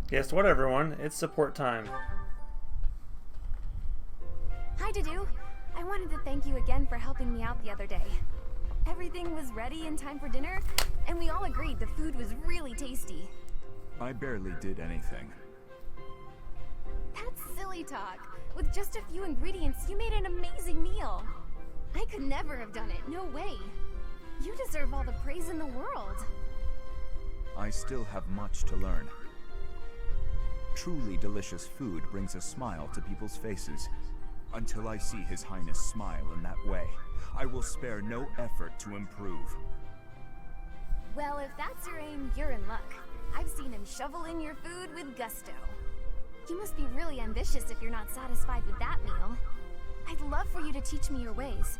Guess what, everyone? It's support time. Hi, Dudu. I wanted to thank you again for helping me out the other day. Everything was ready in time for dinner, and we all agreed the food was really tasty. I barely did anything. That's silly talk. With just a few ingredients, you made an amazing meal. I could never have done it, no way. You deserve all the praise in the world. I still have much to learn. Truly delicious food brings a smile to people's faces. Until I see His Highness smile in that way, I will spare no effort to improve. Well, if that's your aim, you're in luck. I've seen him shovel in your food with gusto. You must be really ambitious if you're not satisfied with that meal. I'd love for you to teach me your ways.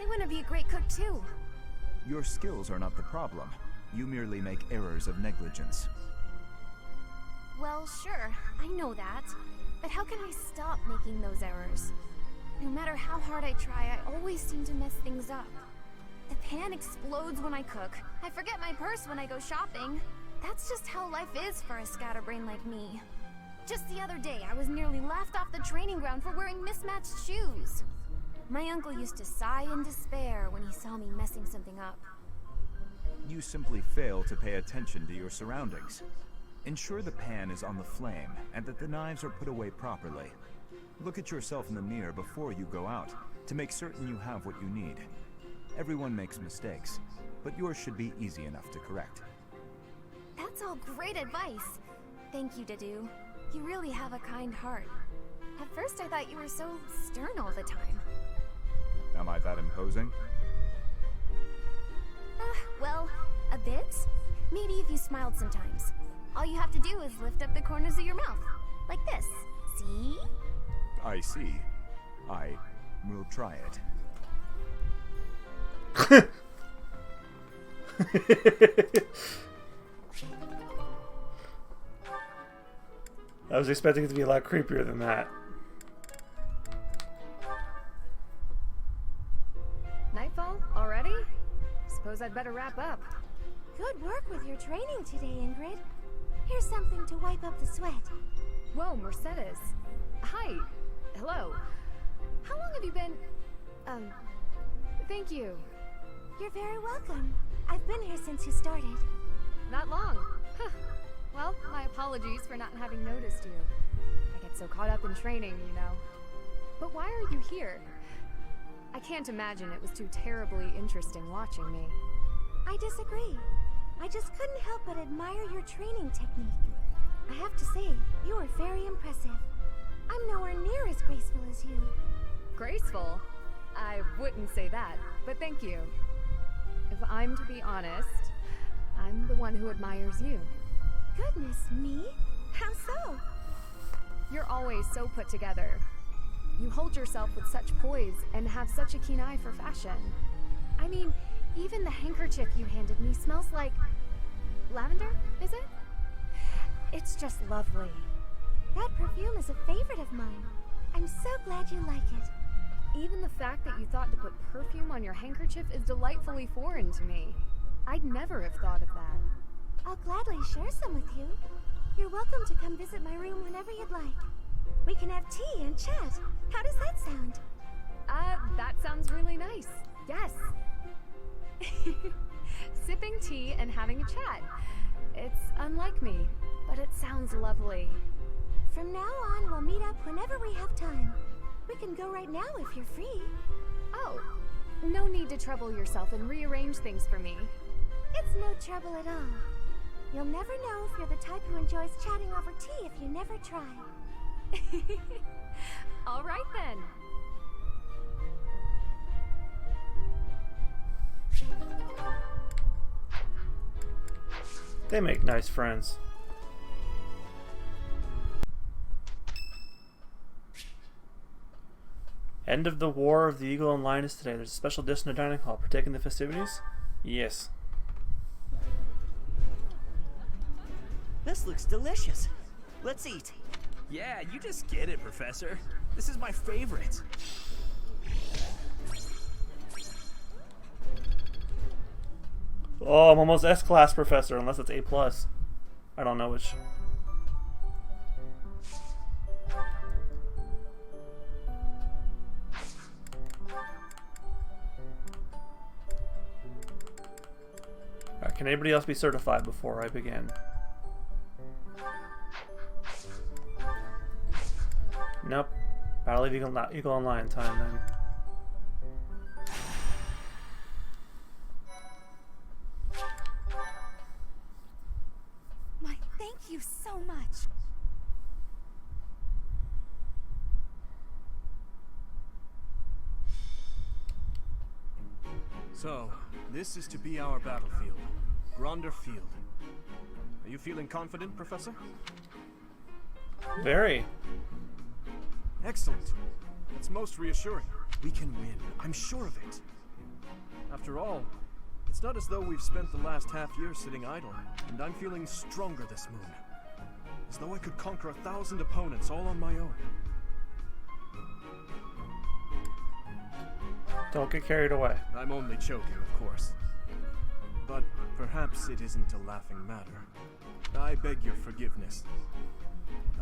I want to be a great cook too. Your skills are not the problem. You merely make errors of negligence. Well, sure, I know that. But how can I stop making those errors? No matter how hard I try, I always seem to mess things up. The pan explodes when I cook. I forget my purse when I go shopping. That's just how life is for a scatterbrain like me. Just the other day, I was nearly laughed off the training ground for wearing mismatched shoes. My uncle used to sigh in despair when he saw me messing something up. You simply fail to pay attention to your surroundings. Ensure the pan is on the flame and that the knives are put away properly. Look at yourself in the mirror before you go out to make certain you have what you need. Everyone makes mistakes, but yours should be easy enough to correct. That's all great advice. Thank you, Dudu. You really have a kind heart. At first I thought you were so stern all the time. Am I that imposing? Well, a bit. Maybe if you smiled sometimes. All you have to do is lift up the corners of your mouth. Like this. See? I see. I will try it. I was expecting it to be a lot creepier than that. Nightfall? Already? Suppose I'd better wrap up. Good work with your training today, Ingrid. Here's something to wipe up the sweat. Whoa, Mercedes. Hi. Hello. How long have you been... Thank you. You're very welcome. I've been here since you started. Not long. Huh. Well, my apologies for not having noticed you. I get so caught up in training, you know. But why are you here? I can't imagine it was too terribly interesting watching me. I disagree. I just couldn't help but admire your training technique. I have to say, you are very impressive. I'm nowhere near as graceful as you. Graceful? I wouldn't say that, but thank you. If I'm to be honest, I'm the one who admires you. Goodness me? How so? You're always so put together. You hold yourself with such poise and have such a keen eye for fashion. I mean, even the handkerchief you handed me smells like... lavender, is it? It's just lovely. That perfume is a favorite of mine. I'm so glad you like it. Even the fact that you thought to put perfume on your handkerchief is delightfully foreign to me. I'd never have thought of that. I'll gladly share some with you. You're welcome to come visit my room whenever you'd like. We can have tea and chat. How does that sound? That sounds really nice. Yes. Sipping tea and having a chat. It's unlike me, but it sounds lovely. From now on, we'll meet up whenever we have time. We can go right now if you're free. Oh, no need to trouble yourself and rearrange things for me. It's no trouble at all. You'll never know if you're the type who enjoys chatting over tea if you never try. All right then. They make nice friends. End of the War of the Eagle and Lion is today. There's a special dish in the dining hall. Partake in the festivities? Yes. This looks delicious. Let's eat. Yeah, you just get it, Professor. This is my favorite. Oh, I'm almost S-class, Professor, unless it's A+. I don't know which. Can anybody else be certified before I begin? Nope. Battle of Eagle Online time then. My thank you so much. So, this is to be our battlefield. Gronder Field. Are you feeling confident, Professor? Very. Excellent. That's most reassuring. We can win. I'm sure of it. After all, it's not as though we've spent the last half year sitting idle, and I'm feeling stronger this moon. As though I could conquer 1,000 opponents all on my own. Don't get carried away. I'm only joking, of course. But perhaps it isn't a laughing matter. I beg your forgiveness.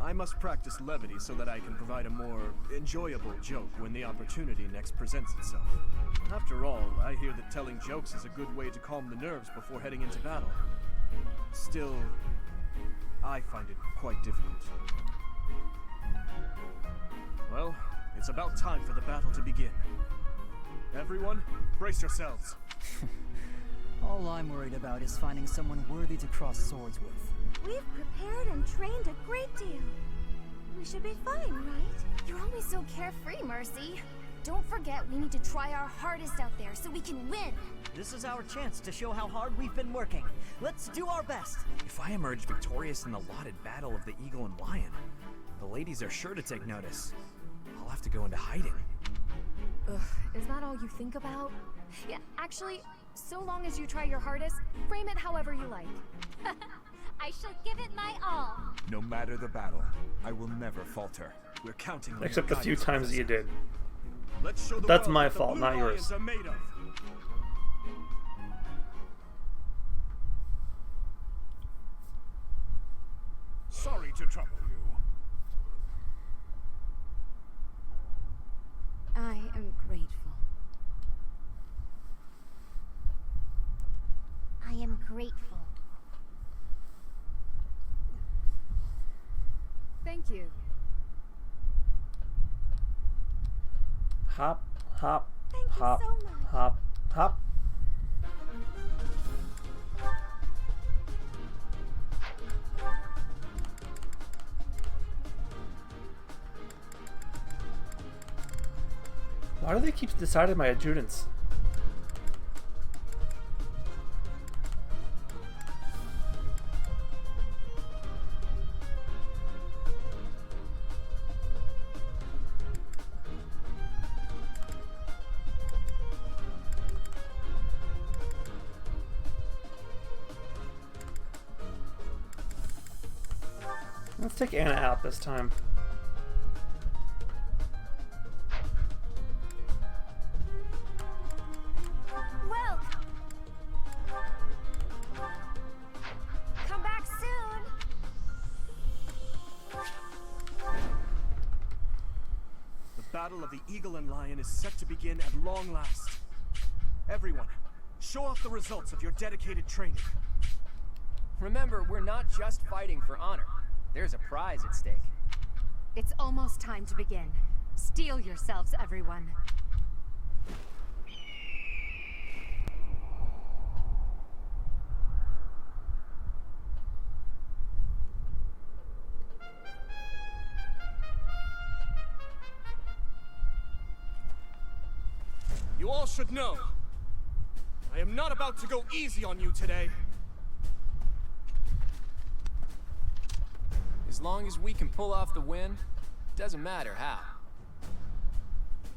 I must practice levity so that I can provide a more enjoyable joke when the opportunity next presents itself. After all, I hear that telling jokes is a good way to calm the nerves before heading into battle. Still, I find it quite difficult. Well, it's about time for the battle to begin. Everyone, brace yourselves. All I'm worried about is finding someone worthy to cross swords with. We've prepared and trained a great deal. We should be fine, right? You're always so carefree, Mercy. Don't forget we need to try our hardest out there so we can win. This is our chance to show how hard we've been working. Let's do our best. If I emerge victorious in the lauded battle of the Eagle and Lion, the ladies are sure to take notice. I'll have to go into hiding. Ugh, is that all you think about? Yeah, actually, so long as you try your hardest, frame it however you like. I shall give it my all. No matter the battle, I will never falter. We're counting on Except your the few guidance, times you Professor. did. Let's show the That's world my what the fault, Blue not yours. Lions are made of. Sorry to trouble you. I am grateful. I am grateful. Thank you. Hop, hop, Thank you hop, so much. hop, hop. Why do they keep deciding my adjutants? Let's take Anna out this time. Well, come back soon. The battle of the Eagle and Lion is set to begin at long last. Everyone, show off the results of your dedicated training. Remember, we're not just fighting for honor. There's a prize at stake. It's almost time to begin. Steel yourselves, everyone. You all should know, I am not about to go easy on you today. As long as we can pull off the win, doesn't matter how.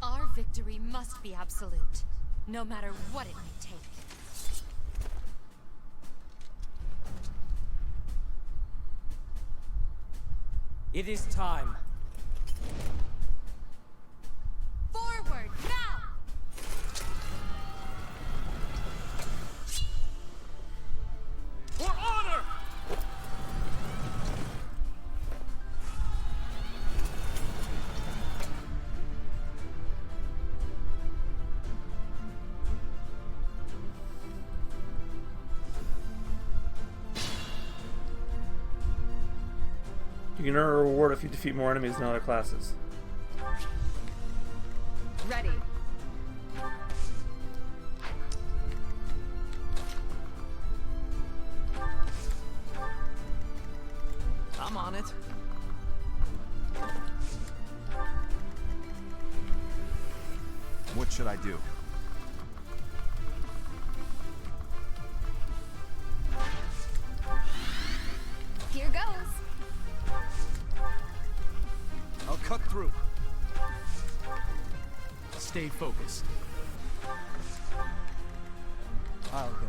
Our victory must be absolute, no matter what it may take. It is time. Forward, now! For honor! You can earn a reward if you defeat more enemies than other classes. Ready. I'm on it. What should I do? Here goes. I'll cut through. Stay focused. I'll go.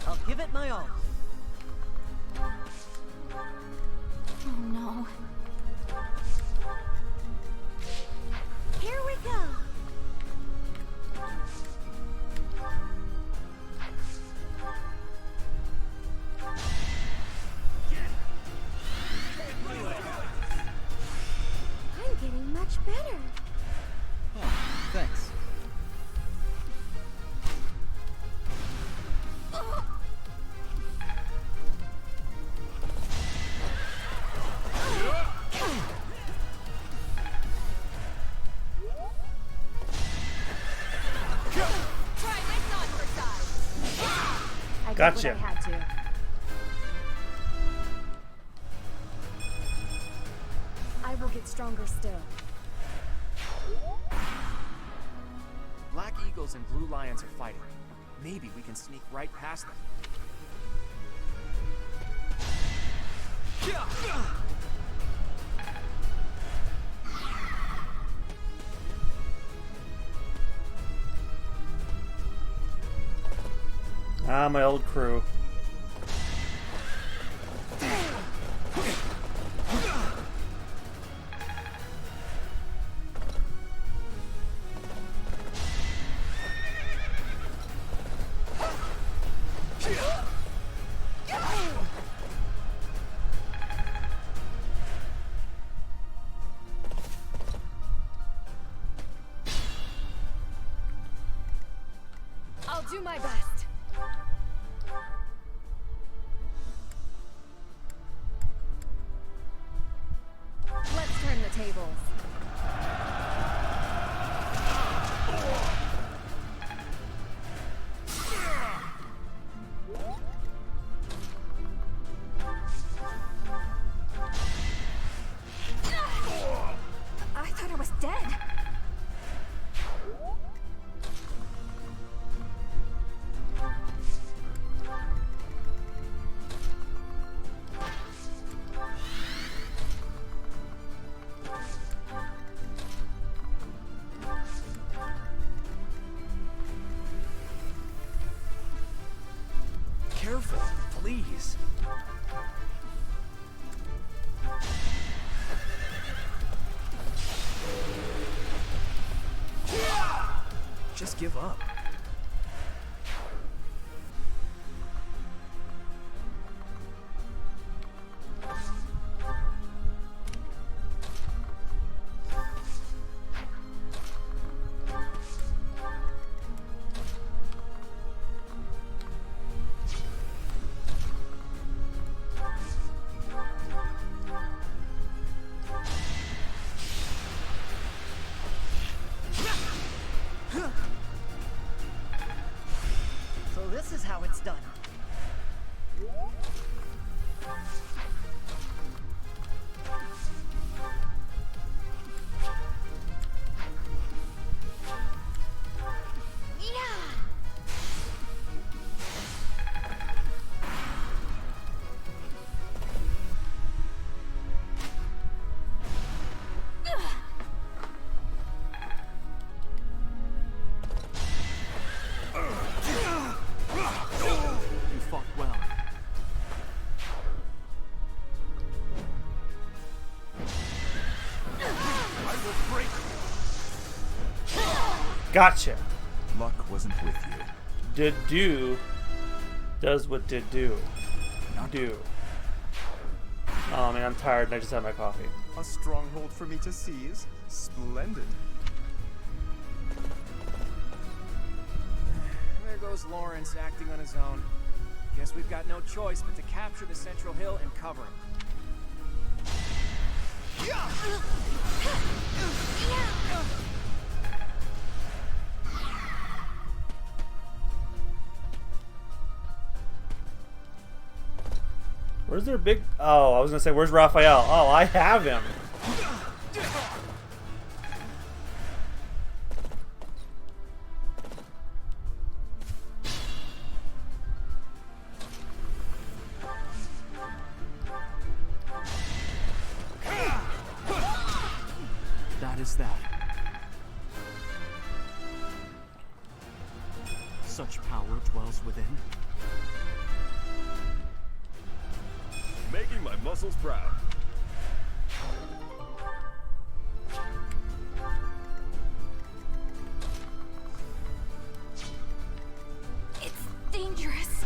I'll give it my all. Oh no. Here we go. I'm getting much better. Oh, thanks. Try this on for size. I did Gotcha. what I had to. I will get stronger still. Black eagles and blue lions are fighting. Maybe we can sneak right past them. Ah, my old crew. I'll do my best. Let's turn the tables. I thought I was dead. Careful, please. Just give up. So this is how it's done. You fought well. I will break. Gotcha. Luck wasn't with you. Did do does what did do. Do. Oh man, I'm tired and I just had my coffee. A stronghold for me to seize? Splendid. There goes Lawrence acting on his own. Guess we've got no choice but to capture the central hill and cover him. Where's their big... Oh, I was gonna say, where's Raphael? Oh, I have him. That is that. Such power dwells within. Making my muscles proud. It's dangerous.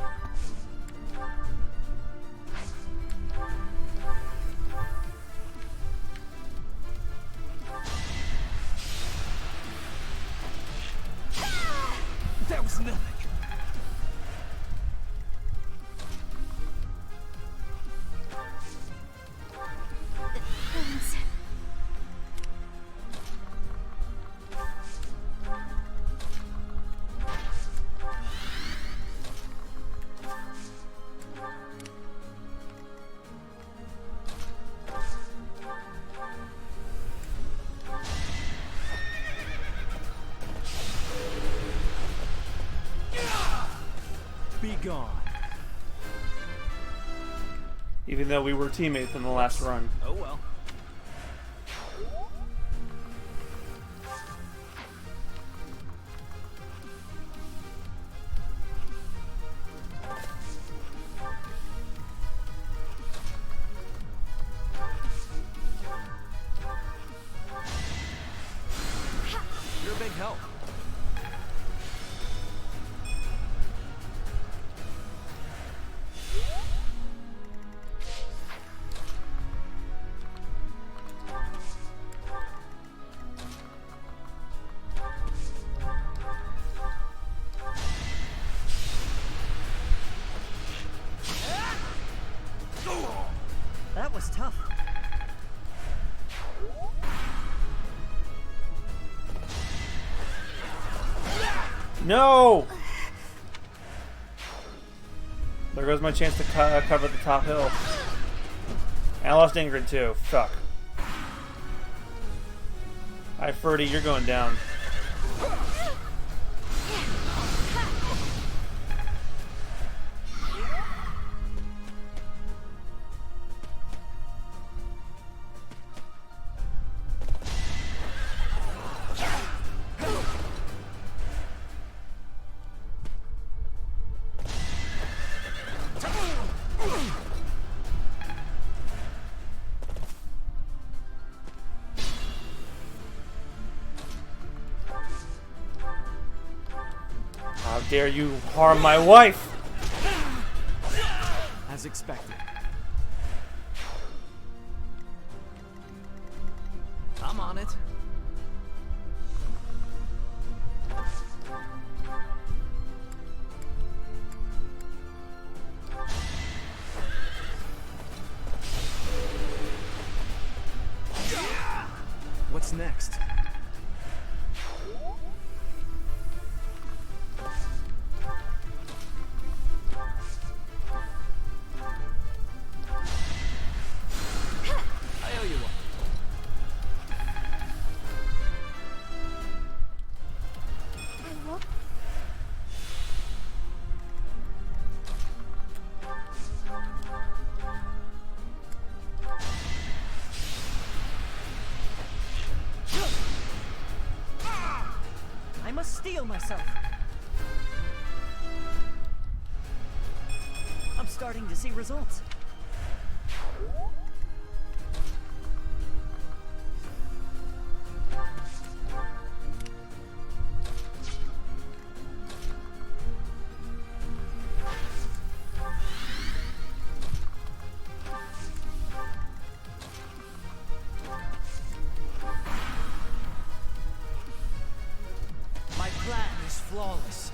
That was nothing. Be gone. Even though we were teammates in the last run. Oh well. You're a big help. That was tough. No! There goes my chance to cover the top hill. And I lost Ingrid too. Fuck. Hi, Ferdy, you're going down. How dare you harm my wife? As expected. I'm on it. What's next? I owe you one. I will. I must steel myself. I'm starting to see results. My plan is flawless.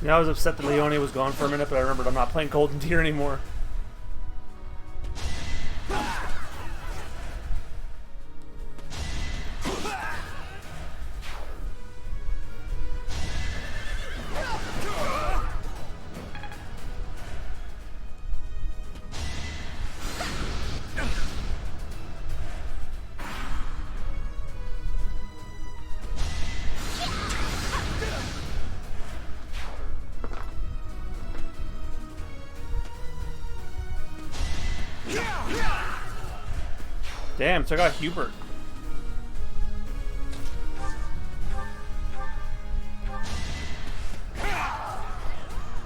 Yeah, I was upset that Leone was gone for a minute, but I remembered I'm not playing Golden Deer anymore. Damn, took out Hubert.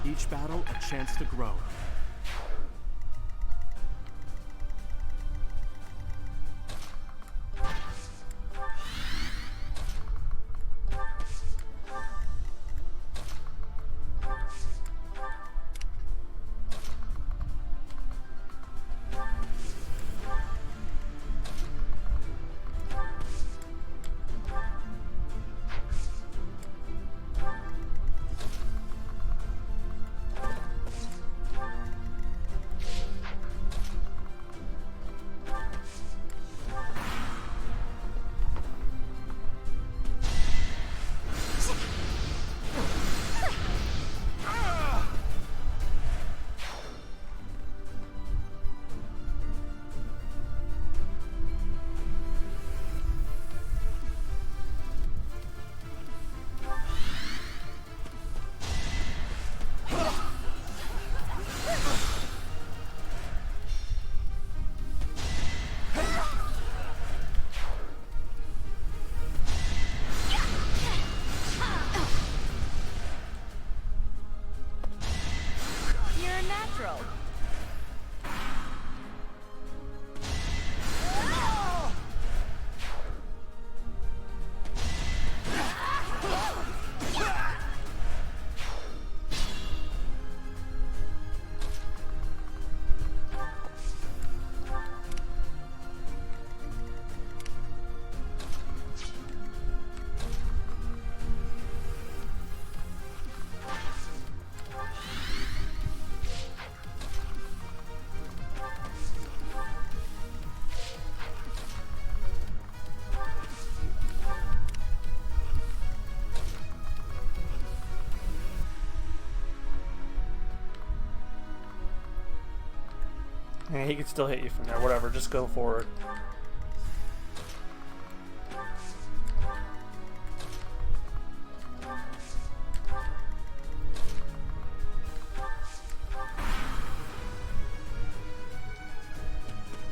Each battle a chance to grow. Yeah, he could still hit you from there. Whatever, just go forward. I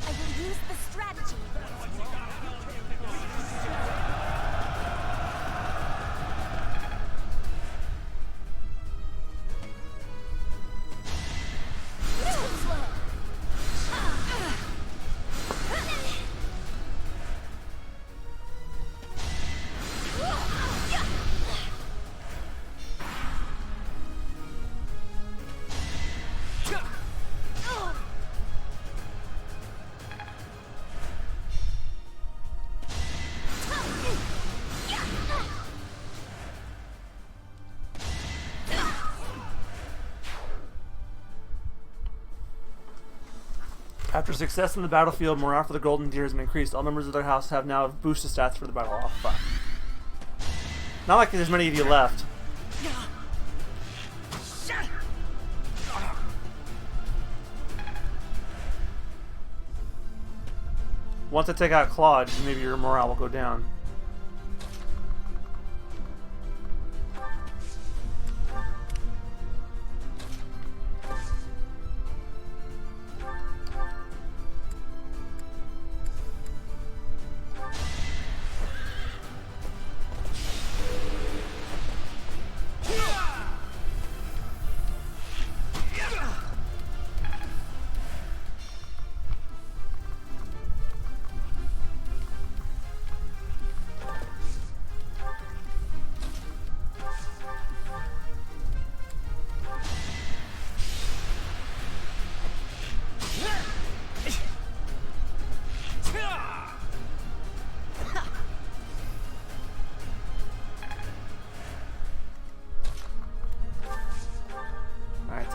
will use the strategy. After success in the battlefield, morale for the Golden Deer has been increased. All members of their house have now boosted stats for the battle. Oh, fuck. Not like there's many of you left. Once I take out Claude, maybe your morale will go down.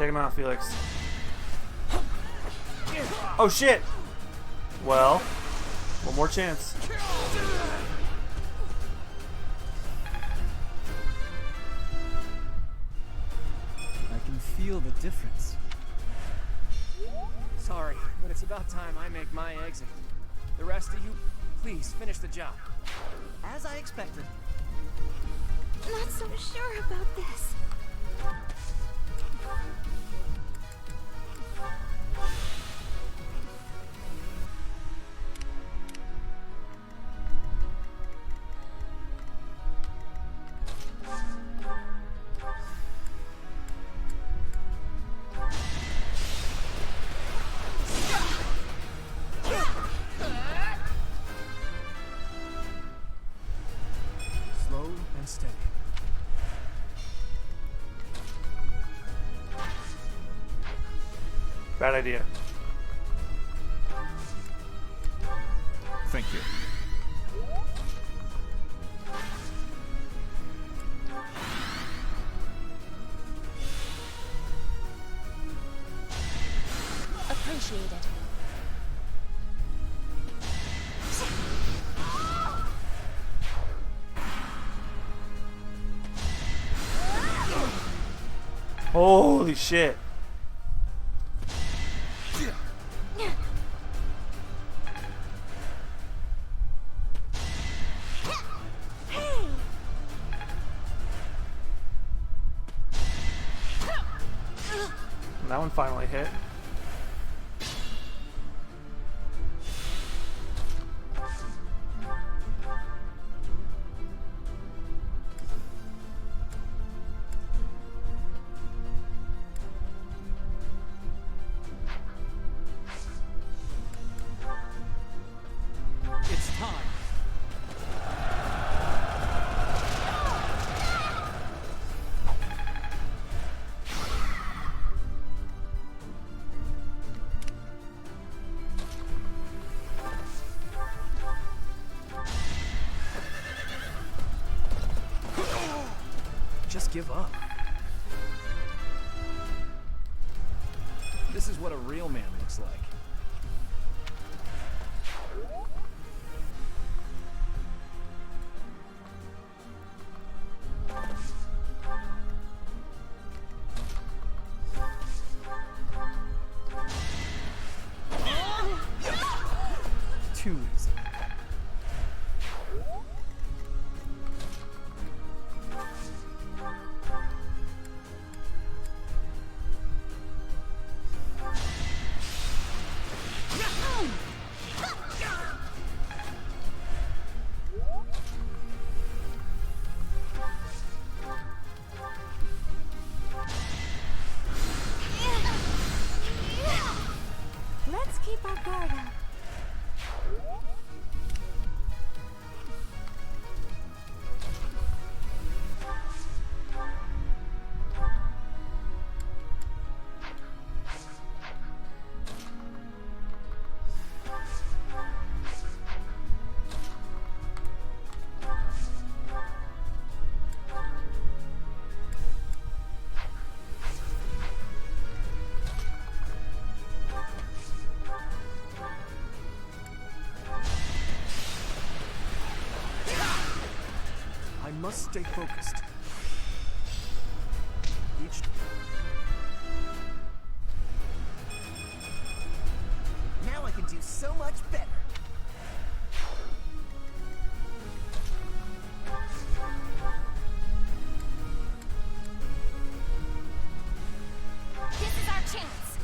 Take him out, Felix. Oh shit! Well, one more chance. I can feel the difference. Sorry, but it's about time I make my exit. The rest of you, please finish the job. As I expected. Not so sure about this. Slow and steady. Bad idea. Thank you. Appreciated. Holy shit. That one finally hit. It's time. Just give up. This is what a real man looks like. Too easy. Let's keep our guard up. I must stay focused. Each Now I can do so much better. This is our chance.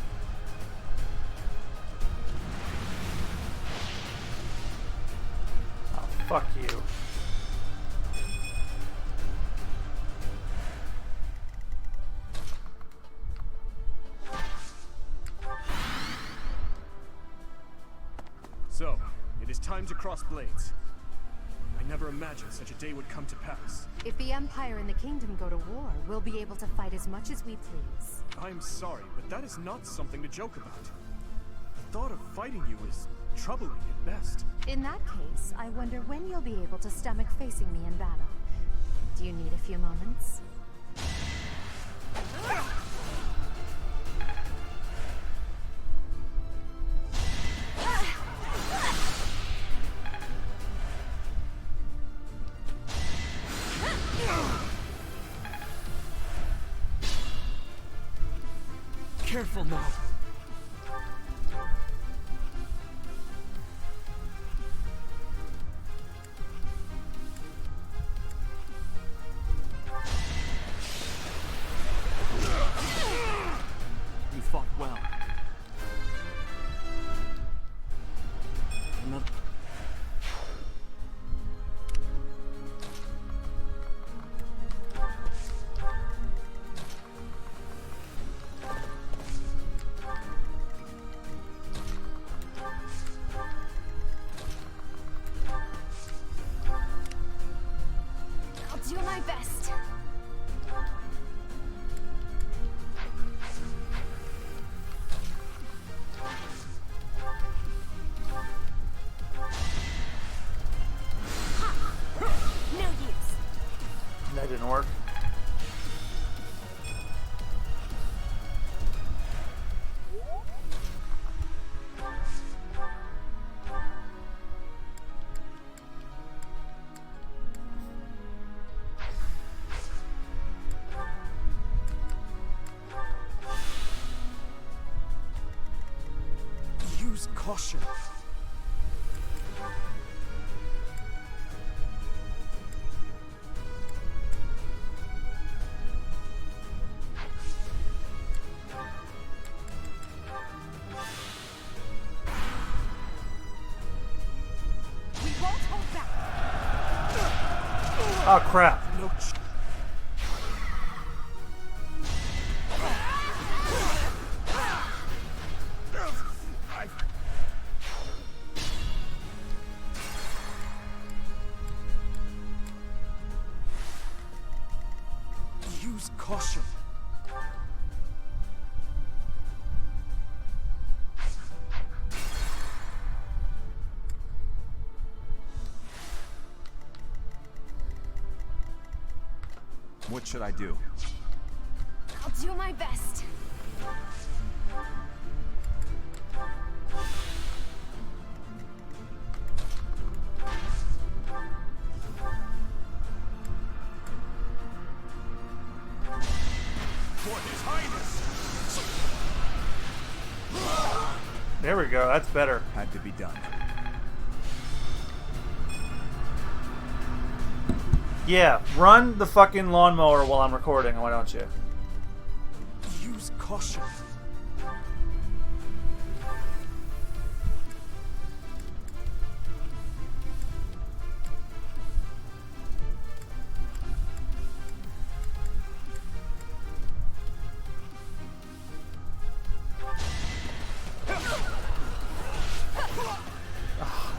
Oh, fuck you. So, it is time to cross blades. I never imagined such a day would come to pass. If the Empire and the Kingdom go to war, we'll be able to fight as much as we please. I'm sorry, but that is not something to joke about. The thought of fighting you is troubling at best. In that case, I wonder when you'll be able to stomach facing me in battle. Do you need a few moments? careful now. You fought well. Another. I'll do my best. No use. That didn't work. Use caution. We won't hold back. Oh crap. No. Use caution. What should I do? I'll do my best. For His Highness! There we go. That's better. Had to be done. Yeah, run the fucking lawnmower while I'm recording, why don't you? Use caution.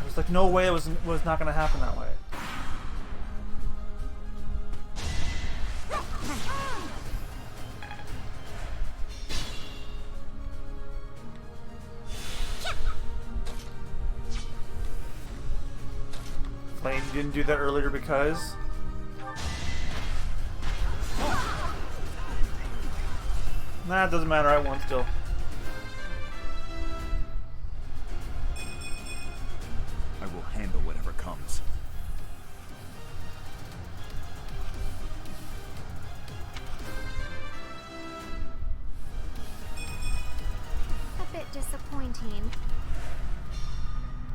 There's like no way it was not gonna happen that way. Flame, you didn't do that earlier because... Nah, it doesn't matter, I won still. I will handle whatever comes. A bit disappointing.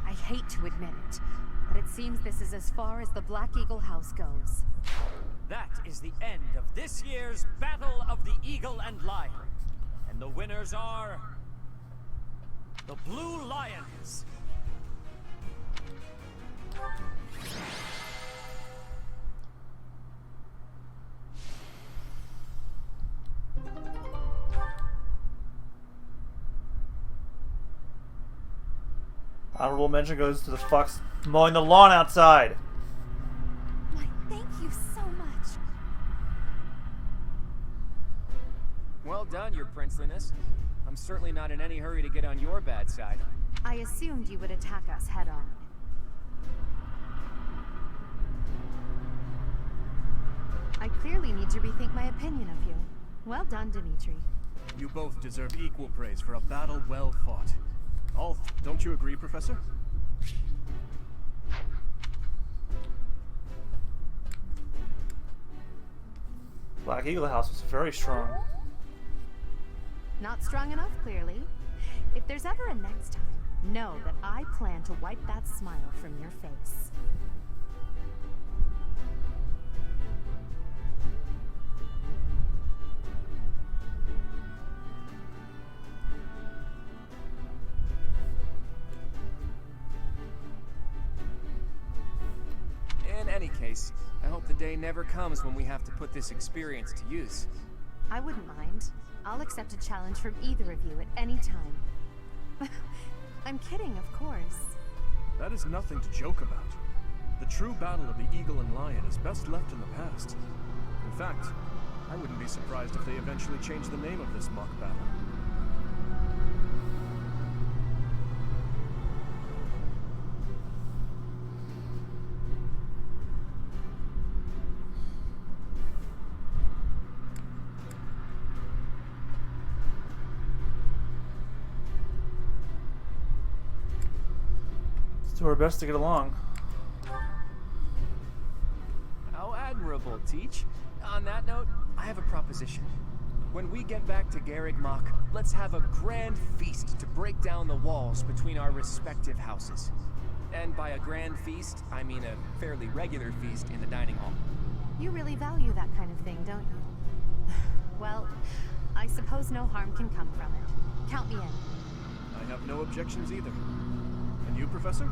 I hate to admit it, but it seems this is as far as the Black Eagle House goes. That is the end of this year's Battle of the Eagle and Lion. And the winners are... the Blue Lions. Honorable mention goes to the fucks mowing the lawn outside. Why, thank you so much. Well done, Your Princeliness. I'm certainly not in any hurry to get on your bad side. I assumed you would attack us head on. I clearly need to rethink my opinion of you. Well done, Dimitri. You both deserve equal praise for a battle well fought. Don't you agree, Professor? Black Eagle House was very strong. Not strong enough, clearly. If there's ever a next time, know that I plan to wipe that smile from your face. In any case, I hope the day never comes when we have to put this experience to use. I wouldn't mind. I'll accept a challenge from either of you at any time. I'm kidding, of course. That is nothing to joke about. The true battle of the eagle and lion is best left in the past. In fact, I wouldn't be surprised if they eventually change the name of this mock battle. Do our best to get along. How admirable, Teach. On that note, I have a proposition. When we get back to Garrigmach, let's have a grand feast to break down the walls between our respective houses. And by a grand feast, I mean a fairly regular feast in the dining hall. You really value that kind of thing, don't you? Well, I suppose no harm can come from it. Count me in. I have no objections either. And you, Professor?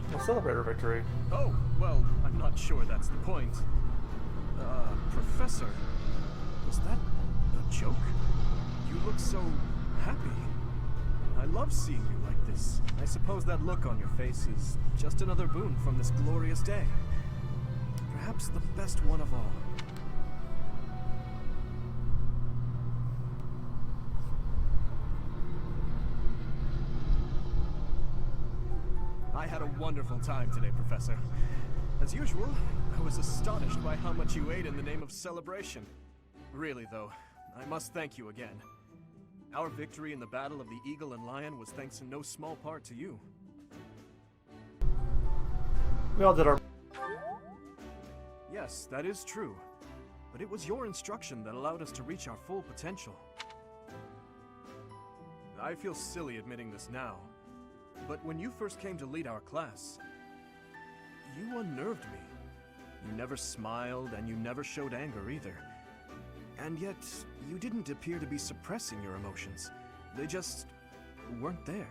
We'll celebrate our victory. Oh, well, I'm not sure that's the point. Professor, was that a joke? You look so happy. I love seeing you like this. I suppose that look on your face is just another boon from this glorious day. Perhaps the best one of all. I had a wonderful time today, Professor. As usual, I was astonished by how much you ate in the name of celebration. Really, though, I must thank you again. Our victory in the Battle of the Eagle and Lion was thanks in no small part to you. We all did our... Yes, that is true. But it was your instruction that allowed us to reach our full potential. I feel silly admitting this now, but when you first came to lead our class, you unnerved me. You never smiled, and you never showed anger either. And yet, you didn't appear to be suppressing your emotions. They just weren't there.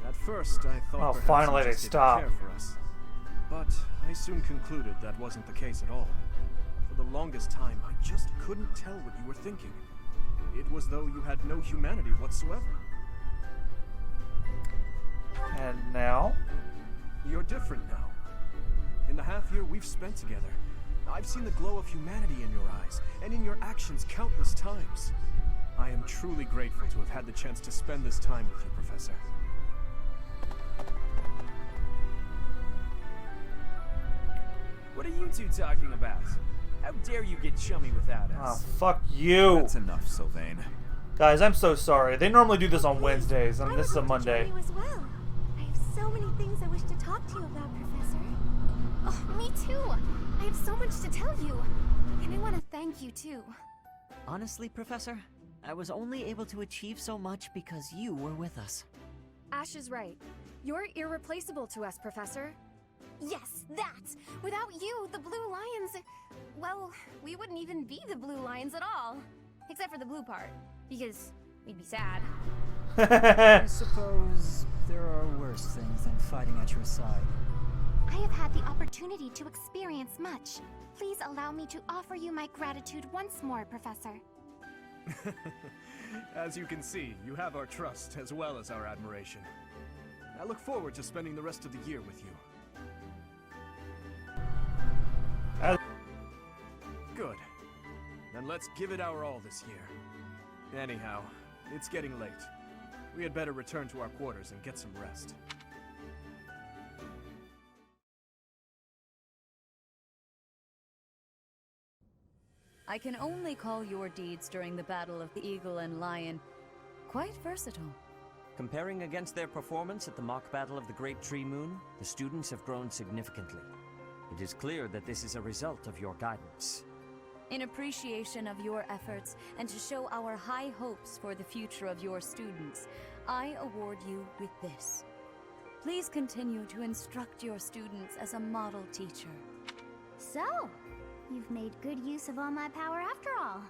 At first, I thought perhaps finally you they just didn't stopped. care for us. But I soon concluded that wasn't the case at all. For the longest time, I just couldn't tell what you were thinking. It was though you had no humanity whatsoever. And now? You're different now. In the half year we've spent together, I've seen the glow of humanity in your eyes, and in your actions countless times. I am truly grateful to have had the chance to spend this time with you, Professor. What are you two talking about? How dare you get chummy without Oh, us? fuck you! That's enough, Sylvain. Guys, I'm so sorry. They normally do this on Wednesdays, and this is a Monday. You as well. I have so many things I wish to talk to you about, Professor. Oh, me too. I have so much to tell you. And I want to thank you too. Honestly, Professor, I was only able to achieve so much because you were with us. Ash is right. You're irreplaceable to us, Professor. Yes, that! Without you, the Blue Lions... Well, we wouldn't even be the Blue Lions at all. Except for the blue part. Because we'd be sad. I suppose there are worse things than fighting at your side. I have had the opportunity to experience much. Please allow me to offer you my gratitude once more, Professor. As you can see, you have our trust as well as our admiration. I look forward to spending the rest of the year with you. Good. Then let's give it our all this year. Anyhow, it's getting late. We had better return to our quarters and get some rest. I can only call your deeds during the Battle of the Eagle and Lion quite versatile. Comparing against their performance at the mock battle of the Great Tree Moon, the students have grown significantly. It is clear that this is a result of your guidance. In appreciation of your efforts and to show our high hopes for the future of your students, I award you with this. Please continue to instruct your students as a model teacher. So, you've made good use of all my power after all.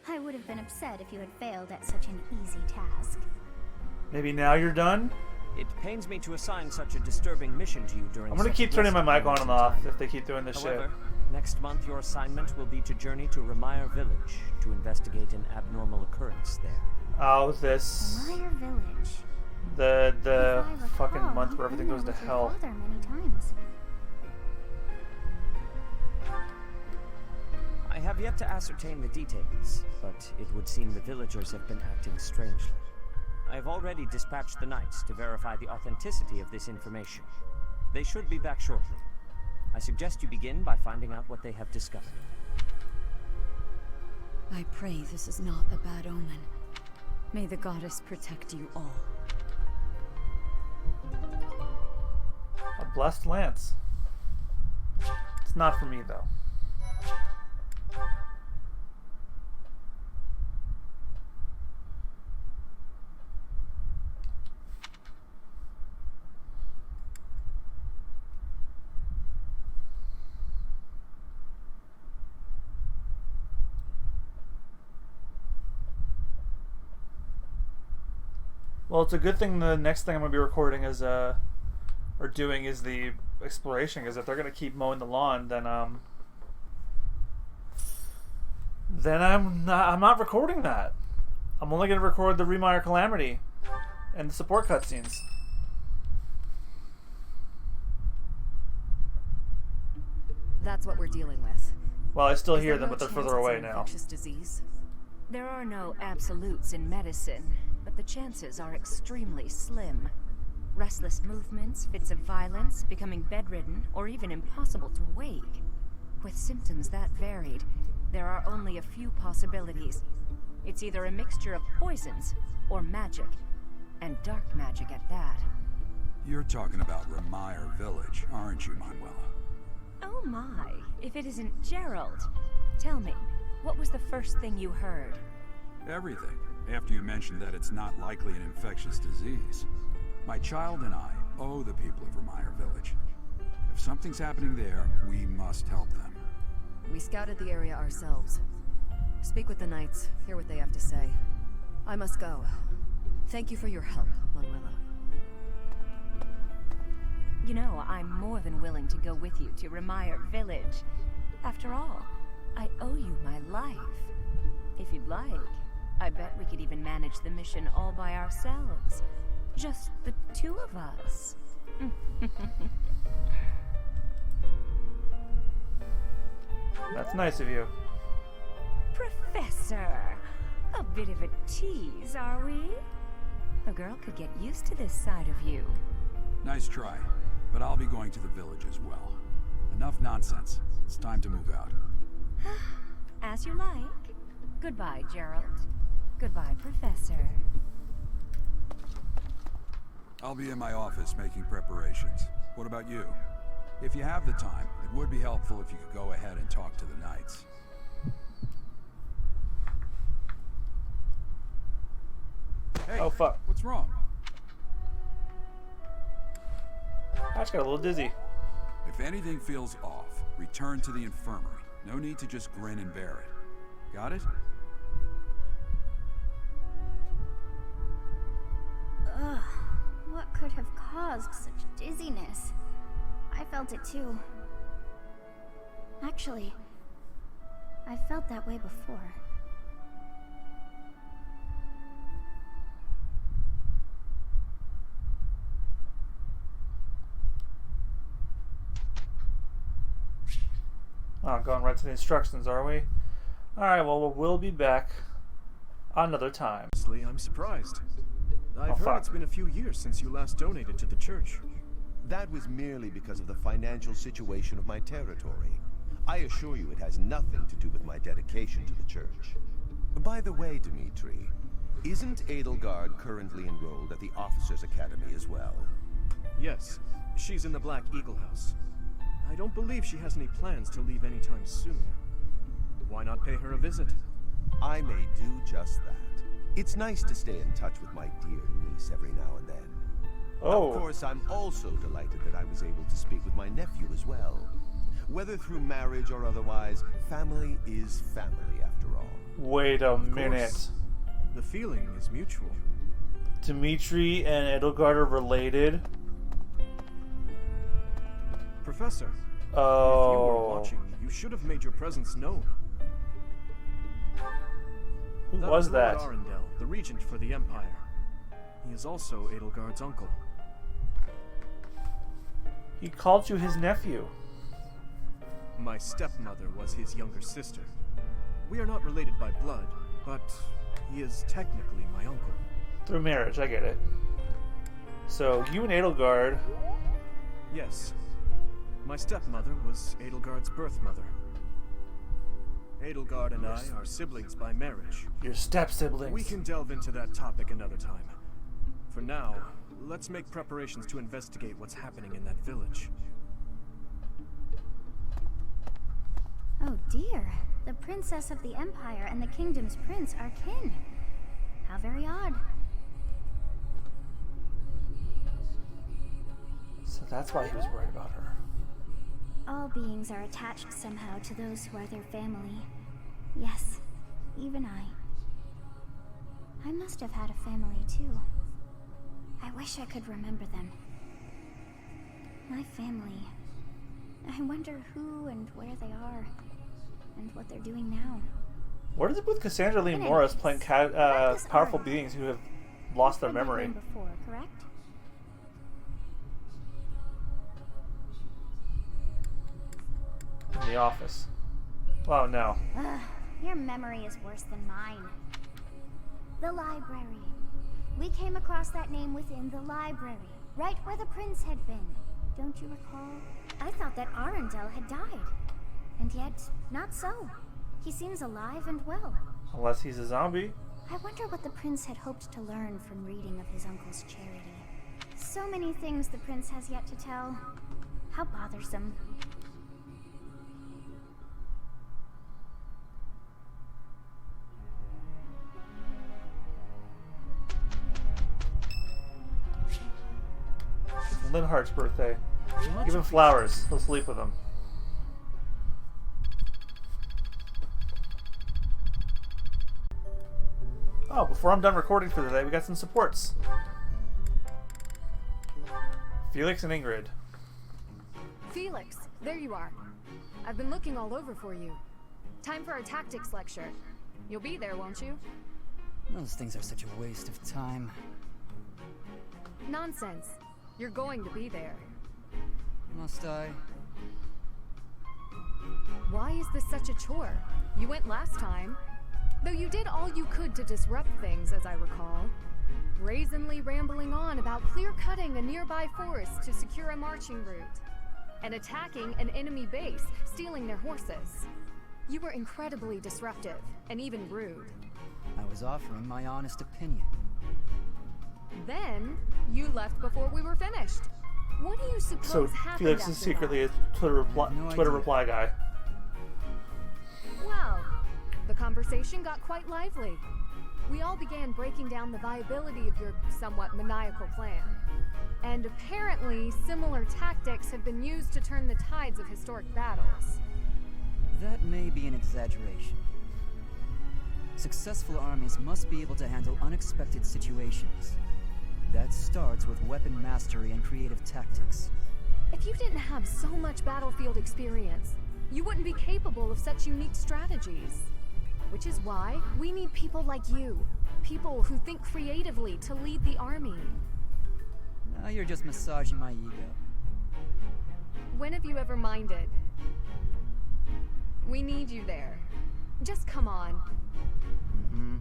I would have been upset if you had failed at such an easy task. Maybe now you're done? It pains me to assign such a disturbing mission to you during I'm gonna such keep turning my mic on blessed and off moments in if they keep doing this However, shit. next month your assignment will be to journey to Remire Village to investigate an abnormal occurrence there. Oh, this... Meyer Village. The If I fucking recall, month where everything I've goes to met with your hell. father many times. I have yet to ascertain the details, but it would seem the villagers have been acting strangely. I have already dispatched the knights to verify the authenticity of this information. They should be back shortly. I suggest you begin by finding out what they have discovered. I pray this is not a bad omen. May the goddess protect you all. A blessed lance. It's not for me, though. Well, it's a good thing the next thing I'm going to be recording is, or doing is the exploration, because if they're going to keep mowing the lawn, then I'm not recording that. I'm only going to record the Remire Calamity and the support cutscenes. That's what we're dealing with. Well, I still Is hear there them, no but they're chance further it's away an now. infectious disease? There are no absolutes in medicine, but the chances are extremely slim. Restless movements, fits of violence, becoming bedridden, or even impossible to wake. With symptoms that varied, there are only a few possibilities. It's either a mixture of poisons or magic, and dark magic at that. You're talking about Remire Village, aren't you, Manuela? Oh my, if it isn't Gerald. Tell me, what was the first thing you heard? Everything, after you mentioned that it's not likely an infectious disease. My child and I owe the people of Remire Village. If something's happening there, we must help them. We scouted the area ourselves. Speak with the knights, hear what they have to say. I must go. Thank you for your help, Manuela. You know, I'm more than willing to go with you to Remire Village. After all, I owe you my life. If you'd like, I bet we could even manage the mission all by ourselves. Just the two of us. That's nice of you. Professor, a bit of a tease, are we? A girl could get used to this side of you. Nice try, but I'll be going to the village as well. Enough nonsense. It's time to move out. As you like. Goodbye, Gerald. Goodbye, Professor. I'll be in my office making preparations. What about you? If you have the time, it would be helpful if you could go ahead and talk to the knights. Hey, oh fuck. What's wrong? I just got a little dizzy. If anything feels off, return to the infirmary. No need to just grin and bear it. Got it? Ugh, what could have caused such dizziness? I felt it too. Actually, I felt that way before. Oh, going right to the instructions, are we? Alright, well, we'll be back another time. Honestly, I'm surprised. I've heard it's been a few years since you last donated to the church. That was merely because of the financial situation of my territory. I assure you it has nothing to do with my dedication to the church. By the way, Dimitri, isn't Edelgard currently enrolled at the Officers' Academy as well? Yes, she's in the Black Eagle House. I don't believe she has any plans to leave anytime soon. Why not pay her a visit? I may do just that. It's nice to stay in touch with my dear niece every now and then. Oh. Of course, I'm also delighted that I was able to speak with my nephew as well. Whether through marriage or otherwise, family is family after all. Wait a minute. The feeling is mutual. Dimitri and Edelgard are related? Professor, oh. If you were watching, you should have made your presence known. Who was that? Lord Arundel, the regent for the Empire. He is also Edelgard's uncle. He called you his nephew. My stepmother was his younger sister. We are not related by blood, but he is technically my uncle. Through marriage, I get it. So, you and Edelgard... Yes. My stepmother was Edelgard's birth mother. Edelgard and I are siblings by marriage. Your step-siblings. We can delve into that topic another time. For now, let's make preparations to investigate what's happening in that village. Oh dear. The princess of the Empire and the kingdom's prince are kin. How very odd. So that's why he was worried about her. All beings are attached somehow to those who are their family. Yes, even I. I must have had a family too. I wish I could remember them. My family. I wonder who and where they are, and what they're doing now. What is it with Cassandra Lee Morris playing powerful beings who have lost their memory? Before, correct? In the office. Oh no. Your memory is worse than mine. The library. We came across that name within the library, right where the prince had been. Don't you recall? I thought that Arundel had died. And yet, not so. He seems alive and well. Unless he's a zombie. I wonder what the prince had hoped to learn from reading of his uncle's charity. So many things the prince has yet to tell. How bothersome. Linhart's birthday. Give him flowers. He'll sleep with them. Oh, before I'm done recording for the day, we got some supports. Felix and Ingrid. Felix, there you are. I've been looking all over for you. Time for our tactics lecture. You'll be there, won't you? Those things are such a waste of time. Nonsense. You're going to be there. Must I? Why is this such a chore? You went last time. Though you did all you could to disrupt things, as I recall. Brazenly rambling on about clear-cutting a nearby forest to secure a marching route. And attacking an enemy base, stealing their horses. You were incredibly disruptive, and even rude. I was offering my honest opinion. Then, you left before we were finished. What do you suppose happened Felix after is secretly that? a Twitter reply guy. Well, the conversation got quite lively. We all began breaking down the viability of your somewhat maniacal plan. And apparently, similar tactics have been used to turn the tides of historic battles. That may be an exaggeration. Successful armies must be able to handle unexpected situations. That starts with weapon mastery and creative tactics. If you didn't have so much battlefield experience, you wouldn't be capable of such unique strategies. Which is why we need people like you. People who think creatively to lead the army. Now you're just massaging my ego. When have you ever minded? We need you there. Just come on. Mm-hmm.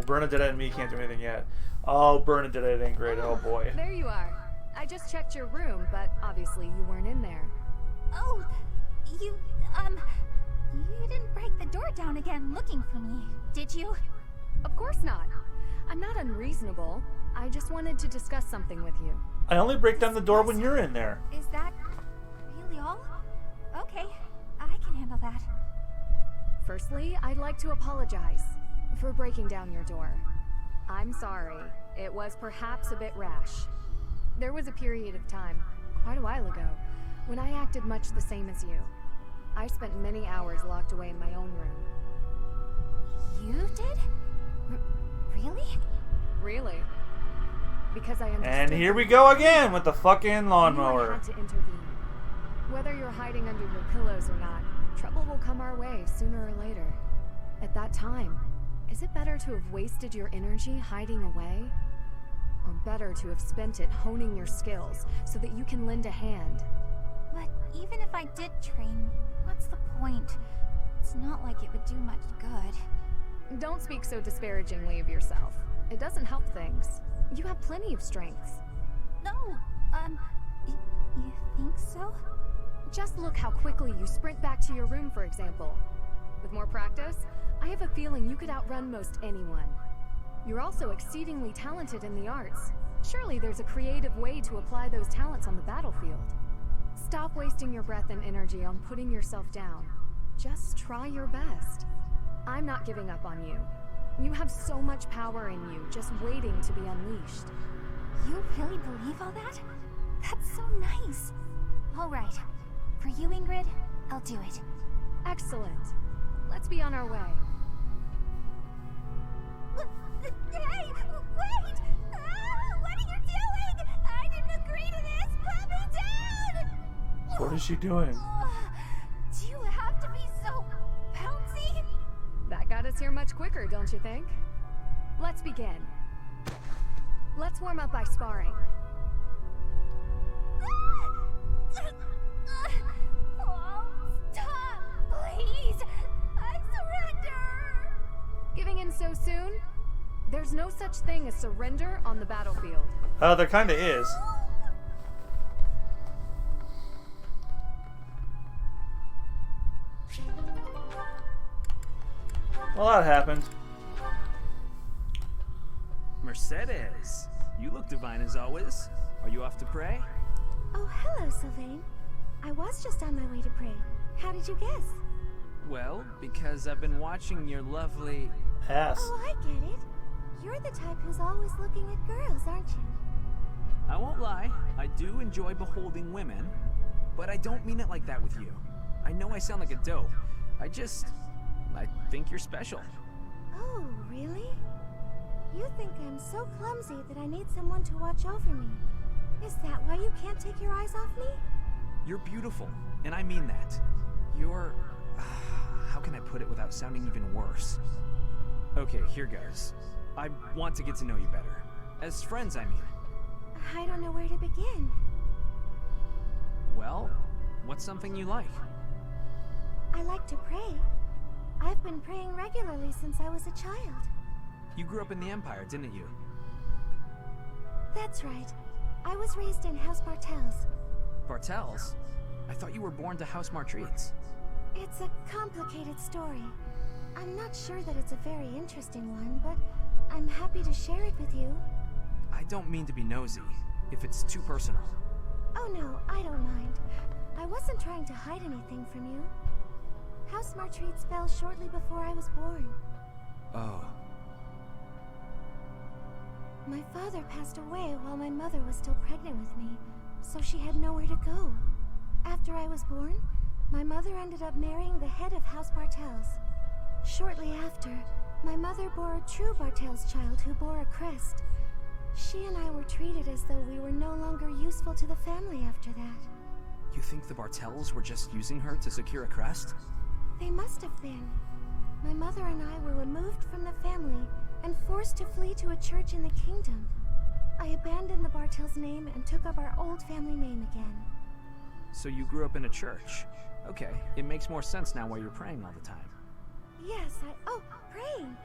Bernadetta and me can't do anything yet. Oh, Bernadetta ain't great. Oh boy. There you are. I just checked your room, but obviously you weren't in there. Oh, you didn't break the door down again looking for me, did you? Of course not. I'm not unreasonable. I just wanted to discuss something with you. I only break down the door when you're in there. Is that really all? Okay, I can handle that. Firstly, I'd like to apologize for breaking down your door. I'm sorry. It was perhaps a bit rash. There was a period of time, quite a while ago, when I acted much the same as you. I spent many hours locked away in my own room. You did? Really? Really? Because I understood. And here we go again with the fucking I lawnmower. had to intervene. Whether you're hiding under your pillows or not, trouble will come our way sooner or later. At that time, is it better to have wasted your energy hiding away? Or better to have spent it honing your skills so that you can lend a hand? But even if I did train, what's the point? It's not like it would do much good. Don't speak so disparagingly of yourself. It doesn't help things. You have plenty of strengths. No, you think so? Just look how quickly you sprint back to your room, for example. With more practice, I have a feeling you could outrun most anyone. You're also exceedingly talented in the arts. Surely there's a creative way to apply those talents on the battlefield. Stop wasting your breath and energy on putting yourself down. Just try your best. I'm not giving up on you. You have so much power in you, just waiting to be unleashed. You really believe all that? That's so nice. All right. For you, Ingrid, I'll do it. Excellent. Let's be on our way. Hey, wait! What are you doing? I didn't agree to this! Put me down! What is she doing? Do you have to be so bouncy? That got us here much quicker, don't you think? Let's begin. Let's warm up by sparring. Oh, stop! Please! I surrender! Giving in so soon? There's no such thing as surrender on the battlefield. There kinda is. Well, that happened. Mercedes, you look divine as always. Are you off to pray? Oh, hello, Sylvain. I was just on my way to pray. How did you guess? Well, because I've been watching your lovely... ass. Oh, I get it. You're the type who's always looking at girls, aren't you? I won't lie, I do enjoy beholding women, but I don't mean it like that with you. I know I sound like a dope. I think you're special. Oh, really? You think I'm so clumsy that I need someone to watch over me. Is that why you can't take your eyes off me? You're beautiful, and I mean that. You're... how can I put it without sounding even worse? Okay, here goes. I want to get to know you better. As friends, I mean. I don't know where to begin. Well, what's something you like? I like to pray. I've been praying regularly since I was a child. You grew up in the Empire, didn't you? That's right. I was raised in House Bartels. Bartels? I thought you were born to House Martreats. It's a complicated story. I'm not sure that it's a very interesting one, but I'm happy to share it with you. I don't mean to be nosy, if it's too personal. Oh no, I don't mind. I wasn't trying to hide anything from you. House Martreats fell shortly before I was born. Oh. My father passed away while my mother was still pregnant with me, so she had nowhere to go. After I was born, my mother ended up marrying the head of House Bartels. Shortly after, my mother bore a true Bartels child who bore a crest. She and I were treated as though we were no longer useful to the family after that. You think the Bartels were just using her to secure a crest? They must have been. My mother and I were removed from the family and forced to flee to a church in the kingdom. I abandoned the Bartels name and took up our old family name again. So you grew up in a church. Okay, it makes more sense now why you're praying all the time. Yes, oh, praying.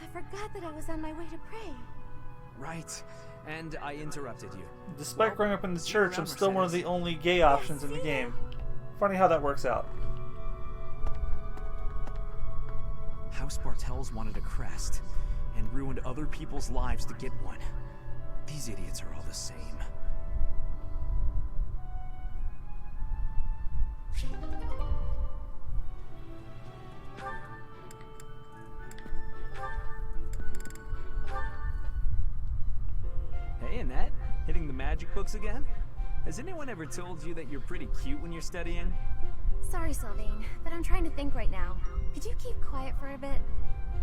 I forgot that I was on my way to pray. Right. And I interrupted you. Despite growing up in the church, I'm still one of the only gay options in the game. Funny how that works out. House Bartels wanted a crest, and ruined other people's lives to get one. These idiots are all the same. Hey, Annette. Hitting the magic books again? Has anyone ever told you that you're pretty cute when you're studying? Sorry, Sylvain, but I'm trying to think right now. Could you keep quiet for a bit?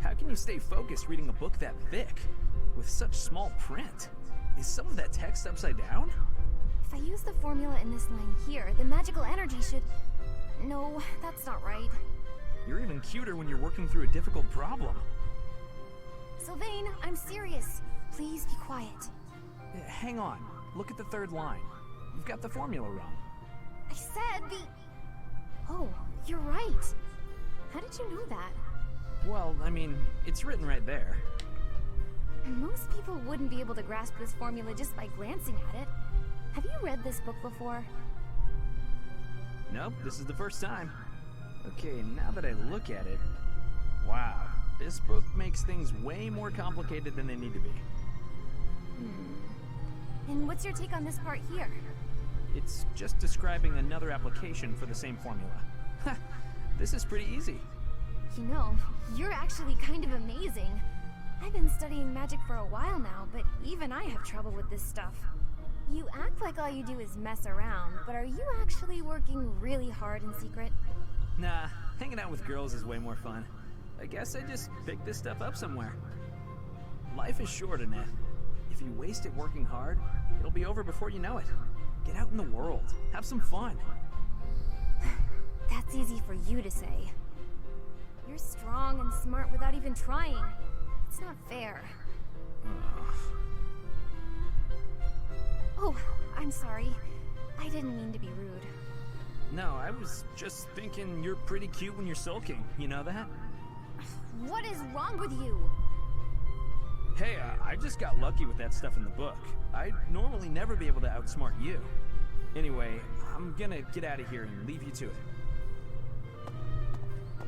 How can you stay focused reading a book that thick? With such small print? Is some of that text upside down? If I use the formula in this line here, the magical energy should... No, that's not right. You're even cuter when you're working through a difficult problem. Sylvain, I'm serious. Please be quiet. Hang on. Look at the third line. You've got the formula wrong. I said the... Oh, you're right. How did you know that? Well, I mean, it's written right there. Most people wouldn't be able to grasp this formula just by glancing at it. Have you read this book before? Nope, this is the first time. Okay, now that I look at it... Wow, this book makes things way more complicated than they need to be. And what's your take on this part here? It's just describing another application for the same formula. This is pretty easy. You know, you're actually kind of amazing. I've been studying magic for a while now, but even I have trouble with this stuff. You act like all you do is mess around, but are you actually working really hard in secret? Nah, hanging out with girls is way more fun. I guess I just picked this stuff up somewhere. Life is short, Annette. If you waste it working hard, it'll be over before you know it. Get out in the world. Have some fun. That's easy for you to say. You're strong and smart without even trying. It's not fair. Oh, I'm sorry. I didn't mean to be rude. No, I was just thinking you're pretty cute when you're sulking. You know that? What is wrong with you? Hey, I just got lucky with that stuff in the book. I'd normally never be able to outsmart you. Anyway, I'm gonna get out of here and leave you to it.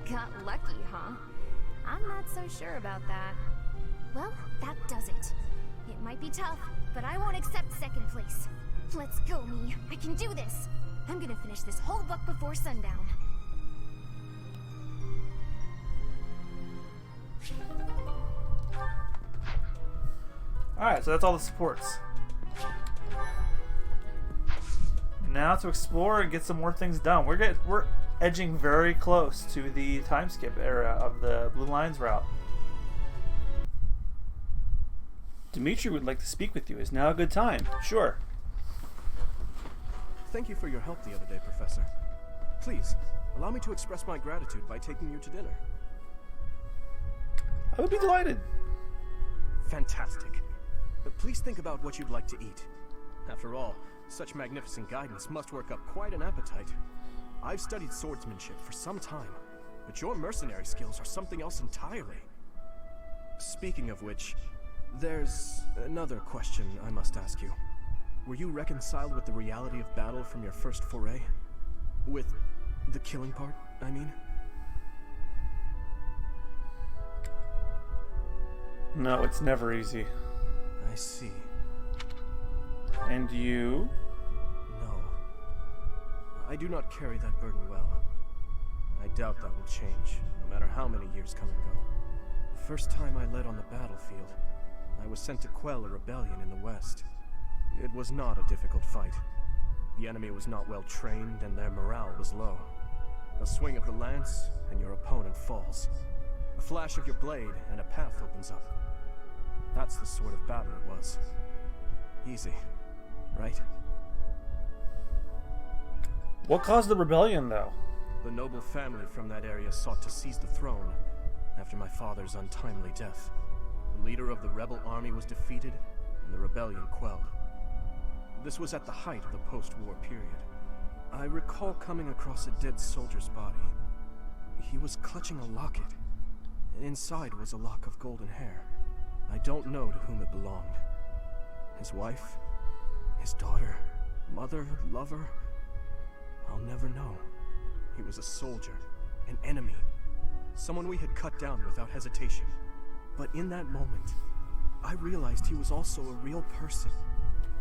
Got lucky, huh? I'm not so sure about that. Well, that does it. It might be tough, but I won't accept second place. Let's go, me. I can do this. I'm gonna finish this whole book before sundown. Alright, so that's all the supports. Now to explore and get some more things done. We're edging very close to the time skip era of the Blue Lines route. Dimitri would like to speak with you. Is now a good time? Sure. Thank you for your help the other day, Professor. Please, allow me to express my gratitude by taking you to dinner. I would be delighted. Fantastic. But please think about what you'd like to eat. After all, such magnificent guidance must work up quite an appetite. I've studied swordsmanship for some time, but your mercenary skills are something else entirely. Speaking of which, there's another question I must ask you. Were you reconciled with the reality of battle from your first foray? With the killing part, I mean? No, it's never easy. I see. And you? No. I do not carry that burden well. I doubt that will change, no matter how many years come and go. The first time I led on the battlefield, I was sent to quell a rebellion in the west. It was not a difficult fight. The enemy was not well trained, and their morale was low. A swing of the lance, and your opponent falls. A flash of your blade, and a path opens up. That's the sort of battle it was. Easy, right? What caused the rebellion, though? The noble family from that area sought to seize the throne after my father's untimely death. The leader of the rebel army was defeated, and the rebellion quelled. This was at the height of the post-war period. I recall coming across a dead soldier's body. He was clutching a locket, and inside was a lock of golden hair. I don't know to whom it belonged. His wife? His daughter? Mother? Lover? I'll never know. He was a soldier, an enemy, someone we had cut down without hesitation. But in that moment, I realized he was also a real person,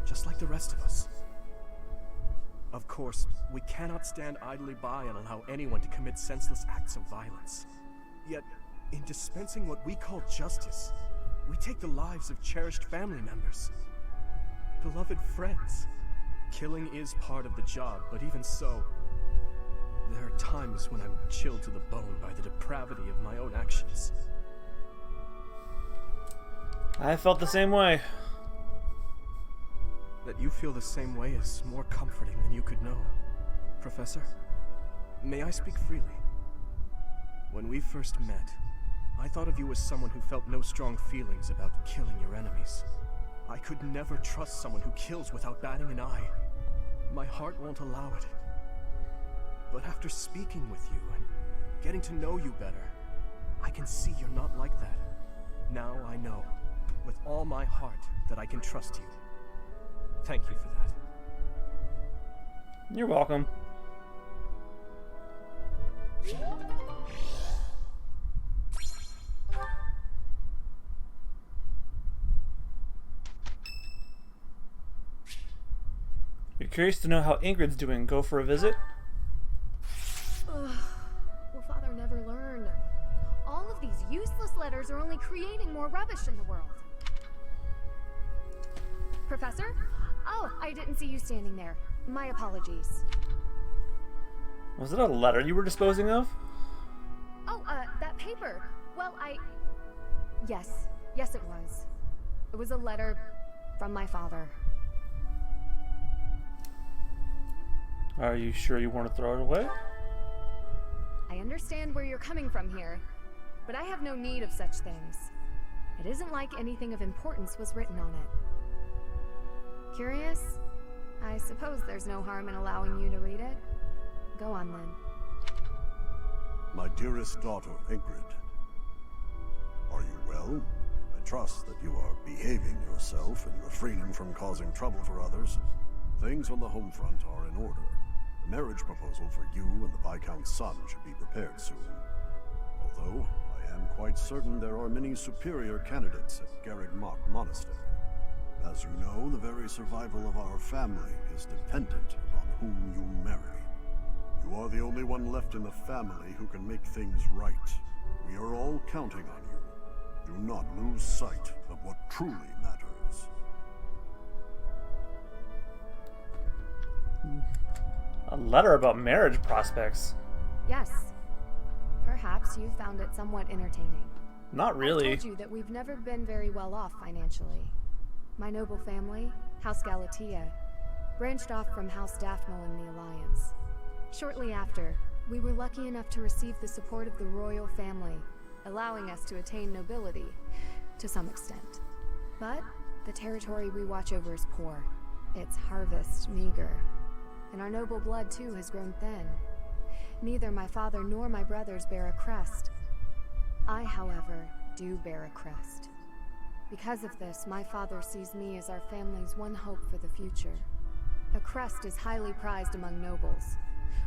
just like the rest of us. Of course, we cannot stand idly by and allow anyone to commit senseless acts of violence. Yet, in dispensing what we call justice, we take the lives of cherished family members, beloved friends. Killing is part of the job, but even so, there are times when I'm chilled to the bone by the depravity of my own actions. I felt the same way. That you feel the same way is more comforting than you could know. Professor, may I speak freely? When we first met, I thought of you as someone who felt no strong feelings about killing your enemies. I could never trust someone who kills without batting an eye. My heart won't allow it. But after speaking with you and getting to know you better, I can see you're not like that. Now I know, with all my heart, that I can trust you. Thank you for that. You're welcome. You're curious to know how Ingrid's doing. Go for a visit? Ugh. Will Father never learn? All of these useless letters are only creating more rubbish in the world. Professor? Oh, I didn't see you standing there. My apologies. Was it a letter you were disposing of? Oh, that paper. Well, Yes, it was. It was a letter from my father. Are you sure you want to throw it away? I understand where you're coming from here, but I have no need of such things. It isn't like anything of importance was written on it. Curious? I suppose there's no harm in allowing you to read it. Go on then. My dearest daughter, Ingrid. Are you well? I trust that you are behaving yourself and refraining from causing trouble for others. Things on the home front are in order. The marriage proposal for you and the Viscount's son should be prepared soon. Although, I am quite certain there are many superior candidates at Garreg Mach Monastery. As you know, the very survival of our family is dependent upon whom you marry. You are the only one left in the family who can make things right. We are all counting on you. Do not lose sight of what truly matters. A letter about marriage prospects. Yes. Perhaps you found it somewhat entertaining. Not really. I told you that we've never been very well off financially. My noble family, House Galatea, branched off from House Daphne in the Alliance. Shortly after, we were lucky enough to receive the support of the royal family, allowing us to attain nobility, to some extent. But the territory we watch over is poor, its harvest meager, and our noble blood too has grown thin. Neither my father nor my brothers bear a crest. I, however, do bear a crest. Because of this, my father sees me as our family's one hope for the future. A crest is highly prized among nobles.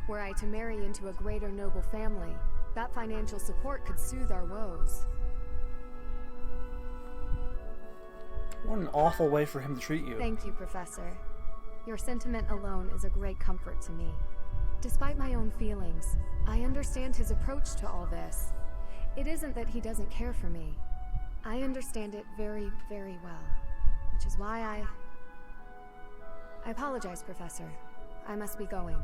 Were I to marry into a greater noble family, that financial support could soothe our woes. What an awful way for him to treat you. Thank you, Professor. Your sentiment alone is a great comfort to me. Despite my own feelings, I understand his approach to all this. It isn't that he doesn't care for me. I understand it very, very well, which is why I apologize, Professor. I must be going.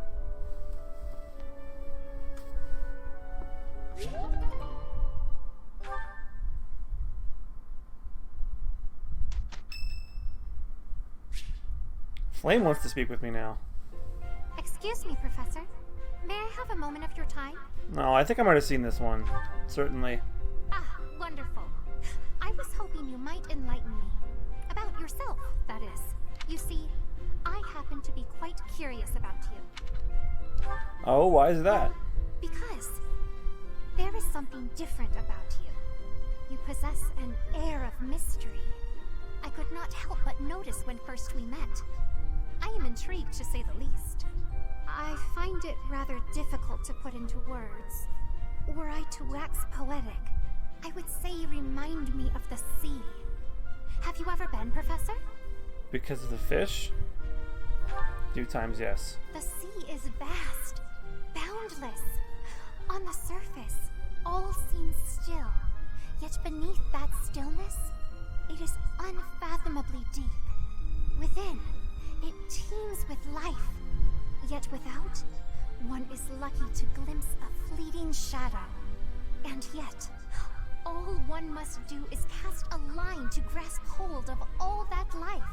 Flame wants to speak with me now. Excuse me, Professor. May I have a moment of your time? No, I think I might have seen this one. Certainly. Ah, wonderful. I was hoping you might enlighten me. About yourself, that is. You see, I happen to be quite curious about you. Oh, why is that? Because there is something different about you. You possess an air of mystery. I could not help but notice when first we met. I am intrigued, to say the least. I find it rather difficult to put into words. Were I to wax poetic, I would say you remind me of the sea. Have you ever been, Professor? Because of the fish? 2 times yes. The sea is vast, boundless. On the surface, all seems still. Yet beneath that stillness, it is unfathomably deep. Within, it teems with life. Yet without, one is lucky to glimpse a fleeting shadow. And yet, all one must do is cast a line to grasp hold of all that life.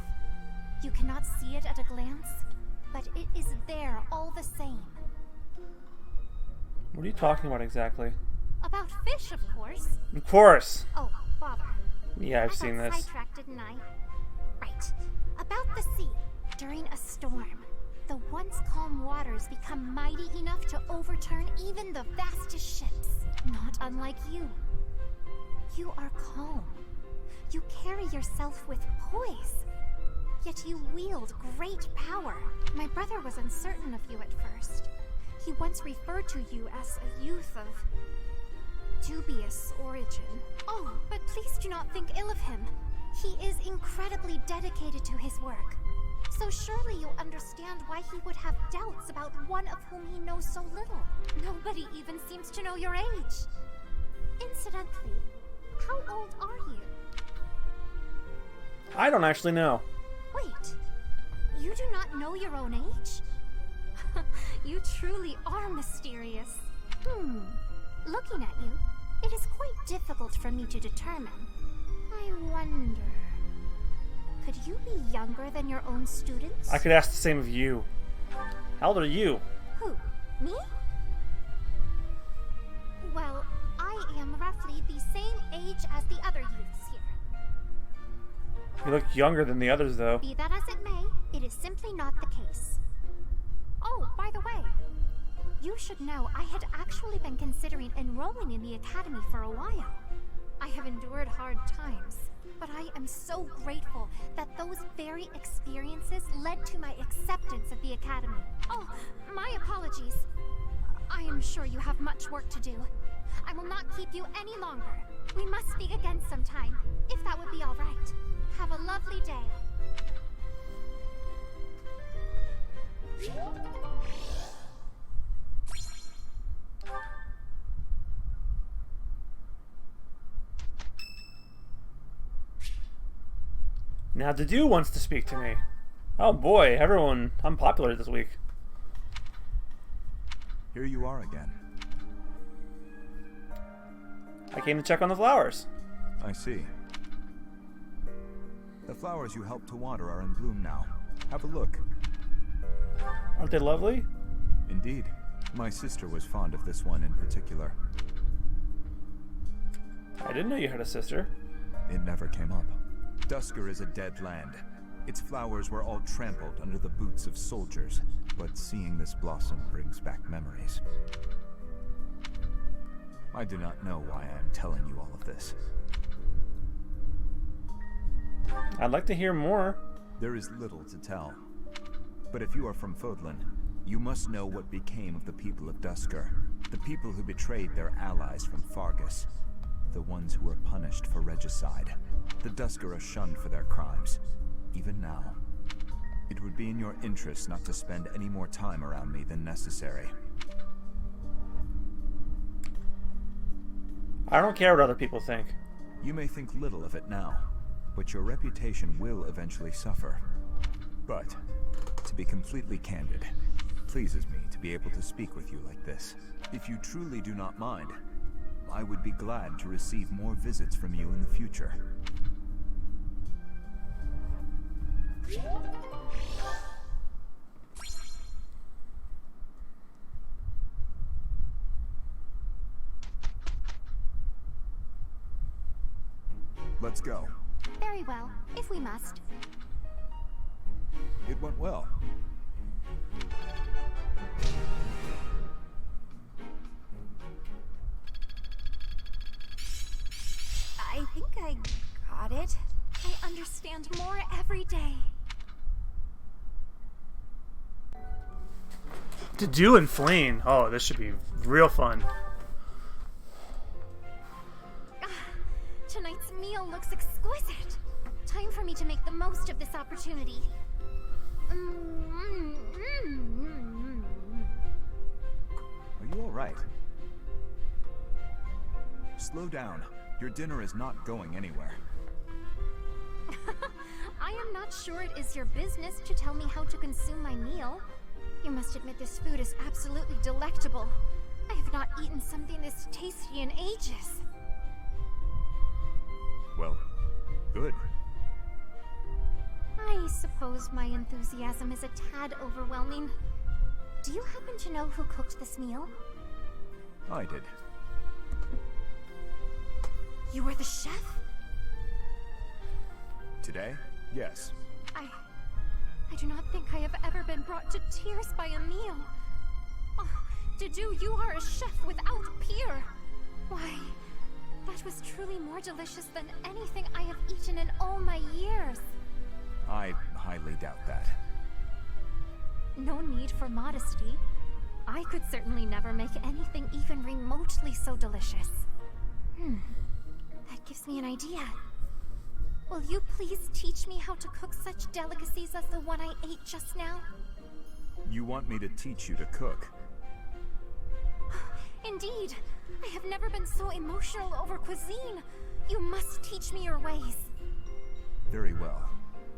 You cannot see it at a glance, but it is there all the same. What are you talking about exactly? About fish, of course. Of course! Oh, bother. Yeah, I've seen got this. sidetracked, didn't I? Right. About the sea. During a storm, the once calm waters become mighty enough to overturn even the vastest ships. Not unlike you. You are calm. You carry yourself with poise. Yet you wield great power. My brother was uncertain of you at first. He once referred to you as a youth of dubious origin. Oh, but please do not think ill of him. He is incredibly dedicated to his work. So surely you understand why he would have doubts about one of whom he knows so little. Nobody even seems to know your age. Incidentally, how old are you? I don't actually know. Wait, you do not know your own age? You truly are mysterious. Looking at you, it is quite difficult for me to determine. I wonder... Could you be younger than your own students? I could ask the same of you. How old are you? Who? Me? Well, I am roughly the same age as the other youths here. You look younger than the others, though. Be that as it may, it is simply not the case. Oh, by the way, you should know I had actually been considering enrolling in the academy for a while. I have endured hard times, but I am so grateful that those very experiences led to my acceptance at the academy. Oh, my apologies. I am sure you have much work to do. I will not keep you any longer. We must speak again sometime, if that would be all right. Have a lovely day. Now Dedu wants to speak to me. Oh boy, everyone, I'm popular this week. Here you are again. I came to check on the flowers. I see. The flowers you helped to water are in bloom now. Have a look. Aren't they lovely? Indeed. My sister was fond of this one in particular. I didn't know you had a sister. It never came up. Dusker is a dead land. Its flowers were all trampled under the boots of soldiers, but seeing this blossom brings back memories. I do not know why I am telling you all of this. I'd like to hear more. There is little to tell. But if you are from Fodlan, you must know what became of the people of Dusker. The people who betrayed their allies from Fargus. The ones who were punished for regicide. The Dusker are shunned for their crimes. Even now. It would be in your interest not to spend any more time around me than necessary. I don't care what other people think. You may think little of it now, but your reputation will eventually suffer. But, to be completely candid, it pleases me to be able to speak with you like this. If you truly do not mind, I would be glad to receive more visits from you in the future. Let's go. Very well, if we must. It went well. To do and Flayne. Oh, this should be real fun. Tonight's meal looks exquisite. Time for me to make the most of this opportunity. Are you alright? Slow down. Your dinner is not going anywhere. I am not sure it is your business to tell me how to consume my meal. You must admit this food is absolutely delectable. I have not eaten something this tasty in ages. Well, good. I suppose my enthusiasm is a tad overwhelming. Do you happen to know who cooked this meal? I did. You were the chef? Today? Yes. I do not think I have ever been brought to tears by a meal. Oh, Dedu, you are a chef without peer. Why, that was truly more delicious than anything I have eaten in all my years. I highly doubt that. No need for modesty. I could certainly never make anything even remotely so delicious. That gives me an idea. Will you please teach me how to cook such delicacies as the one I ate just now? You want me to teach you to cook? Indeed. I have never been so emotional over cuisine. You must teach me your ways. Very well.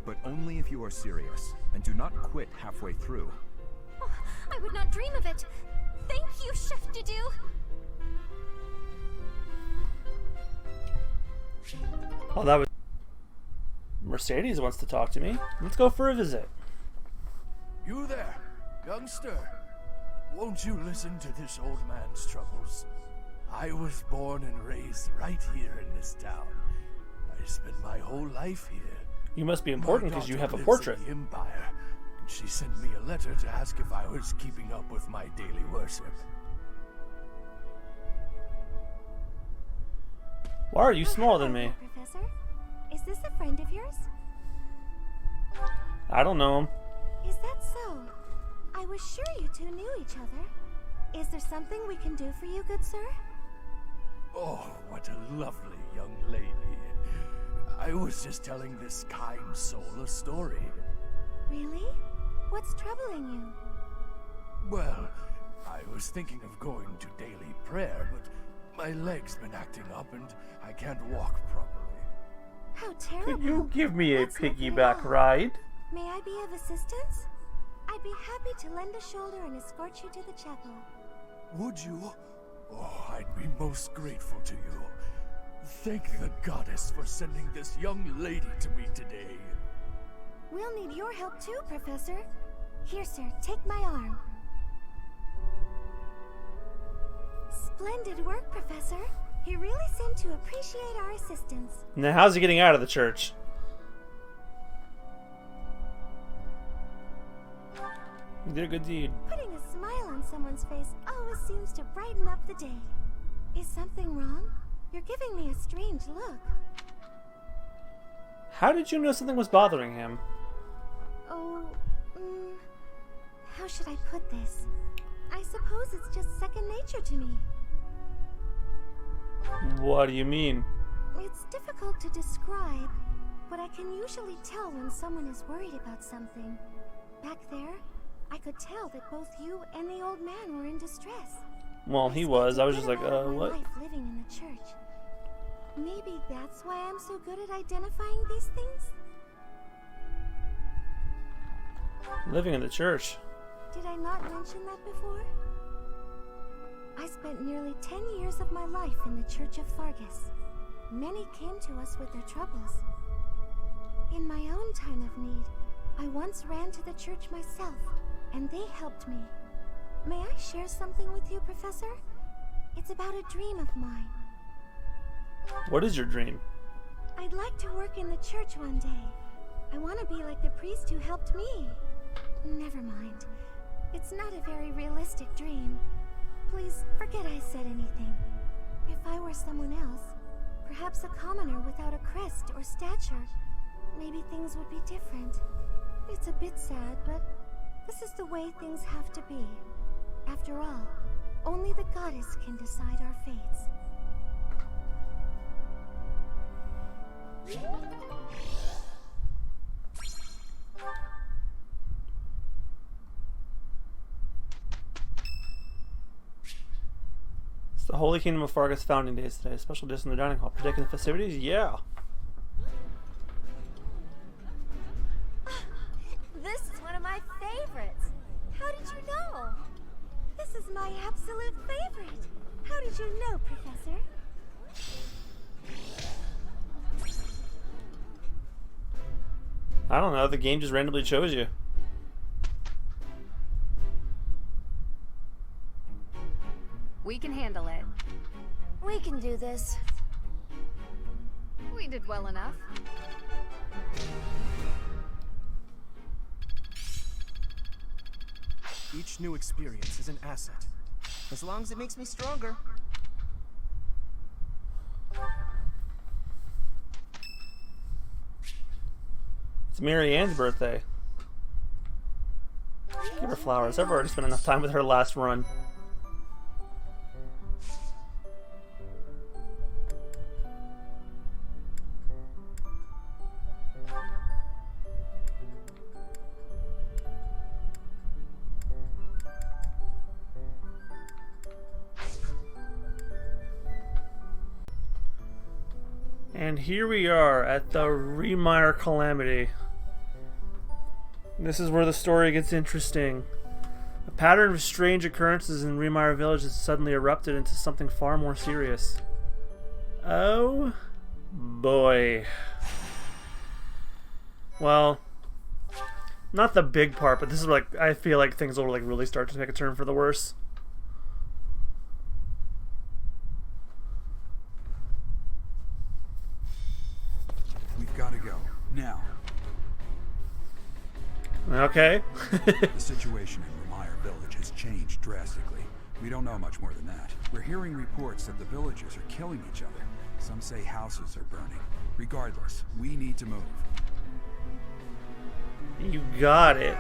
But only if you are serious, and do not quit halfway through. Oh, I would not dream of it. Thank you, Chef Dedu. Oh, that was... Mercedes wants to talk to me. Let's go for a visit. You there, youngster. Won't you listen to this old man's troubles? I was born and raised right here in this town. I spent my whole life here. You must be important because you have a portrait. The Empire. She sent me a letter to ask if I was keeping up with my daily worship. Why are you smaller than me? Professor? Is this a friend of yours? I don't know him. Is that so? I was sure you two knew each other. Is there something we can do for you, good sir? Oh, what a lovely young lady. I was just telling this kind soul a story. Really? What's troubling you? Well, I was thinking of going to daily prayer, but my leg's been acting up and I can't walk properly. How terrible. Could you give me a That's nothing piggyback at all. ride? May I be of assistance? I'd be happy to lend a shoulder and escort you to the chapel. Would you? Oh, I'd be most grateful to you. Thank the goddess for sending this young lady to me today. We'll need your help too, Professor. Here, sir, take my arm. Splendid work, Professor. He really seemed to appreciate our assistance. Now, how's he getting out of the church? You did a good deed. Putting a smile on someone's face always seems to brighten up the day. Is something wrong? You're giving me a strange look. How did you know something was bothering him? Oh, how should I put this? I suppose it's just second nature to me. What do you mean? It's difficult to describe, but I can usually tell when someone is worried about something. Back there, I could tell that both you and the old man were in distress. Well, he was. I was just like, My what? life living in the church. Maybe that's why I'm so good at identifying these things? Living in the church. Did I not mention that before? I spent nearly 10 years of my life in the Church of Fargus. Many came to us with their troubles. In my own time of need, I once ran to the church myself, and they helped me. May I share something with you, Professor? It's about a dream of mine. What is your dream? I'd like to work in the church one day. I want to be like the priest who helped me. Never mind. It's not a very realistic dream. Please forget I said anything. If I were someone else, perhaps a commoner without a crest or stature, maybe things would be different. It's a bit sad, but this is the way things have to be. After all, only the goddess can decide our fates. It's the Holy Kingdom of Fargus founding days today. Special dish in the dining hall. Predicting the festivities? Yeah. This is one of my favorites. How did you know? This is my absolute favorite. How did you know, Professor? I don't know. The game just randomly chose you. We can handle it. We can do this. We did well enough. Each new experience is an asset. As long as it makes me stronger. It's Mary Ann's birthday. Give her flowers. I've already spent enough time with her last run. And here we are at the Remire Calamity. This is where the story gets interesting. A pattern of strange occurrences in Remire Village has suddenly erupted into something far more serious. Oh boy. Well, not the big part, but this is like, I feel like things will like really start to take a turn for the worse. We've got to go now. Okay. The situation in Remire Village has changed drastically. We don't know much more than that. We're hearing reports that the villagers are killing each other. Some say houses are burning. Regardless, we need to move. You got it.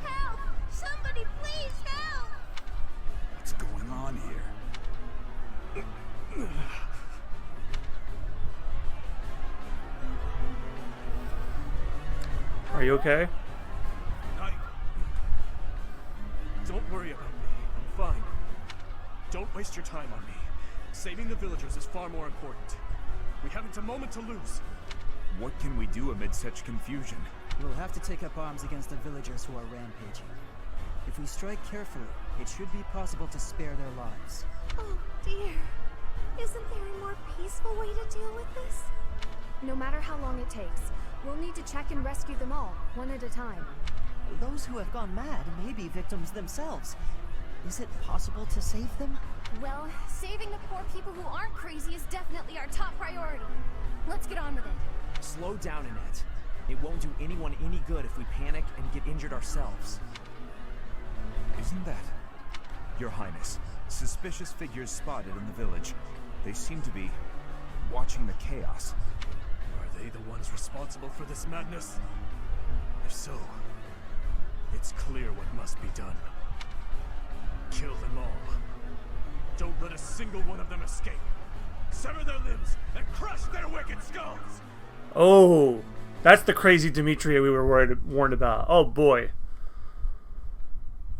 Help! Somebody please help! What's going on here? Are you okay? Don't worry about me. I'm fine. Don't waste your time on me. Saving the villagers is far more important. We haven't a moment to lose. What can we do amid such confusion? We'll have to take up arms against the villagers who are rampaging. If we strike carefully, it should be possible to spare their lives. Oh dear. Isn't there a more peaceful way to deal with this? No matter how long it takes, we'll need to check and rescue them all, one at a time. Those who have gone mad may be victims themselves. Is it possible to save them? Well, saving the poor people who aren't crazy is definitely our top priority. Let's get on with it. Slow down, Annette. It won't do anyone any good if we panic and get injured ourselves. Isn't that... Your Highness, suspicious figures spotted in the village. They seem to be watching the chaos. Are they the ones responsible for this madness? If so, it's clear what must be done. Kill them all. Don't let a single one of them escape. Sever their limbs and crush their wicked skulls! Oh, that's the crazy Demetria we were warned about. Oh boy.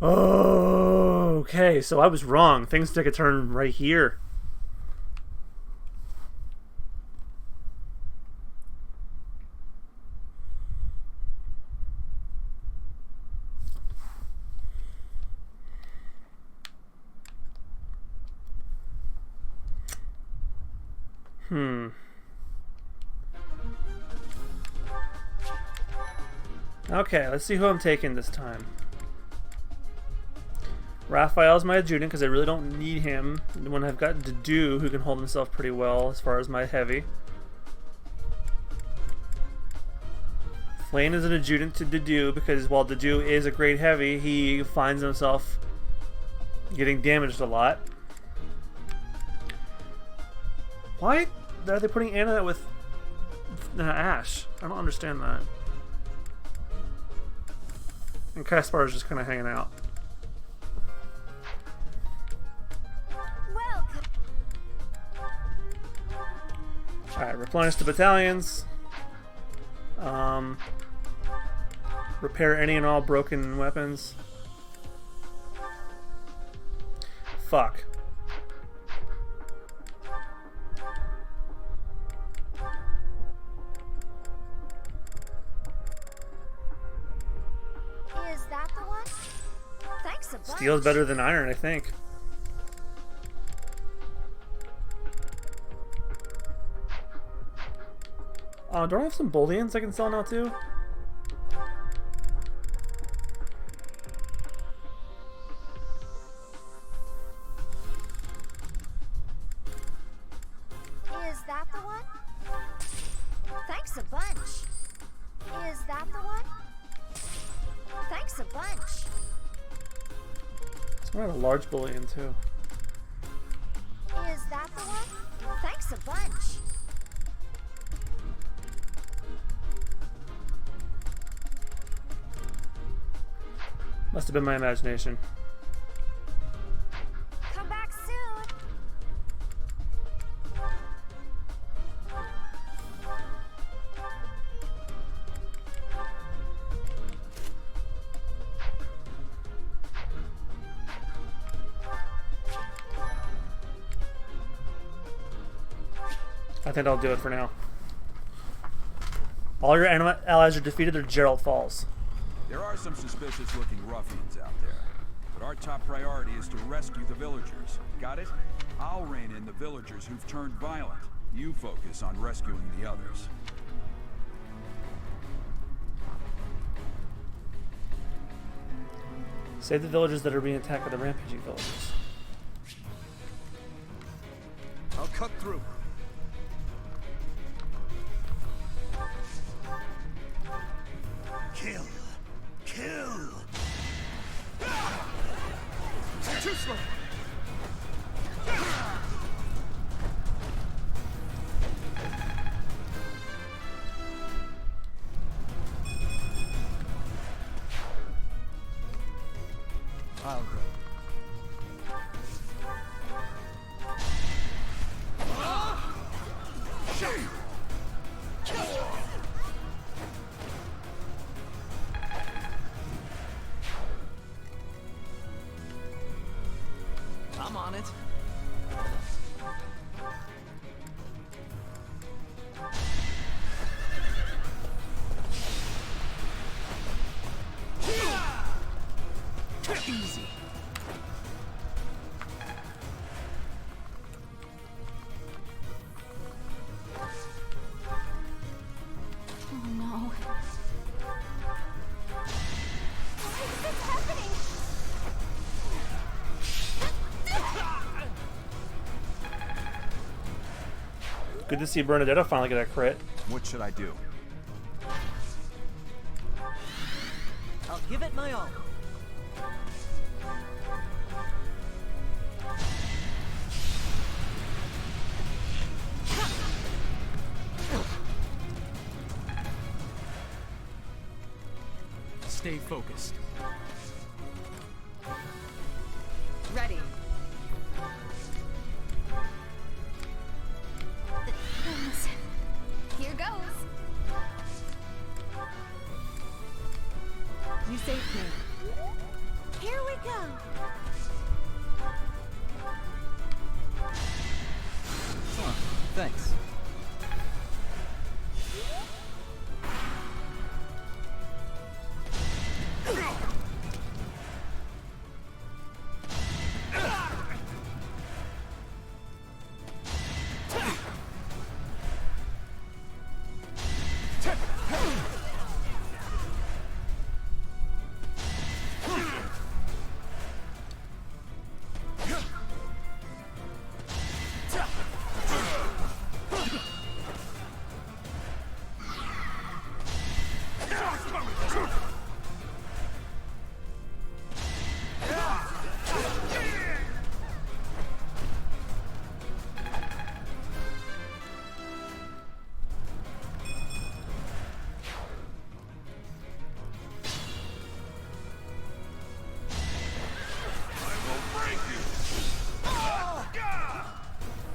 Oh, okay, so I was wrong. Things took a turn right here. Okay, let's see who I'm taking this time. Raphael's my adjutant because I really don't need him. The one I've got Dedu, who can hold himself pretty well as far as my heavy. Flane is an adjutant to Dedu because while Dedu is a great heavy, he finds himself getting damaged a lot. Why are they putting Anna with Ash? I don't understand that. And Caspar is just kind of hanging out. Alright, replenish the battalions. Repair any and all broken weapons. Fuck. Is that the one? Thanks a bunch. Steel's better than iron, I think. Do I have some bullions I can sell now too? Is that the one? Thanks a bunch. Is that the one? Thanks a bunch. So I have a large bullion too. Is that the one? Thanks a bunch. Must have been my imagination. Come back soon. I think I'll do it for now. All your allies are defeated or Gerald falls. There are some suspicious-looking ruffians out there, but our top priority is to rescue the villagers. Got it? I'll rein in the villagers who've turned violent. You focus on rescuing the others. Save the villagers that are being attacked by the rampaging villagers. I'll cut through. Kill. Kill. Too slow. I'll go. I'm on it. Easy. Oh no. What's happening? Good to see Bernadetta finally get a crit. What should I do? I'll give it my all. Stay focused. Ready. Here goes. You saved me. Here we go. Huh, thanks.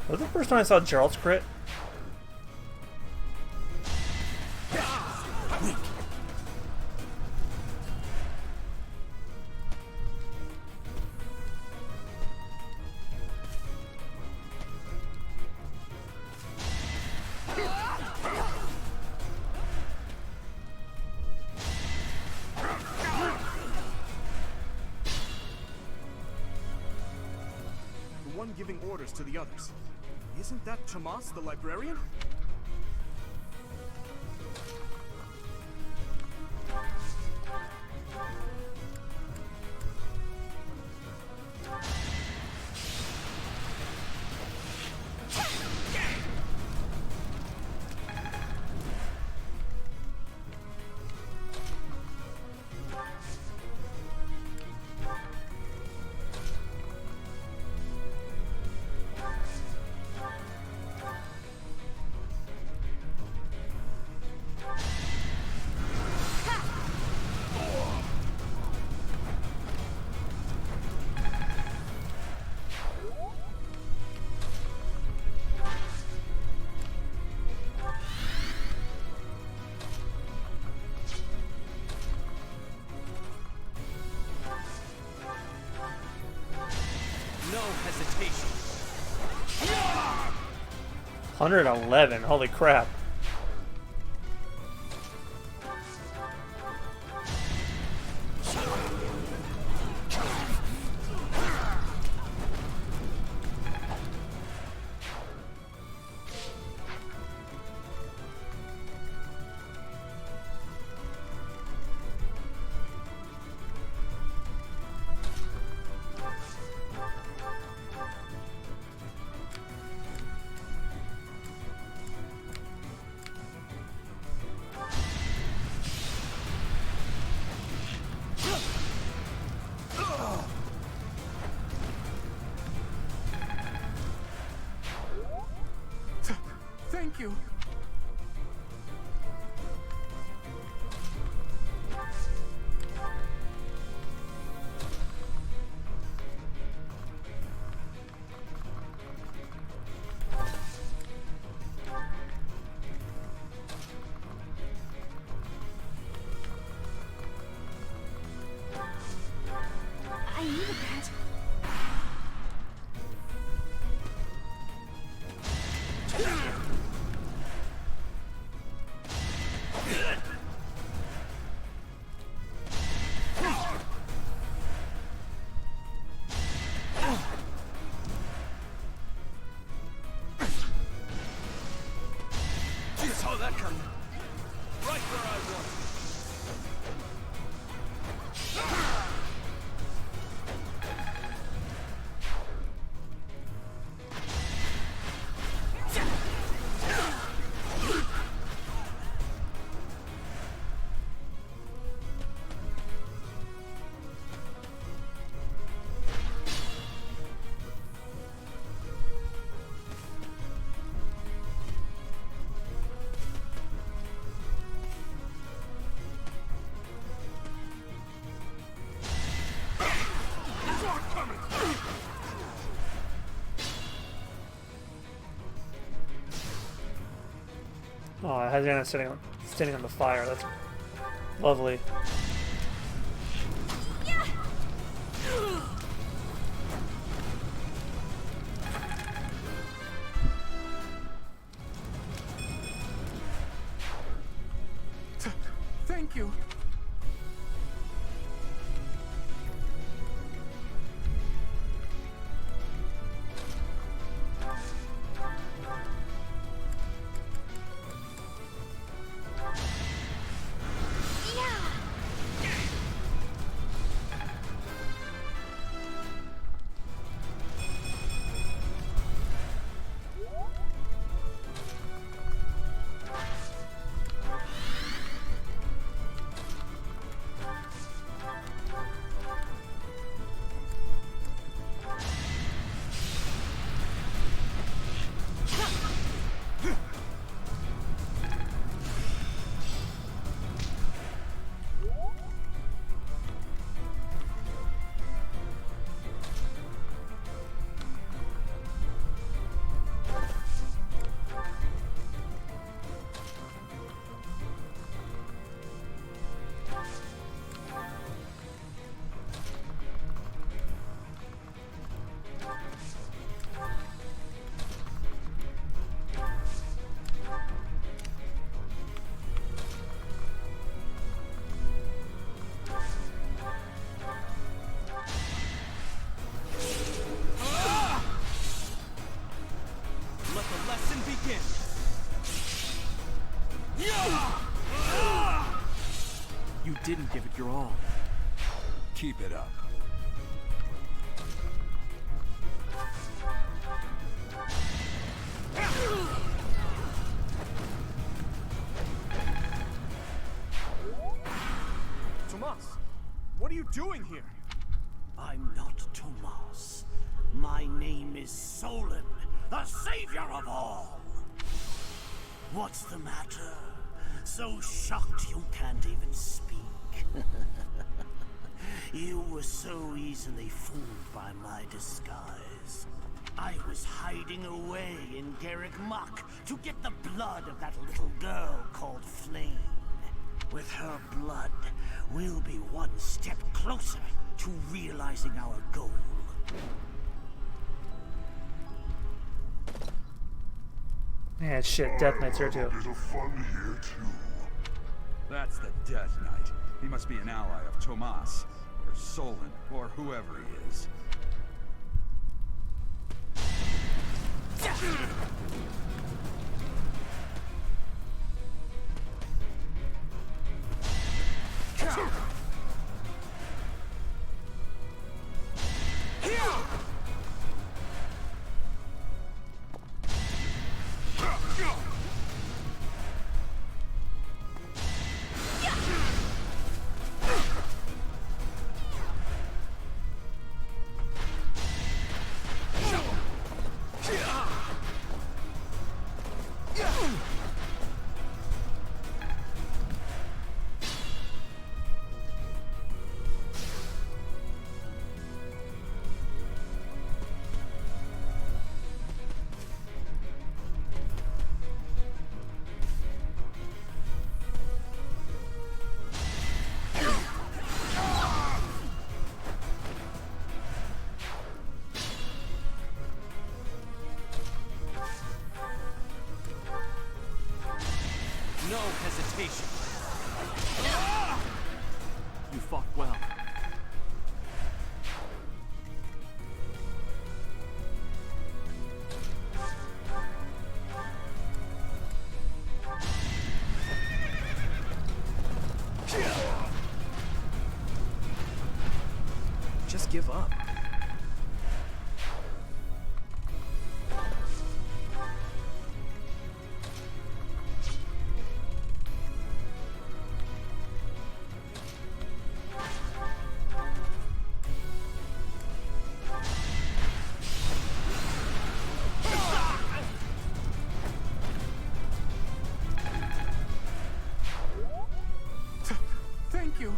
Was that the first time I saw Gerald's crit? Giving orders to the others. Isn't that Tomas, the librarian? No hesitation. 111. Holy crap. Thank you. I needed that. You saw that coming. Right where I was. Oh, Hadiana standing on the fire. That's lovely. Thank you. didn't give it your all. Keep it up. Tomas, what are you doing here? I'm not Tomas. My name is Solon, the savior of all. What's the matter? So shocked you can't even speak. You were so easily fooled by my disguise. I was hiding away in Garrick Mach to get the blood of that little girl called Flame. With her blood, we'll be one step closer to realizing our goal. Man, shit, Death Knight's here too. That's the Death Knight. He must be an ally of Tomas, or Solon, or whoever he is. No hesitation. You fought well. Just give up. Thank you.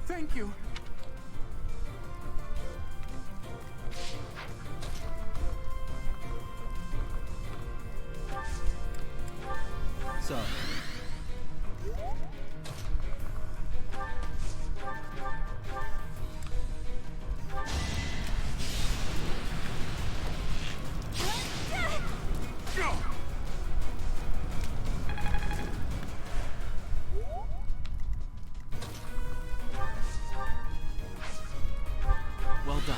Thank you. So, Well done.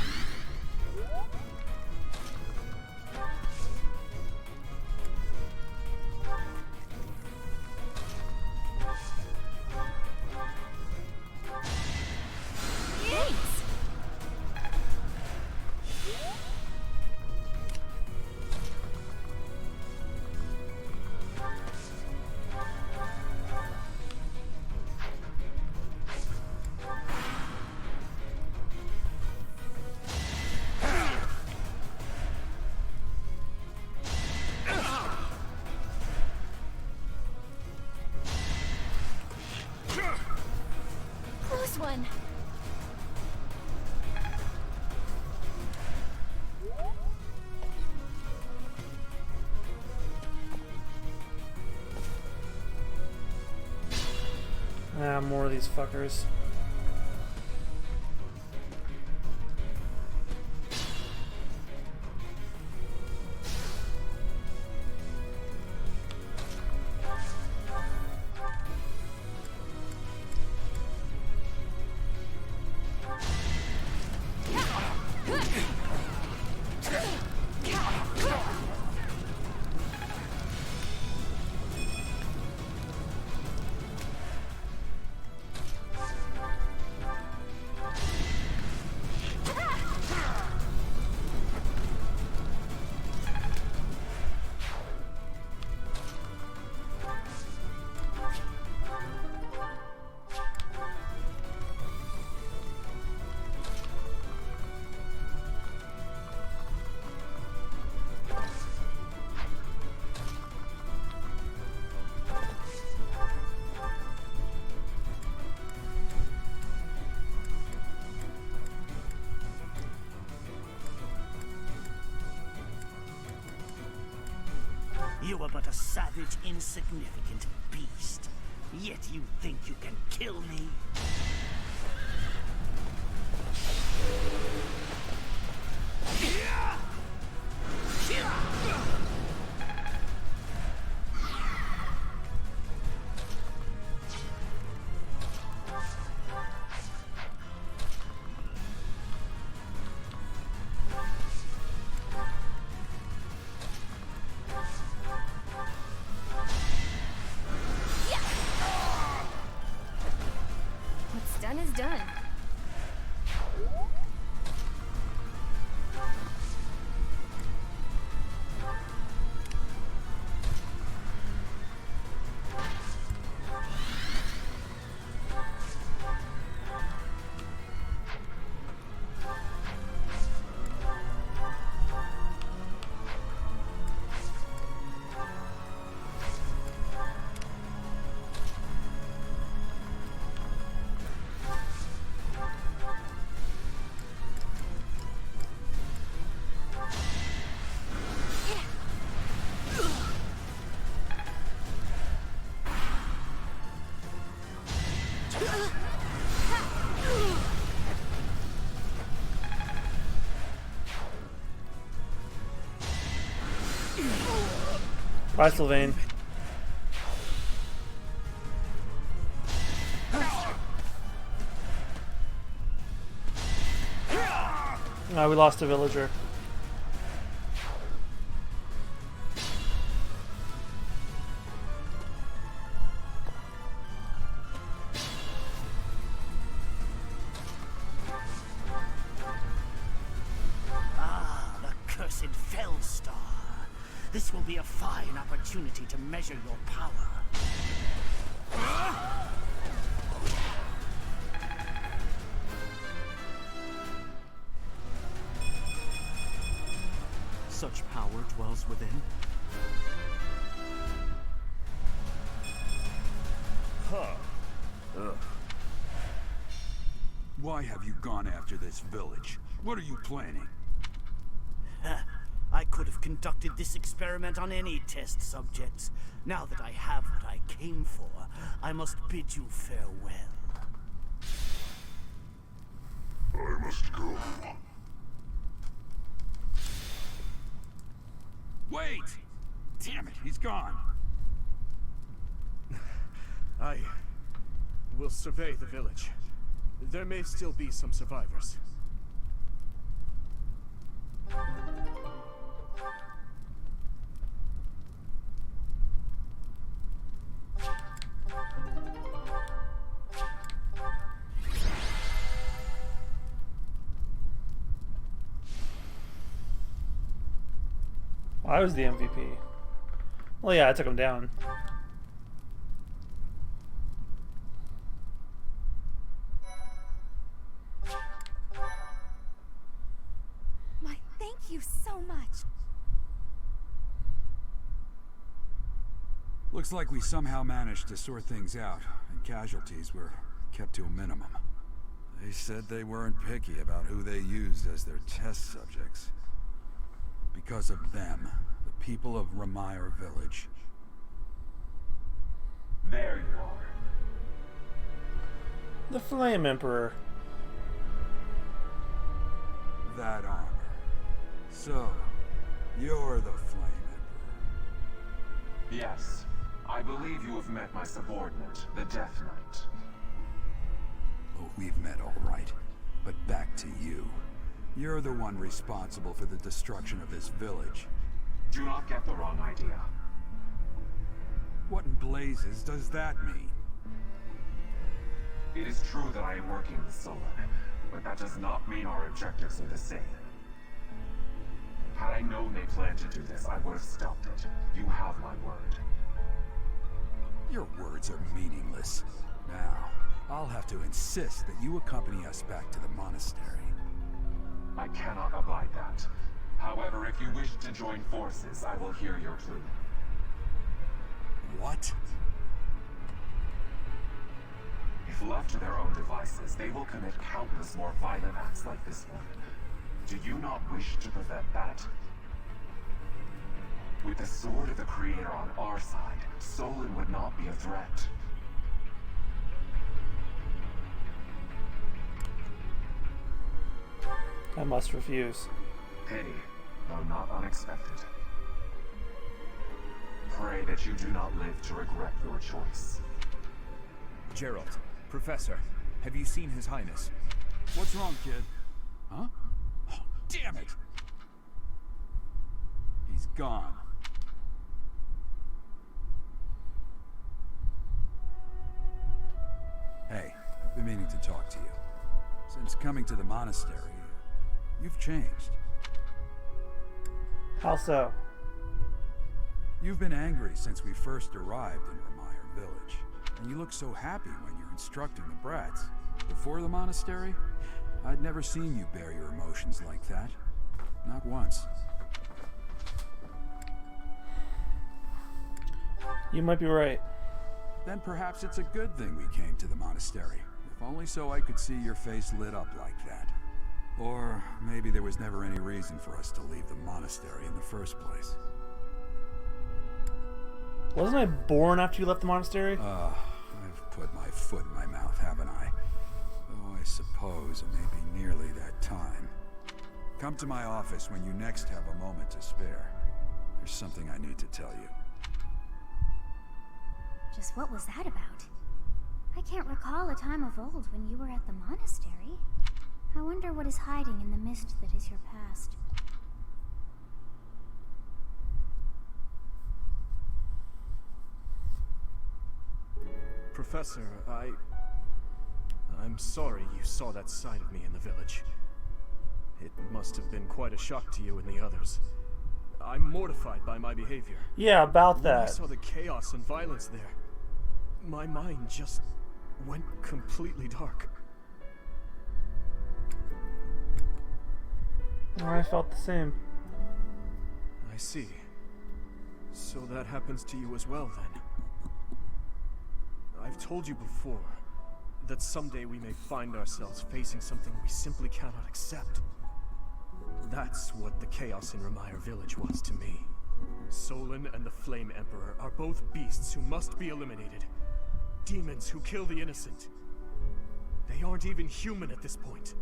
Close one. Ah, more of these fuckers. You are but a savage, insignificant beast. Yet you think you can kill me? What's done is done. Bye, Sylvain. We lost a villager. Ah, the cursed Fellstar. This will be a fine opportunity to measure your power. Such power dwells within. Huh. Ugh. Why have you gone after this village? What are you planning? I could have conducted this experiment on any test subjects. Now that I have what I came for, I must bid you farewell. I must go. Wait! Damn it, he's gone. I will survey the village. There may still be some survivors. I was the MVP. Well, yeah, I took him down. My thank you so much. Looks like we somehow managed to sort things out, and casualties were kept to a minimum. They said they weren't picky about who they used as their test subjects. Because of them, the people of Remire Village. There you are. The Flame Emperor. That armor. So, you're the Flame Emperor. Yes. I believe you have met my subordinate, the Death Knight. Oh, we've met all right. But back to you. You're the one responsible for the destruction of this village. Do not get the wrong idea. What in blazes does that mean? It is true that I am working with Solon, but that does not mean our objectives are the same. Had I known they planned to do this, I would have stopped it. You have my word. Your words are meaningless. Now, I'll have to insist that you accompany us back to the monastery. I cannot abide that. However, if you wish to join forces, I will hear your plea. What? If left to their own devices, they will commit countless more violent acts like this one. Do you not wish to prevent that? With the sword of the Creator on our side, Solon would not be a threat. I must refuse. Pity, though not unexpected. Pray that you do not live to regret your choice. Gerald, Professor, have you seen His Highness? What's wrong, kid? Huh? Oh, damn it! He's gone. Hey, I've been meaning to talk to you. Since coming to the monastery, you've changed. How so? You've been angry since we first arrived in Remire Village. And you look so happy when you're instructing the brats. Before the monastery, I'd never seen you bear your emotions like that. Not once. You might be right. Then perhaps it's a good thing we came to the monastery. If only so I could see your face lit up like that. Or maybe there was never any reason for us to leave the monastery in the first place. Wasn't I born after you left the monastery? I've put my foot in my mouth, haven't I? Though I suppose it may be nearly that time. Come to my office when you next have a moment to spare. There's something I need to tell you. Just what was that about? I can't recall a time of old when you were at the monastery. I wonder what is hiding in the mist that is your past. Professor, I'm sorry you saw that side of me in the village. It must have been quite a shock to you and the others. I'm mortified by my behavior. Yeah, about When that. I saw the chaos and violence there, my mind just went completely dark. I felt the same. I see. So that happens to you as well, then. I've told you before that someday we may find ourselves facing something we simply cannot accept. That's what the chaos in Remire Village was to me. Solon and the Flame Emperor are both beasts who must be eliminated. Demons who kill the innocent. They aren't even human at this point.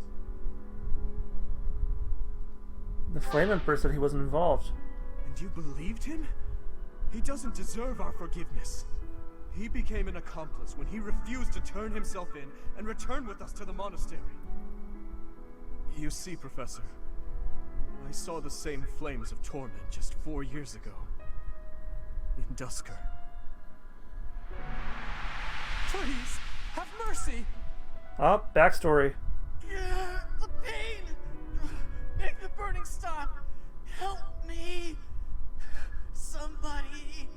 The Flame Emperor said he wasn't involved. And you believed him? He doesn't deserve our forgiveness. He became an accomplice when he refused to turn himself in and return with us to the monastery. You see, Professor, I saw the same flames of torment just 4 years ago. In Dusker. Please, have mercy! Oh, backstory. Yeah, the pain! Make the burning stop! Help me! Somebody!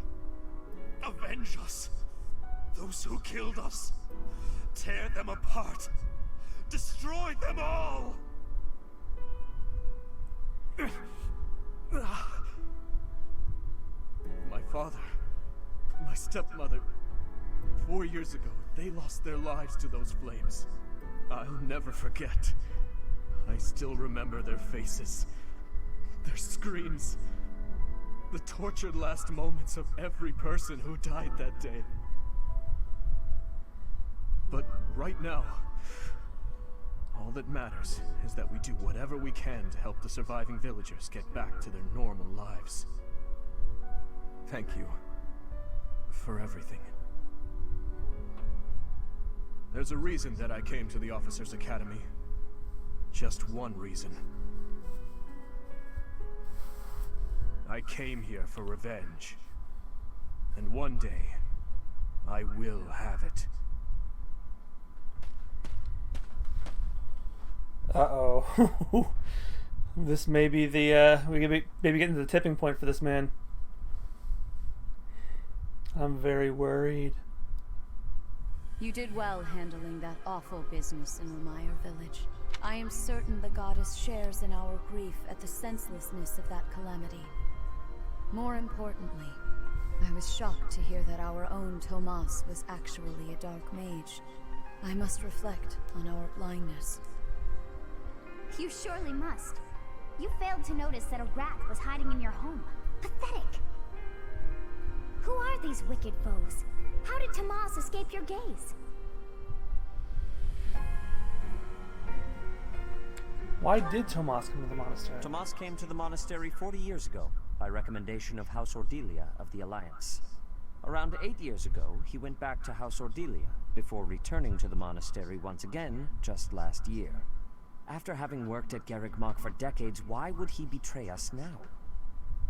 Avenge us! Those who killed us! Tear them apart! Destroy them all! My father, my stepmother, 4 years ago, they lost their lives to those flames. I'll never forget. I still remember their faces, their screams, the tortured last moments of every person who died that day. But right now, all that matters is that we do whatever we can to help the surviving villagers get back to their normal lives. Thank you for everything. There's a reason that I came to the Officers' Academy. Just one reason. I came here for revenge. And one day, I will have it. Uh-oh. This may be the, we could be maybe getting to the tipping point for this man. I'm very worried. You did well handling that awful business in Remire Village. I am certain the goddess shares in our grief at the senselessness of that calamity. More importantly, I was shocked to hear that our own Tomas was actually a dark mage. I must reflect on our blindness. You surely must. You failed to notice that a rat was hiding in your home. Pathetic! Who are these wicked foes? How did Tomas escape your gaze? Why did Tomas come to the monastery? Tomas came to the monastery 40 years ago, by recommendation of House Ordelia of the Alliance. Around 8 years ago, he went back to House Ordelia, before returning to the monastery once again, just last year. After having worked at Garrick Mach for decades, why would he betray us now?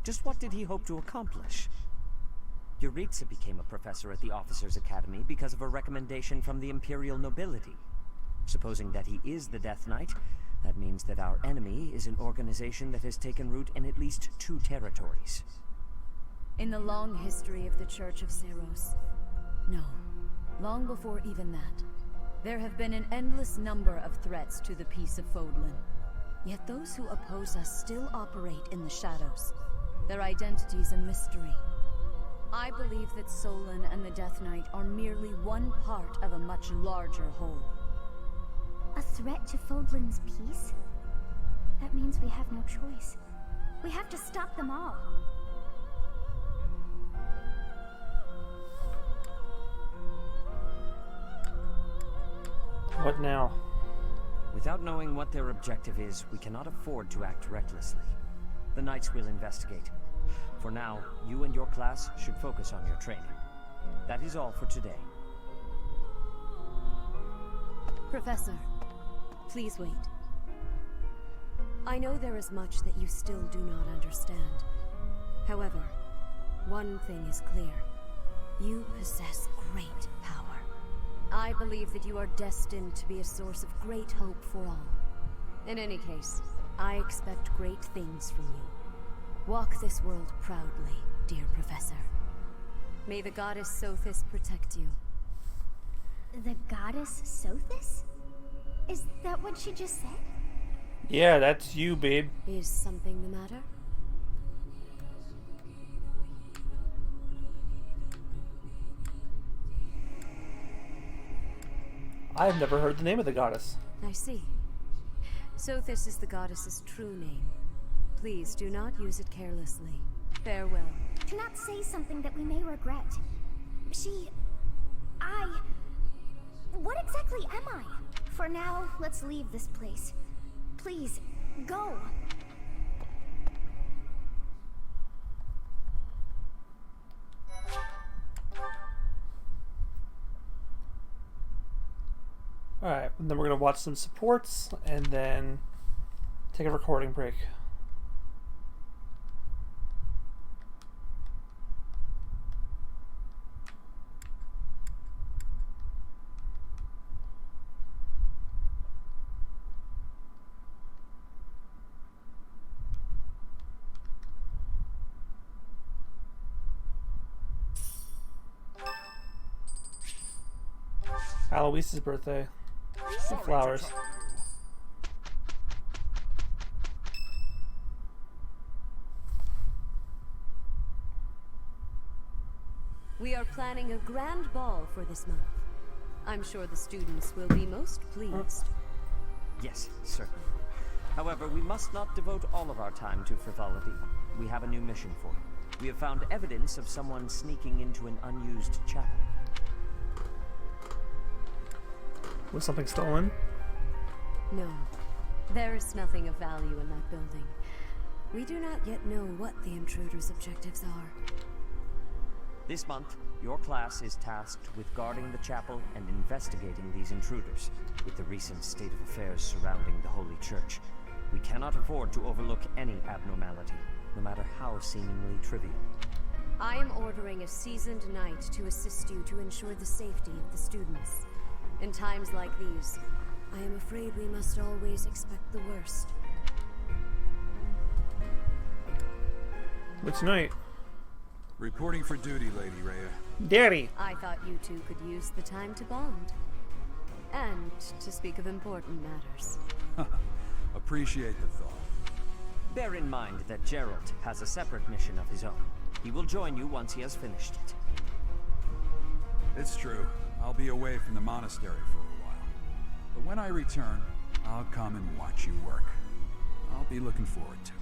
Just what did he hope to accomplish? Yuritsa became a professor at the Officers' Academy because of a recommendation from the Imperial nobility. Supposing that he is the Death Knight, that means that our enemy is an organization that has taken root in at least 2 territories. In the long history of the Church of Seros, no, long before even that, there have been an endless number of threats to the peace of Fodlan. Yet those who oppose us still operate in the shadows. Their identity's a mystery. I believe that Solon and the Death Knight are merely one part of a much larger whole. A threat to Fodlan's peace? That means we have no choice. We have to stop them all. What now? Without knowing what their objective is, we cannot afford to act recklessly. The Knights will investigate. For now, you and your class should focus on your training. That is all for today. Professor, please wait. I know there is much that you still do not understand. However, one thing is clear. You possess great power. I believe that you are destined to be a source of great hope for all. In any case, I expect great things from you. Walk this world proudly, dear Professor. May the goddess Sothis protect you. The goddess Sothis? Is that what she just said? Yeah, that's you, babe. Is something the matter? I've never heard the name of the goddess. I see. Sothis is the goddess's true name. Please do not use it carelessly. Farewell. Do not say something that we may regret. What exactly am I? For now, let's leave this place. Please, go. Alright, and then we're going to watch some supports and then take a recording break. Aloise's birthday. Some flowers. We are planning a grand ball for this month. I'm sure the students will be most pleased. Yes, certainly. However, we must not devote all of our time to frivolity. We have a new mission for you. We have found evidence of someone sneaking into an unused chapel. Was something stolen? No, there is nothing of value in that building. We do not yet know what the intruder's objectives are. This month, your class is tasked with guarding the chapel and investigating these intruders. With the recent state of affairs surrounding the Holy Church, we cannot afford to overlook any abnormality, no matter how seemingly trivial. I am ordering a seasoned knight to assist you to ensure the safety of the students. In times like these, I am afraid we must always expect the worst. Which night? Reporting for duty, Lady Rhea. Daddy! I thought you two could use the time to bond. And to speak of important matters. Appreciate the thought. Bear in mind that Gerald has a separate mission of his own. He will join you once he has finished it. It's true. I'll be away from the monastery for a while. But when I return, I'll come and watch you work. I'll be looking forward to it.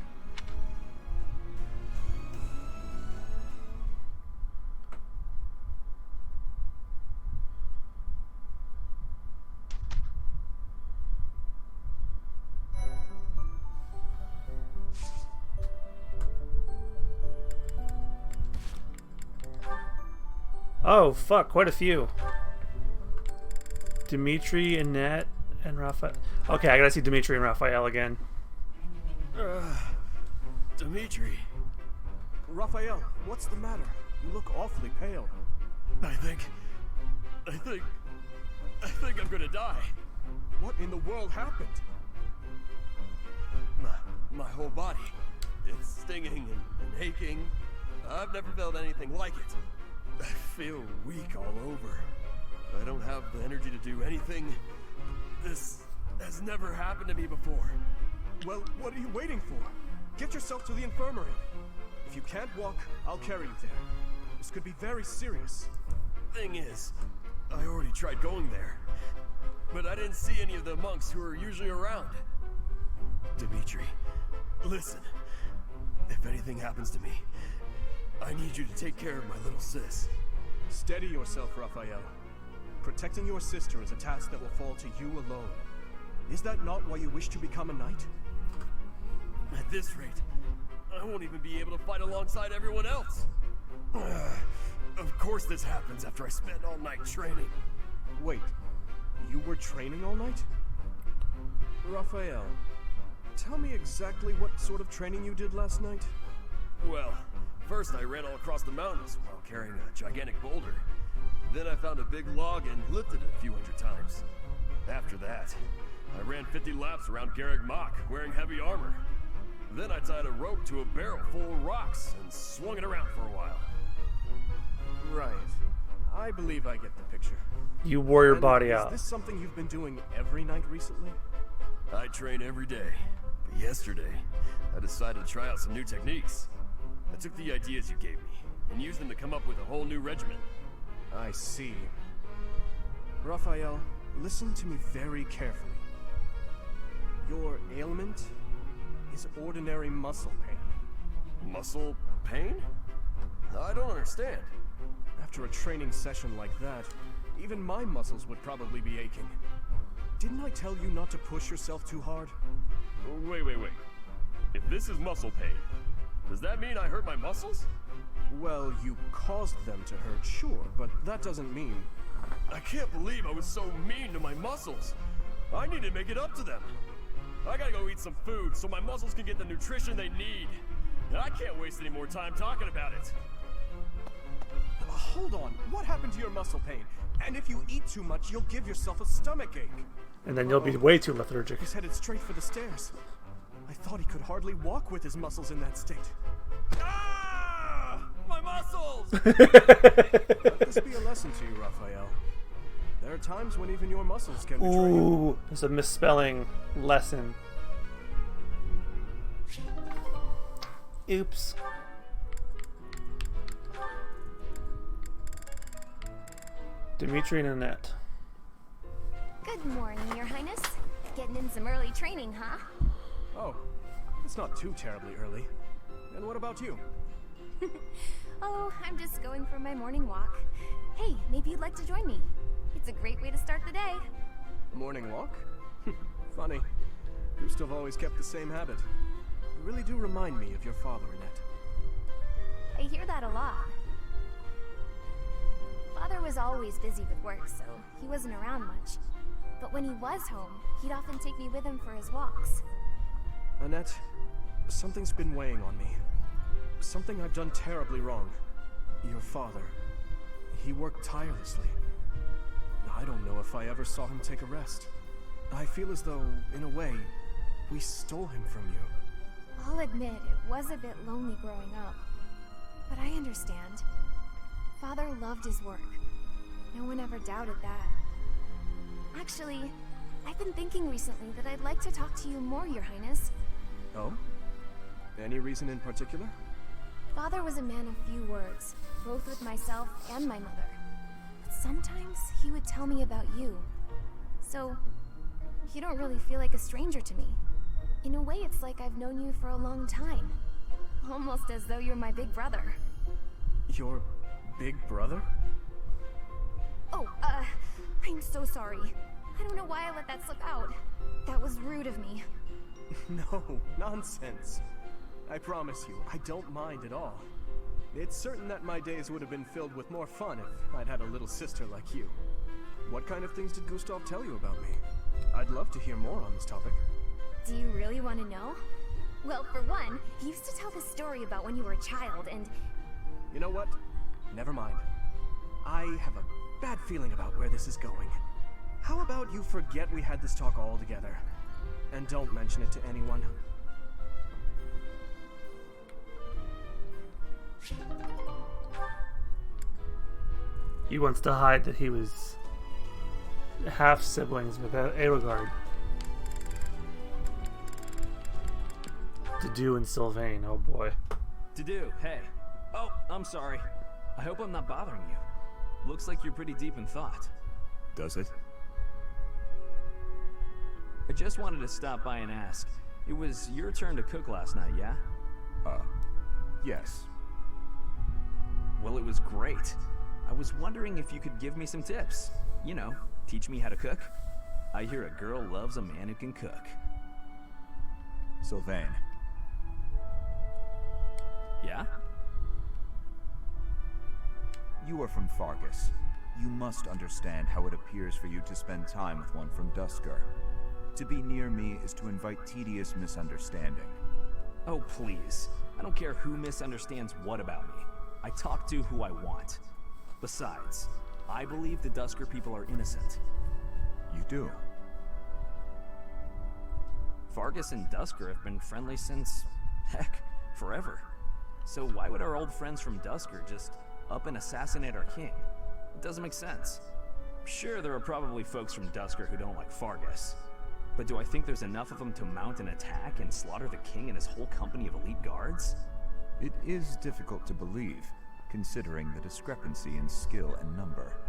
Oh, fuck, quite a few. Dimitri, Annette, and Raphael. Okay, I gotta see Dimitri and Raphael again. Dimitri. Raphael, what's the matter? You look awfully pale. I think I'm gonna die. What in the world happened? My whole body. It's stinging and aching. I've never felt anything like it. I feel weak all over. I don't have the energy to do anything. This has never happened to me before. Well, what are you waiting for? Get yourself to the infirmary. If you can't walk, I'll carry you there. This could be very serious. Thing is, I already tried going there, but I didn't see any of the monks who are usually around. Dimitri, listen. If anything happens to me, I need you to take care of my little sis. Steady yourself, Raphael. Protecting your sister is a task that will fall to you alone. Is that not why you wish to become a knight? At this rate, I won't even be able to fight alongside everyone else. Of course this happens after I spent all night training. Wait, you were training all night? Raphael, tell me exactly what sort of training you did last night. Well, first I ran all across the mountains while carrying a gigantic boulder. Then I found a big log and lifted it a few hundred times. After that, I ran 50 laps around Garrick Mach wearing heavy armor. Then I tied a rope to a barrel full of rocks and swung it around for a while. Right. I believe I get the picture. You wore your body out. Is this something you've been doing every night recently? I train every day. But yesterday, I decided to try out some new techniques. I took the ideas you gave me and used them to come up with a whole new regimen. I see. Raphael, listen to me very carefully. Your ailment is ordinary muscle pain. Muscle pain? I don't understand. After a training session like that, even my muscles would probably be aching. Didn't I tell you not to push yourself too hard? Wait. If this is muscle pain, does that mean I hurt my muscles? Well, you caused them to hurt, sure, but that doesn't mean... I can't believe I was so mean to my muscles. I need to make it up to them. I gotta go eat some food so my muscles can get the nutrition they need. And I can't waste any more time talking about it. Hold on, what happened to your muscle pain? And if you eat too much, you'll give yourself a stomachache. And then you'll be way too lethargic. He's headed straight for the stairs. I thought he could hardly walk with his muscles in that state. Ah! My muscles! Let this be a lesson to you, Raphael. There are times when even your muscles can betray you. Ooh, there's a misspelling lesson. Oops. Dimitri and Annette. Good morning, Your Highness. Getting in some early training, huh? Oh, it's not too terribly early. And what about you? Oh, I'm just going for my morning walk. Hey, maybe you'd like to join me. It's a great way to start the day. Morning walk? Funny. Gustav always kept the same habit. You really do remind me of your father, Annette. I hear that a lot. Father was always busy with work, so he wasn't around much. But when he was home, he'd often take me with him for his walks. Annette, something's been weighing on me. Something I've done terribly wrong. Your father, he worked tirelessly. I don't know if I ever saw him take a rest. I feel as though, in a way, we stole him from you. I'll admit, it was a bit lonely growing up. But I understand. Father loved his work. No one ever doubted that. Actually, I've been thinking recently that I'd like to talk to you more, Your Highness. Oh? Any reason in particular? Father was a man of few words, both with myself and my mother. But sometimes he would tell me about you. So, you don't really feel like a stranger to me. In a way, it's like I've known you for a long time. Almost as though you're my big brother. Your big brother? Oh, I'm so sorry. I don't know why I let that slip out. That was rude of me. No, nonsense. I promise you, I don't mind at all. It's certain that my days would have been filled with more fun if I'd had a little sister like you. What kind of things did Gustav tell you about me? I'd love to hear more on this topic. Do you really want to know? Well, for one, he used to tell this story about when you were a child and... You know what? Never mind. I have a bad feeling about where this is going. How about you forget we had this talk altogether? And don't mention it to anyone. He wants to hide that he was half siblings with Edelgard. Dedue and Sylvain, oh boy. Dedue, hey. Oh, I'm sorry. I hope I'm not bothering you. Looks like you're pretty deep in thought. Does it? I just wanted to stop by and ask. It was your turn to cook last night, yeah? Yes. Well, it was great. I was wondering if you could give me some tips. You know, teach me how to cook. I hear a girl loves a man who can cook. Sylvain. Yeah? You are from Fargus. You must understand how it appears for you to spend time with one from Duscur. To be near me is to invite tedious misunderstanding. Oh, please. I don't care who misunderstands what about me. I talk to who I want. Besides, I believe the Duscur people are innocent. You do? Fargus and Duscur have been friendly since, heck, forever. So why would our old friends from Duscur just up and assassinate our king? It doesn't make sense. Sure, there are probably folks from Duscur who don't like Fargus. But do I think there's enough of them to mount an attack and slaughter the king and his whole company of elite guards? It is difficult to believe, considering the discrepancy in skill and number.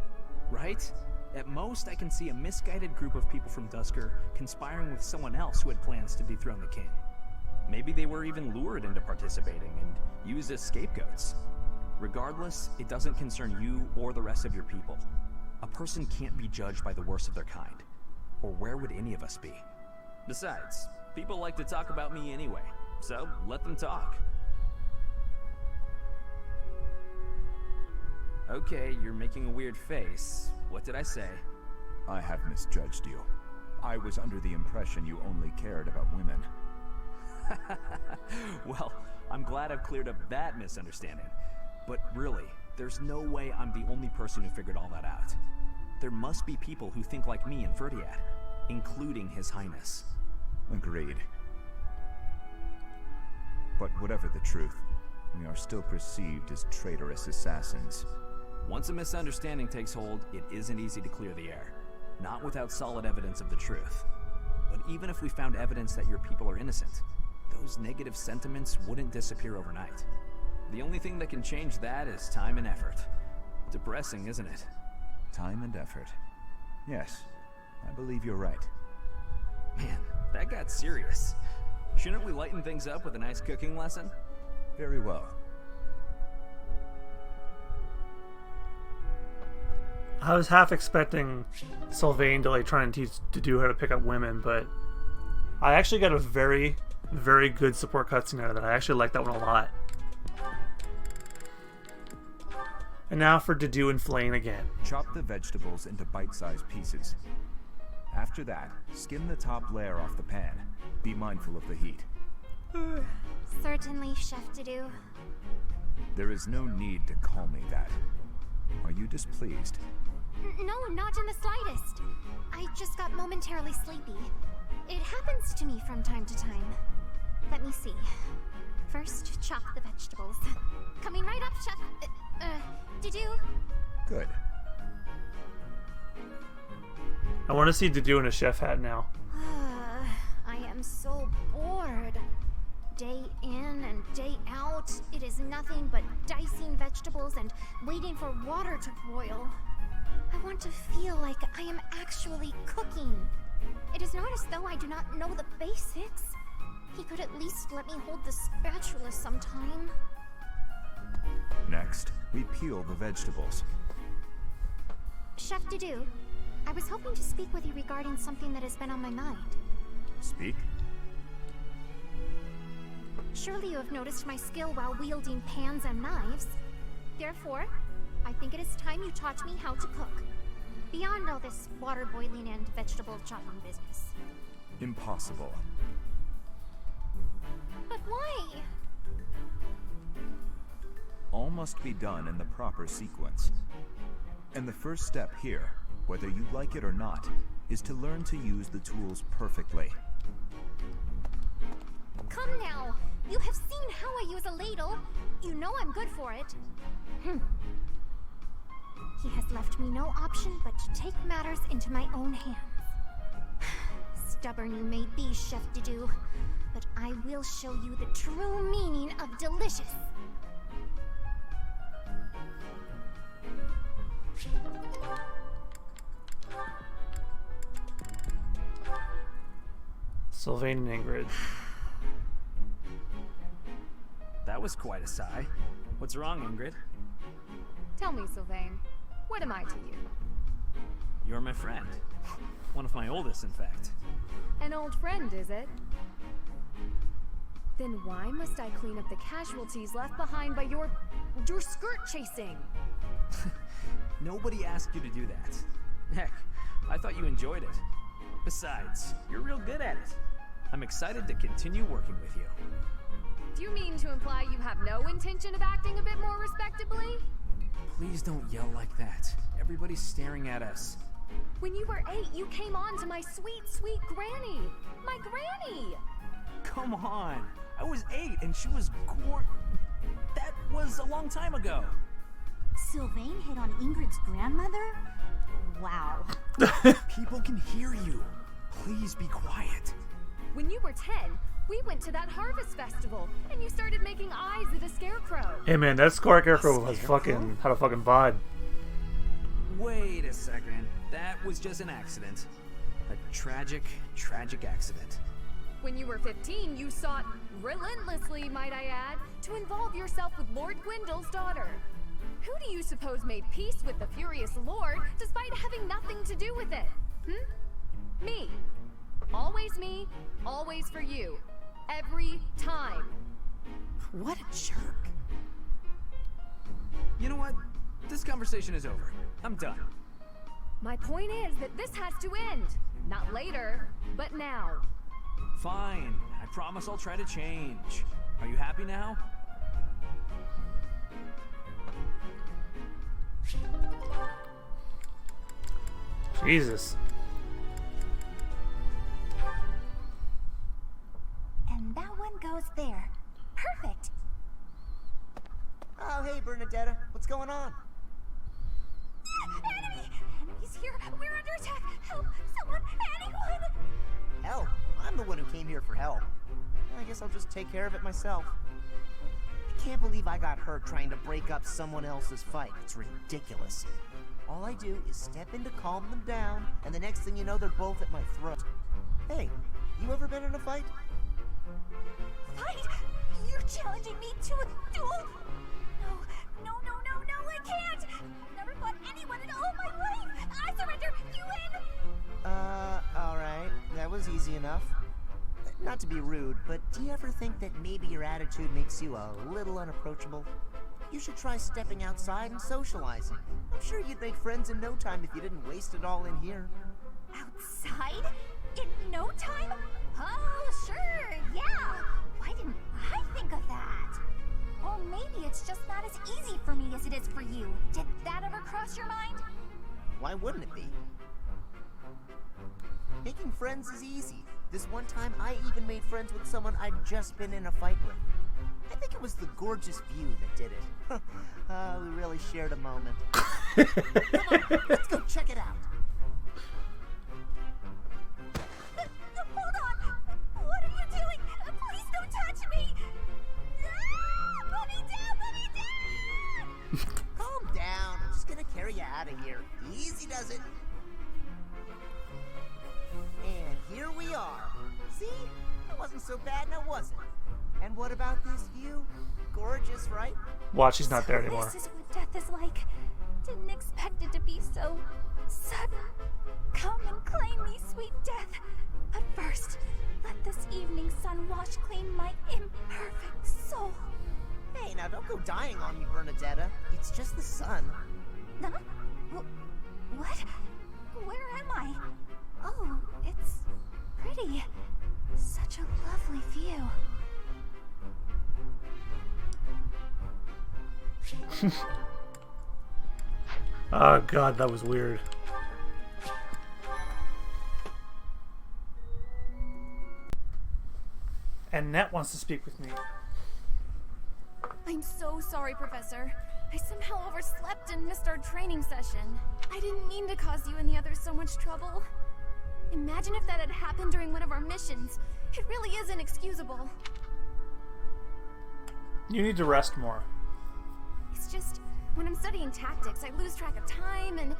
Right? At most, I can see a misguided group of people from Duscur conspiring with someone else who had plans to dethrone the king. Maybe they were even lured into participating and used as scapegoats. Regardless, it doesn't concern you or the rest of your people. A person can't be judged by the worst of their kind. Or where would any of us be? Besides, people like to talk about me anyway, so let them talk. Okay, you're making a weird face. What did I say? I have misjudged you. I was under the impression you only cared about women. Well, I'm glad I've cleared up that misunderstanding. But really, there's no way I'm the only person who figured all that out. There must be people who think like me in Ferdiad, including His Highness. Agreed. But whatever the truth, we are still perceived as traitorous assassins. Once a misunderstanding takes hold, it isn't easy to clear the air. Not without solid evidence of the truth. But even if we found evidence that your people are innocent, those negative sentiments wouldn't disappear overnight. The only thing that can change that is time and effort. Depressing, isn't it? Time and effort. Yes, I believe you're right. Man, that got serious. Shouldn't we lighten things up with a nice cooking lesson? Very well. I was half expecting Sylvain to like try and teach Dedue how to pick up women, but I actually got a very, very good support cutscene out of that. I actually like that one a lot. And now for Dedue and Flayn again. Chop the vegetables into bite-sized pieces. After that, skim the top layer off the pan. Be mindful of the heat. Certainly, Chef Dedue. There is no need to call me that. Are you displeased? No, not in the slightest. I just got momentarily sleepy. It happens to me from time to time. Let me see. First, chop the vegetables. Coming right up, Chef. Dedue? Good. I want to see Dedue in a chef hat now. I am so bored. Day in and day out, it is nothing but dicing vegetables and waiting for water to boil. I want to feel like I am actually cooking. It is not as though I do not know the basics. He could at least let me hold the spatula sometime. Next, we peel the vegetables. Chef Dedue, I was hoping to speak with you regarding something that has been on my mind. Speak? Surely you have noticed my skill while wielding pans and knives. Therefore, I think it is time you taught me how to cook. Beyond all this water boiling and vegetable chopping business. Impossible. But why? All must be done in the proper sequence. And the first step here, whether you like it or not, is to learn to use the tools perfectly. Come now! You have seen how I use a ladle. You know I'm good for it. He has left me no option but to take matters into my own hands. Stubborn you may be, Chef Dedue, but I will show you the true meaning of delicious. Sylvain and Ingrid. That was quite a sigh. What's wrong, Ingrid? Tell me, Sylvain, what am I to you? You're my friend. One of my oldest, in fact. An old friend, is it? Then why must I clean up the casualties left behind by your skirt chasing? Nobody asked you to do that. Heck, I thought you enjoyed it. Besides, you're real good at it. I'm excited to continue working with you. Do you mean to imply you have no intention of acting a bit more respectably? Please don't yell like that. Everybody's staring at us. When you were 8, you came on to my sweet, sweet granny. My granny! Come on. I was 8 and she was That was a long time ago. Sylvain hit on Ingrid's grandmother? Wow. People can hear you. Please be quiet. When you were 10, we went to that harvest festival, and you started making eyes at a scarecrow. Hey man, that scarecrow was fucking had a fucking bod. Wait a second. That was just an accident. A tragic, tragic accident. When you were 15, you sought, relentlessly might I add, to involve yourself with Lord Gwendol's daughter. Who do you suppose made peace with the furious Lord, despite having nothing to do with it? Me. Me, always for you. Every time. What a jerk. You know what? This conversation is over. I'm done. My point is that this has to end. Not later, but now. Fine. I promise I'll try to change. Are you happy now? Jesus. And that one goes there. Perfect. Oh, hey, Bernadetta. What's going on? Enemy! Enemies here! We're under attack! Help! Someone! Anyone! Help? I'm the one who came here for help. I guess I'll just take care of it myself. I can't believe I got hurt trying to break up someone else's fight. It's ridiculous. All I do is step in to calm them down, and the next thing you know, they're both at my throat. Hey, you ever been in a fight? Fight? You're challenging me to a duel? No, no, no, no, no! I can't! Never fought anyone in all my life! I surrender! You win! Alright. That was easy enough. Not to be rude, but do you ever think that maybe your attitude makes you a little unapproachable? You should try stepping outside and socializing. I'm sure you'd make friends in no time if you didn't waste it all in here. Outside? In no time? Oh, sure, yeah! Why didn't I think of that? Or maybe it's just not as easy for me as it is for you. Did that ever cross your mind? Why wouldn't it be? Making friends is easy. This one time, I even made friends with someone I'd just been in a fight with. I think it was the gorgeous view that did it. We really shared a moment. Come on, let's go check it out. Hold on! What are you doing? Please don't touch me! Ah, put me down! Put me down! Calm down. I'm just gonna carry you out of here. Easy does it. And here we are. See? It wasn't so bad, now was it? And what about this view? Gorgeous, right? Watch, he's not there anymore. This is what death is like. Didn't expect it to be so sudden. Come and claim me, sweet death. But first, let this evening sun wash clean my imperfect soul. Hey, now don't go dying on me, Bernadetta. It's just the sun. Huh? What? Where am I? Oh, it's pretty. Such a lovely view. Oh god, that was weird. And Net wants to speak with me. I'm so sorry, Professor. I somehow overslept and missed our training session. I didn't mean to cause you and the others so much trouble. Imagine if that had happened during one of our missions. It really is inexcusable. You need to rest more. It's just, when I'm studying tactics, I lose track of time and...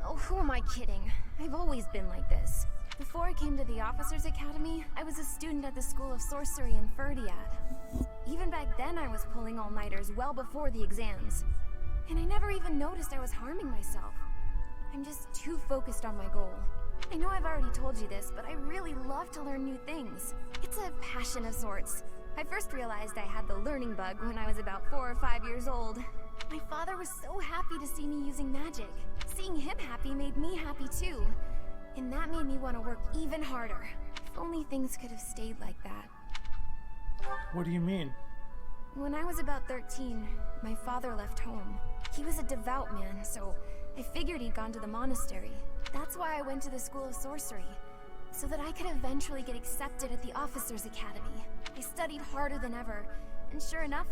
Oh, who am I kidding? I've always been like this. Before I came to the Officers Academy, I was a student at the School of Sorcery in Ferdiad. Even back then, I was pulling all-nighters well before the exams. And I never even noticed I was harming myself. I'm just too focused on my goal. I know I've already told you this, but I really love to learn new things. It's a passion of sorts. I first realized I had the learning bug when I was about 4 or 5 years old. My father was so happy to see me using magic. Seeing him happy made me happy too. And that made me want to work even harder. If only things could have stayed like that. What do you mean? When I was about 13, my father left home. He was a devout man, so I figured he'd gone to the monastery. That's why I went to the School of Sorcery, so that I could eventually get accepted at the Officers Academy. I studied harder than ever, and sure enough,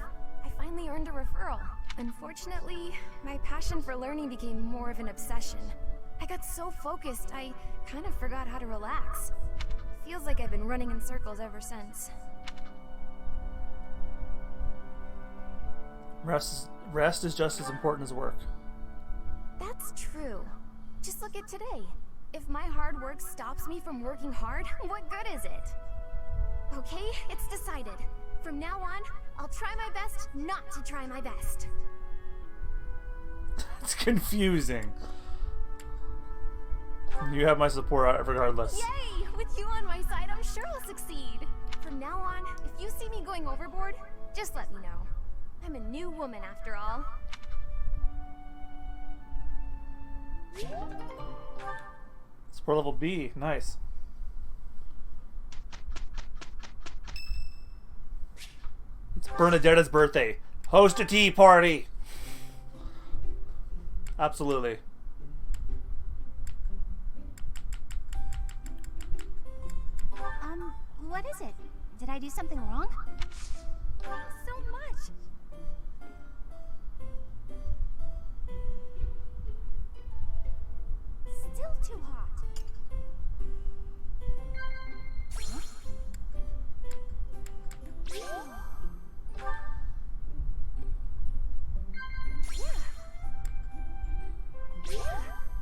I finally earned a referral. Unfortunately, my passion for learning became more of an obsession. I got so focused, I kind of forgot how to relax. Feels like I've been running in circles ever since. Rest is just as important as work. That's true. Just look at today. If my hard work stops me from working hard, what good is it? Okay, it's decided. From now on, I'll try my best not to try my best. It's confusing. You have my support regardless. Yay! With you on my side, I'm sure I'll succeed. From now on, if you see me going overboard, just let me know. I'm a new woman after all. Support level B, nice. It's Bernadetta's birthday. Host a tea party. Absolutely. What is it? Did I do something wrong? Thanks so much. Still too hot.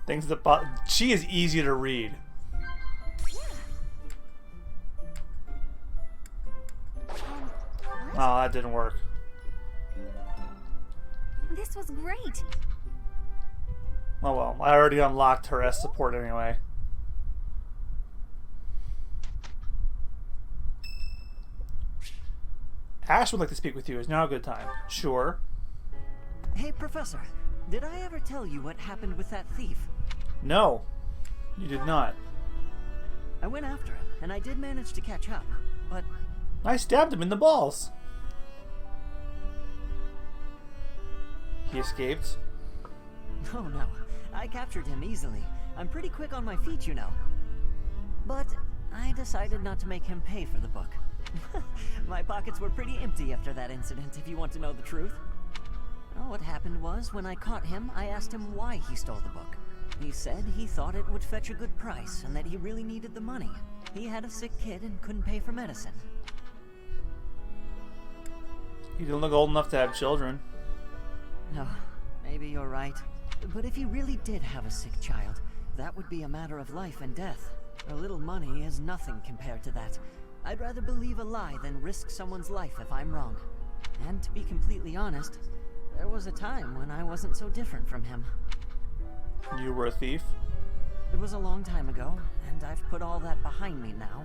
Things that she is easy to read. Oh, that didn't work. This was great. Oh well, I already unlocked her as support anyway. Ash would like to speak with you. Is now a good time? Sure. Hey, Professor. Did I ever tell you what happened with that thief? No, you did not. I went after him, and I did manage to catch up, but... I stabbed him in the balls. He escaped? Oh no, I captured him easily. I'm pretty quick on my feet, you know. But I decided not to make him pay for the book. My pockets were pretty empty after that incident, if you want to know the truth. Well, what happened was, when I caught him, I asked him why he stole the book. He said he thought it would fetch a good price, and that he really needed the money. He had a sick kid and couldn't pay for medicine. He didn't look old enough to have children. No, maybe you're right. But if he really did have a sick child, that would be a matter of life and death. A little money is nothing compared to that. I'd rather believe a lie than risk someone's life if I'm wrong. And to be completely honest, there was a time when I wasn't so different from him. You were a thief? It was a long time ago, and I've put all that behind me now.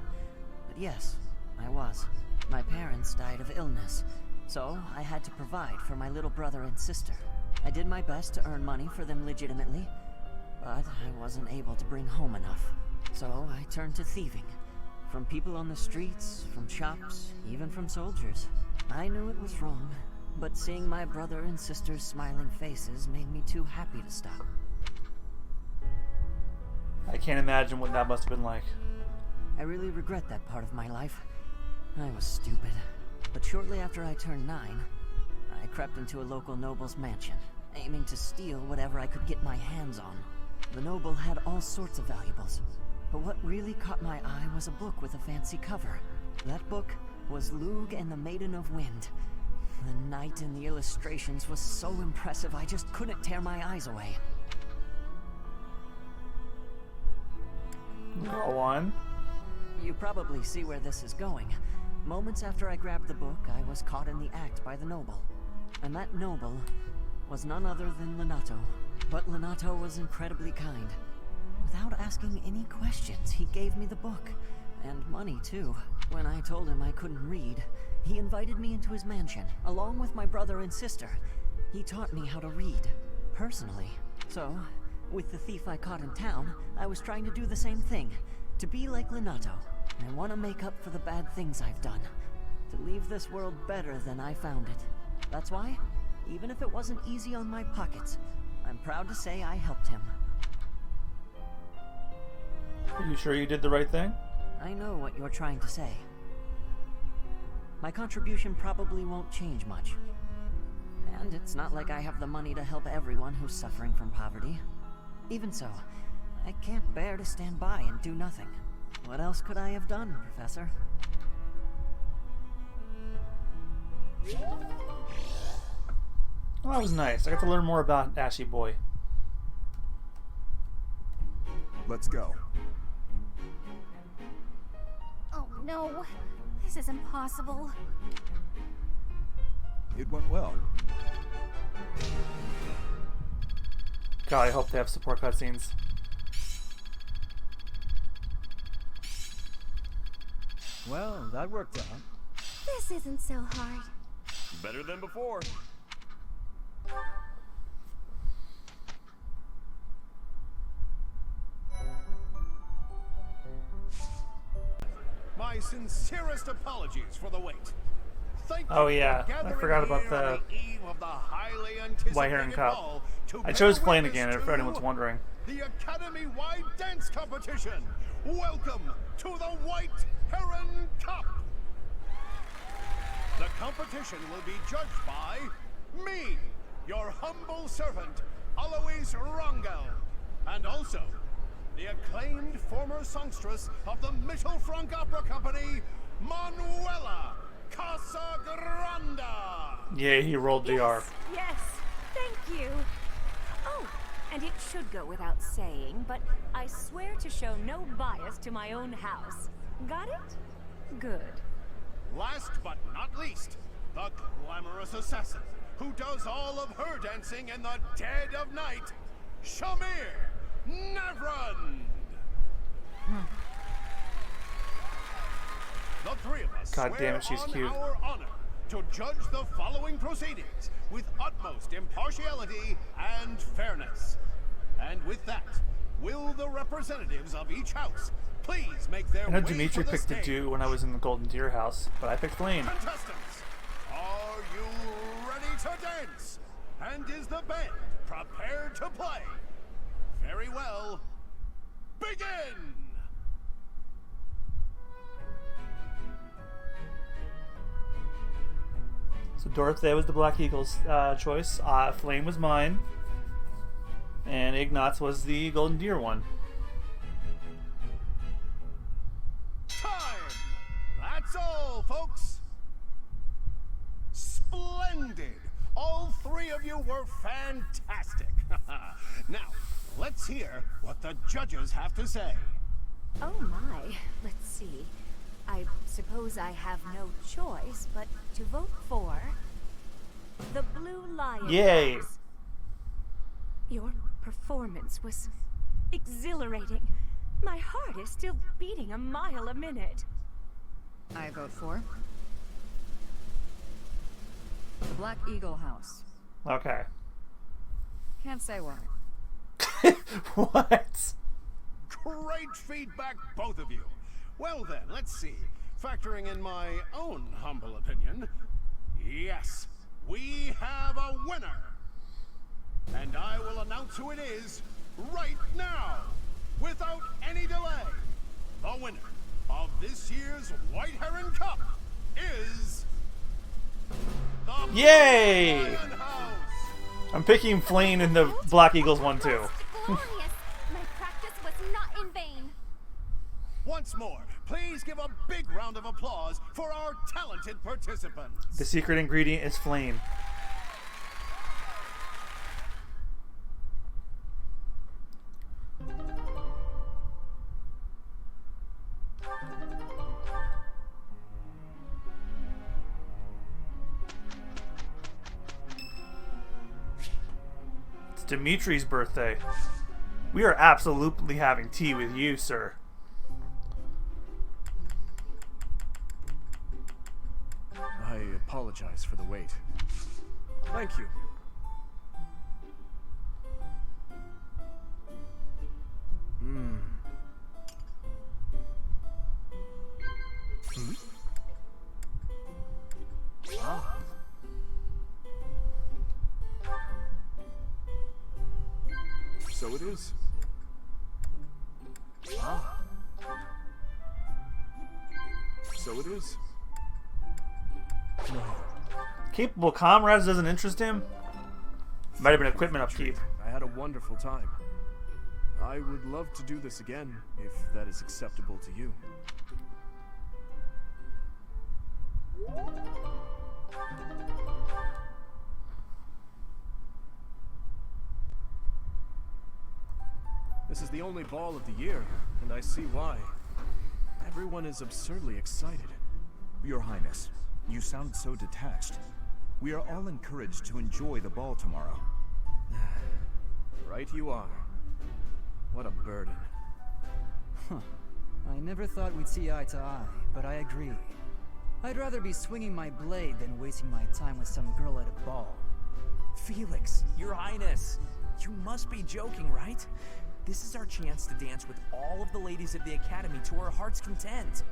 But yes, I was. My parents died of illness, so I had to provide for my little brother and sister. I did my best to earn money for them legitimately, but I wasn't able to bring home enough. So I turned to thieving. From people on the streets, from shops, even from soldiers. I knew it was wrong, but seeing my brother and sister's smiling faces made me too happy to stop. I can't imagine what that must have been like. I really regret that part of my life. I was stupid. But shortly after I turned 9, I crept into a local noble's mansion, aiming to steal whatever I could get my hands on. The noble had all sorts of valuables, but what really caught my eye was a book with a fancy cover. That book was Lug and the Maiden of Wind. The knight in the illustrations was so impressive I just couldn't tear my eyes away. Go on. You probably see where this is going. Moments after I grabbed the book, I was caught in the act by the noble. And that noble was none other than Lenato. But Lenato was incredibly kind. Without asking any questions, he gave me the book. And money, too. When I told him I couldn't read, he invited me into his mansion, along with my brother and sister. He taught me how to read, personally. So, with the thief I caught in town, I was trying to do the same thing. To be like Lenato. I want to make up for the bad things I've done. To leave this world better than I found it. That's why, even if it wasn't easy on my pockets, I'm proud to say I helped him. Are you sure you did the right thing? I know what you're trying to say. My contribution probably won't change much. And it's not like I have the money to help everyone who's suffering from poverty. Even so, I can't bear to stand by and do nothing. What else could I have done, Professor? Well, that was nice. I got to learn more about Ashy Boy. Let's go. Oh no, this is impossible. It went well. God, I hope they have support cutscenes. Well, that worked out. This isn't so hard. Better than before. My sincerest apologies for the wait. Thank Oh you yeah, for I gathering forgot about here the on the eve of the highly anticipated White Heron Cup. ball to I bear chose witness Flanagan, if to anyone's wondering. The Academy-wide dance competition. Welcome to the White Heron Cup. The competition will be judged by me, your humble servant, Alois Rangel, and also the acclaimed former songstress of the Mittelfrank Opera Company, Manuela Casagranda. Yeah, he rolled DR. Yes, thank you. Oh, and it should go without saying, but I swear to show no bias to my own house. Got it? Good. Last but not least, the glamorous assassin, who does all of her dancing in the dead of night, Shamir Nevrand. The three of us God damn it, swear she's on cute. our honor to judge the following proceedings with utmost impartiality and fairness. And with that, will the representatives of each house please make their I know way Dimitri to the picked the stage? Dew when I was in the Golden Deer house, but I picked Flame. Contestants, are you ready to dance? And is the band prepared to play? Very well. Begin! So Dorothea was the Black Eagle's choice. Flame was mine. And Ignatz was the Golden Deer one. Time! That's all, folks. Splendid! All three of you were fantastic. Now, let's hear what the judges have to say. Oh my, let's see. I suppose I have no choice but to vote for the Blue Lion. Yay! House. Your performance was exhilarating. My heart is still beating a mile a minute. I vote for the Black Eagle House. Okay. Can't say why. What? Great feedback, both of you. Well then, let's see. Factoring in my own humble opinion, yes, we have a winner. And I will announce who it is right now, without any delay. The winner of this year's White Heron Cup is the Yay! Lion House. I'm picking Flame in the Black Eagles one too. Glorious! My practice was not in vain. Once more, please give a big round of applause for our talented participants. The secret ingredient is Flame. It's Dimitri's birthday. We are absolutely having tea with you, sir. I apologize for the wait. Thank you. Ah. So it is. Ah. So it is. No. Capable comrades doesn't interest him? Might have been equipment upkeep. I had a wonderful time. I would love to do this again, if that is acceptable to you. This is the only ball of the year, and I see why. Everyone is absurdly excited. Your Highness, you sound so detached. We are all encouraged to enjoy the ball tomorrow. Right you are. What a burden. Huh. I never thought we'd see eye to eye, but I agree. I'd rather be swinging my blade than wasting my time with some girl at a ball. Felix, Your Highness, you must be joking, right? This is our chance to dance with all of the ladies of the Academy to our heart's content.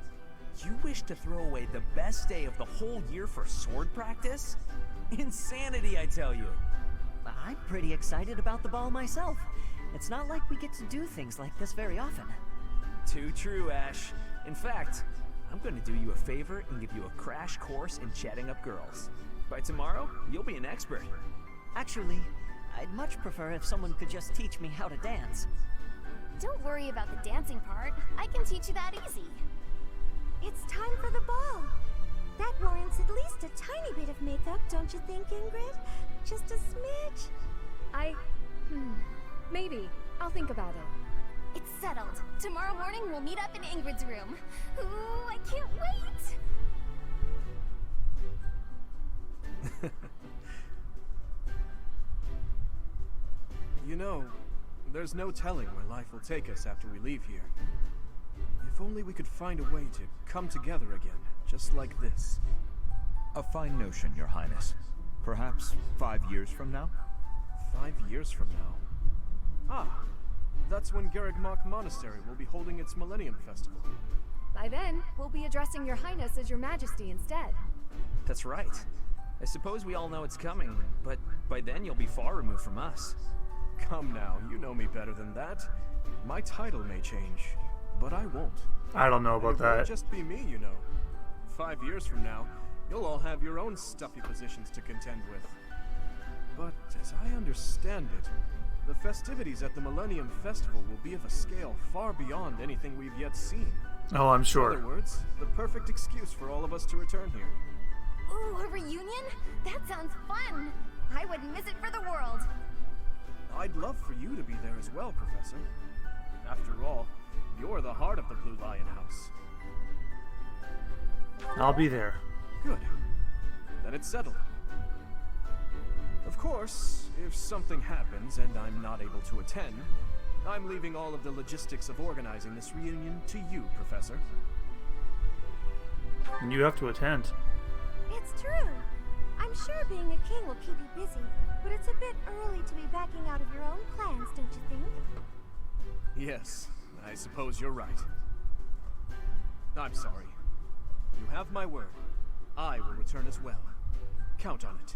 You wish to throw away the best day of the whole year for sword practice? Insanity, I tell you. I'm pretty excited about the ball myself. It's not like we get to do things like this very often. Too true, Ash. In fact, I'm going to do you a favor and give you a crash course in chatting up girls. By tomorrow, you'll be an expert. Actually, I'd much prefer if someone could just teach me how to dance. Don't worry about the dancing part. I can teach you that easy. It's time for the ball. That warrants at least a tiny bit of makeup, don't you think, Ingrid? Just a smidge. Maybe. I'll think about it. It's settled. Tomorrow morning we'll meet up in Ingrid's room. Ooh, I can't wait! You know, there's no telling where life will take us after we leave here. If only we could find a way to come together again, just like this. A fine notion, Your Highness. Perhaps 5 years from now? 5 years from now? Ah, that's when Garreg Mach Monastery will be holding its Millennium Festival. By then, we'll be addressing your highness as your majesty instead. That's right. I suppose we all know it's coming, but by then you'll be far removed from us. Come now, you know me better than that. My title may change, but I won't. I don't know about It won't that. just be me, you know. 5 years from now, you'll all have your own stuffy positions to contend with. But as I understand it, the festivities at the Millennium Festival will be of a scale far beyond anything we've yet seen. Oh, I'm sure. In other words, the perfect excuse for all of us to return here. Ooh, a reunion? That sounds fun! I wouldn't miss it for the world. I'd love for you to be there as well, Professor. After all, you're the heart of the Blue Lion House. I'll be there. Good. Then it's settled. Of course, if something happens and I'm not able to attend, I'm leaving all of the logistics of organizing this reunion to you, Professor. And you have to attend. It's true. I'm sure being a king will keep you busy, but it's a bit early to be backing out of your own plans, don't you think? Yes, I suppose you're right. I'm sorry. You have my word. I will return as well. Count on it.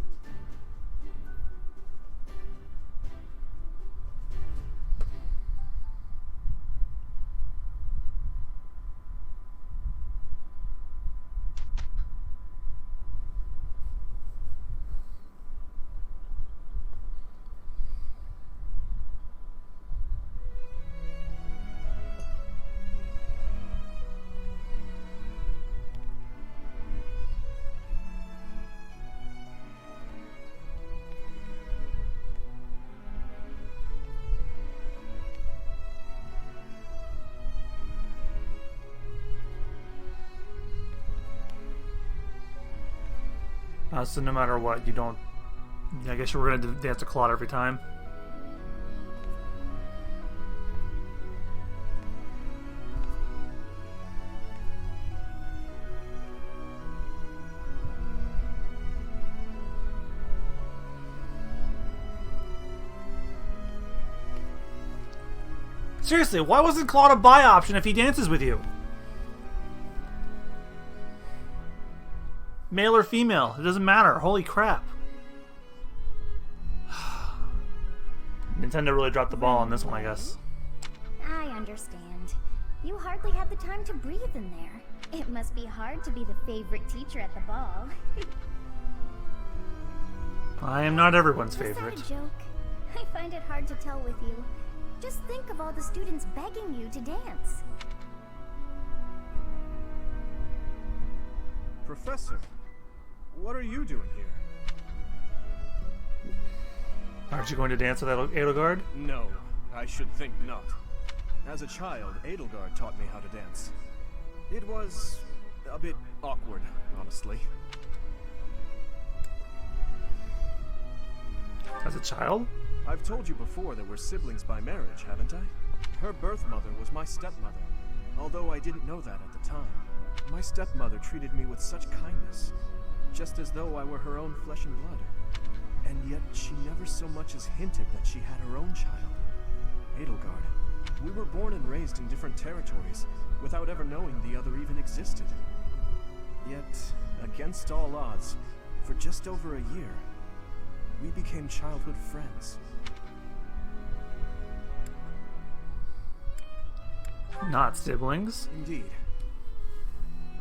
So no matter what, you don't... I guess we're going to dance a clot every time. Seriously, why wasn't Claude a buy option if he dances with you? Male or female, it doesn't matter. Holy crap. Nintendo really dropped the ball on this one, I guess. I understand. You hardly had the time to breathe in there. It must be hard to be the favorite teacher at the ball. I am not everyone's Was favorite. that a joke? I find it hard to tell with you. Just think of all the students begging you to dance. Professor, what are you doing here? Aren't you going to dance with Edelgard? No, I should think not. As a child, Edelgard taught me how to dance. It was a bit awkward, honestly. As a child? I've told you before that we're siblings by marriage, haven't I? Her birth mother was my stepmother, although I didn't know that at the time. My stepmother treated me with such kindness, just as though I were her own flesh and blood. And yet she never so much as hinted that she had her own child. Edelgard, we were born and raised in different territories, without ever knowing the other even existed. Yet, against all odds, for just over a year, we became childhood friends. Not siblings. Indeed.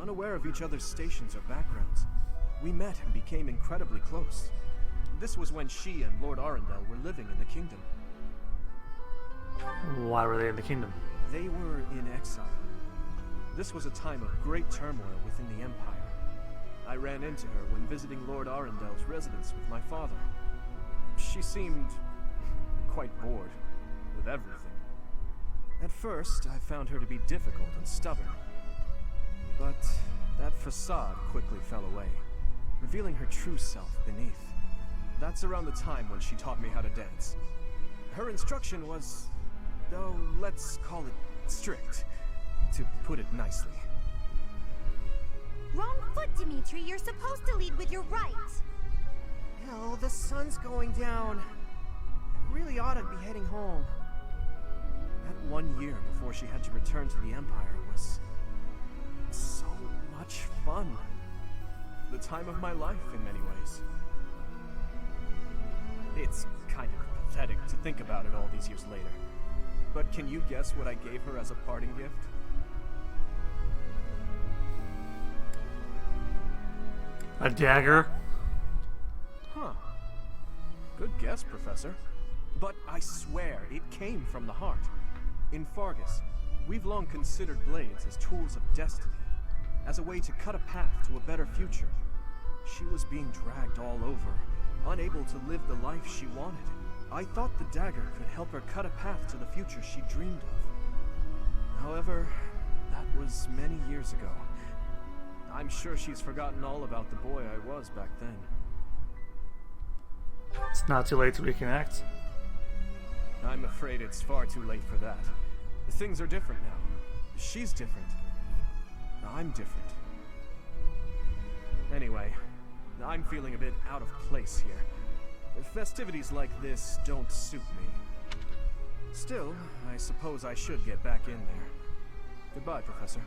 Unaware of each other's stations or backgrounds, we met and became incredibly close. This was when she and Lord Arundel were living in the kingdom. Why were they in the kingdom? They were in exile. This was a time of great turmoil within the Empire. I ran into her when visiting Lord Arundel's residence with my father. She seemed quite bored with everything. At first, I found her to be difficult and stubborn. But that facade quickly fell away, revealing her true self beneath. That's around the time when she taught me how to dance. Her instruction was, oh, let's call it strict, to put it nicely. Wrong foot, Dimitri. You're supposed to lead with your right. Hell, the sun's going down. I really ought to be heading home. That 1 year before she had to return to the Empire was so much fun. The time of my life in many ways. It's kind of pathetic to think about it all these years later. But can you guess what I gave her as a parting gift? A dagger? Huh. Good guess, Professor. But I swear, it came from the heart. In Fargus, we've long considered blades as tools of destiny, as a way to cut a path to a better future. She was being dragged all over, unable to live the life she wanted. I thought the dagger could help her cut a path to the future she dreamed of. However, that was many years ago. I'm sure she's forgotten all about the boy I was back then. It's not too late to reconnect. I'm afraid it's far too late for that. Things are different now. She's different. I'm different. Anyway, I'm feeling a bit out of place here. Festivities like this don't suit me. Still, I suppose I should get back in there. Goodbye, Professor.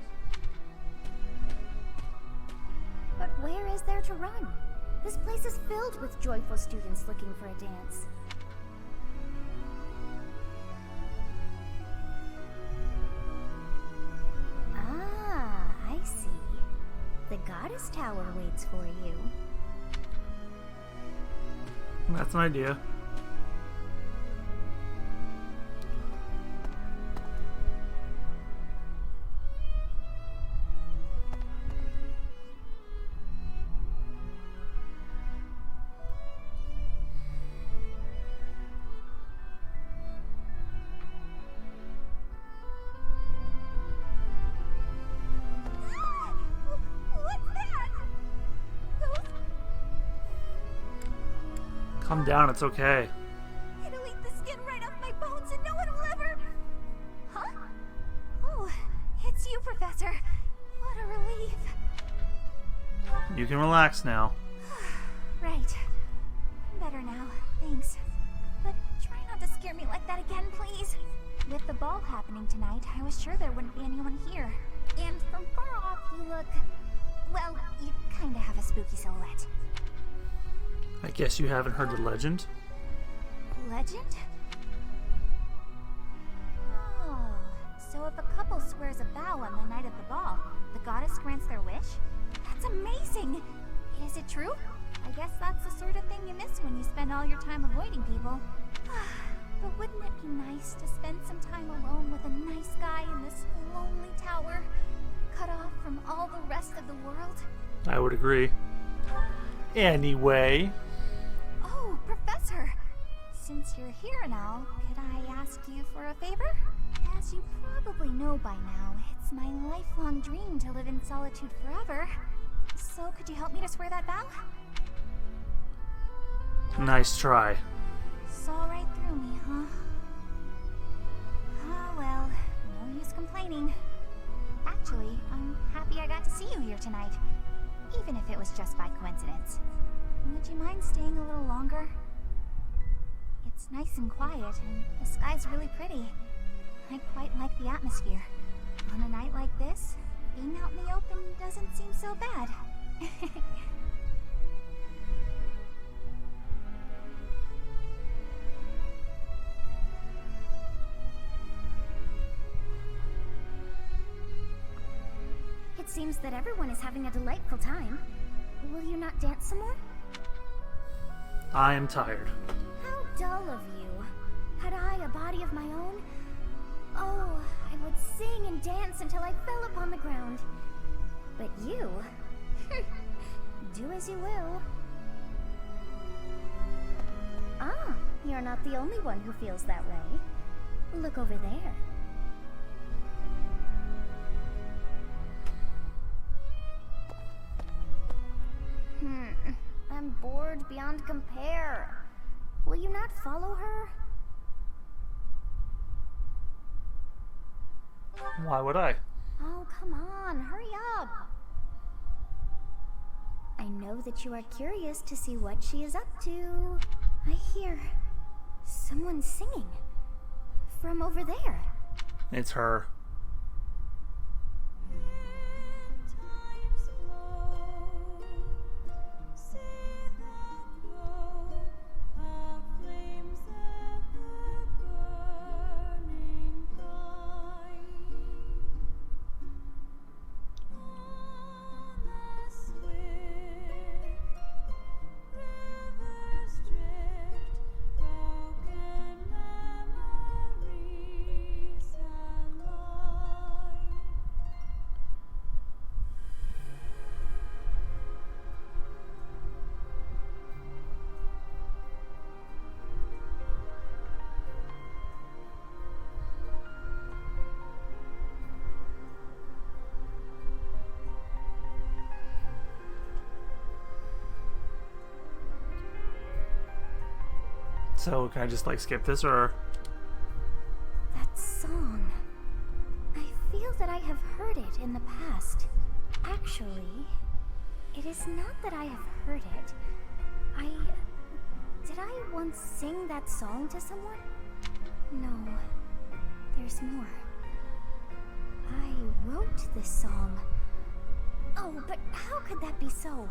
But where is there to run? This place is filled with joyful students looking for a dance. Ah, I see. The Goddess Tower waits for you. That's an idea. Calm down, it's okay. It'll eat the skin right off my bones and no one will ever... Huh? Oh, it's you, Professor. What a relief. You can relax now. Right. I'm better now, thanks. But try not to scare me like that again, please. With the ball happening tonight, I was sure there wouldn't be anyone here. And from far off, you look... well, you kinda have a spooky silhouette. I guess you haven't heard the legend? Legend? Oh, so if a couple swears a vow on the night of the ball, the goddess grants their wish? That's amazing! Is it true? I guess that's the sort of thing you miss when you spend all your time avoiding people. But wouldn't it be nice to spend some time alone with a nice guy in this lonely tower, cut off from all the rest of the world? I would agree. Anyway... Oh, Professor! Since you're here now, could I ask you for a favor? As you probably know by now, it's my lifelong dream to live in solitude forever. So could you help me to swear that vow? Nice try. Saw right through me, huh? Ah, well, no use complaining. Actually, I'm happy I got to see you here tonight, even if it was just by coincidence. Would you mind staying a little longer? It's nice and quiet, and the sky's really pretty. I quite like the atmosphere. On a night like this, being out in the open doesn't seem so bad. It seems that everyone is having a delightful time. Will you not dance some more? I am tired. How dull of you. Had I a body of my own? Oh, I would sing and dance until I fell upon the ground. But you... do as you will. Ah, you're not the only one who feels that way. Look over there. I'm bored beyond compare. Will you not follow her? Why would I? Oh, come on, hurry up. I know that you are curious to see what she is up to. I hear someone singing from over there. It's her. So can I just like skip this, or? That song. I feel that I have heard it in the past. Actually, it is not that I have heard it. Did I once sing that song to someone? No. There's more. I wrote this song. Oh, but how could that be so?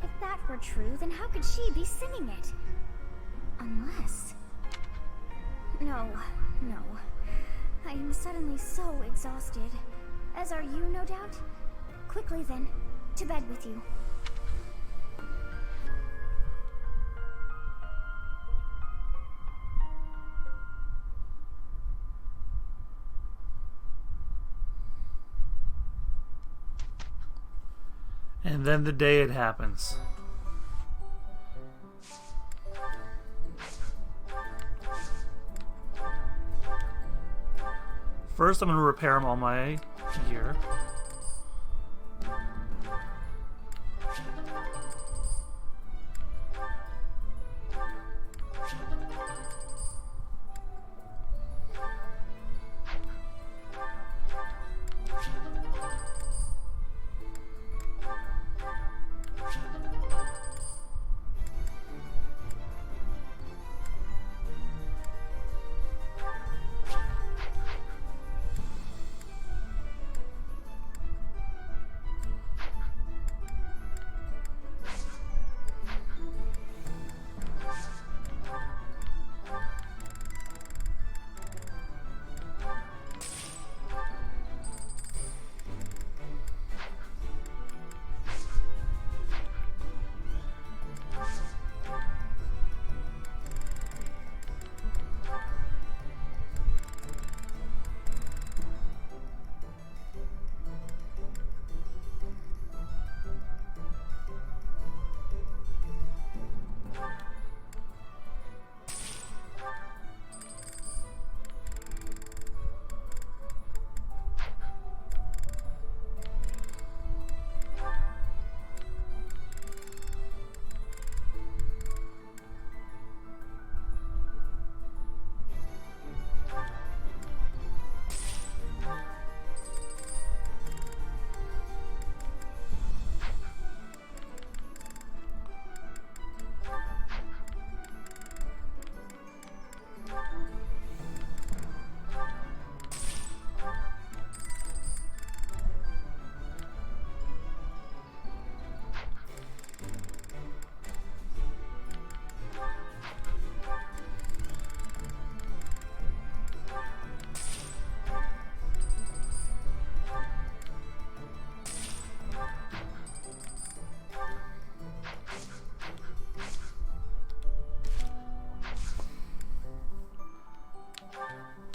If that were true, then how could she be singing it? Unless... No. I am suddenly so exhausted. As are you, no doubt? Quickly then, to bed with you. And then the day it happens. First, I'm going to repair all my gear.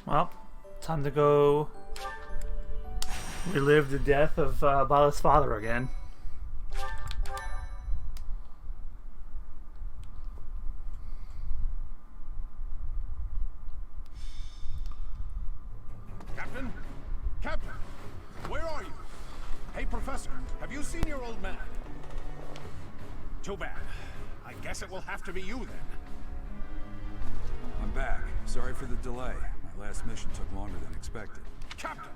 Well, time to go relive the death of Bala's father again. Captain? Captain! Where are you? Hey, Professor, have you seen your old man? Too bad. I guess it will have to be you then. I'm back. Sorry for the delay. My last mission took longer than expected. Captain,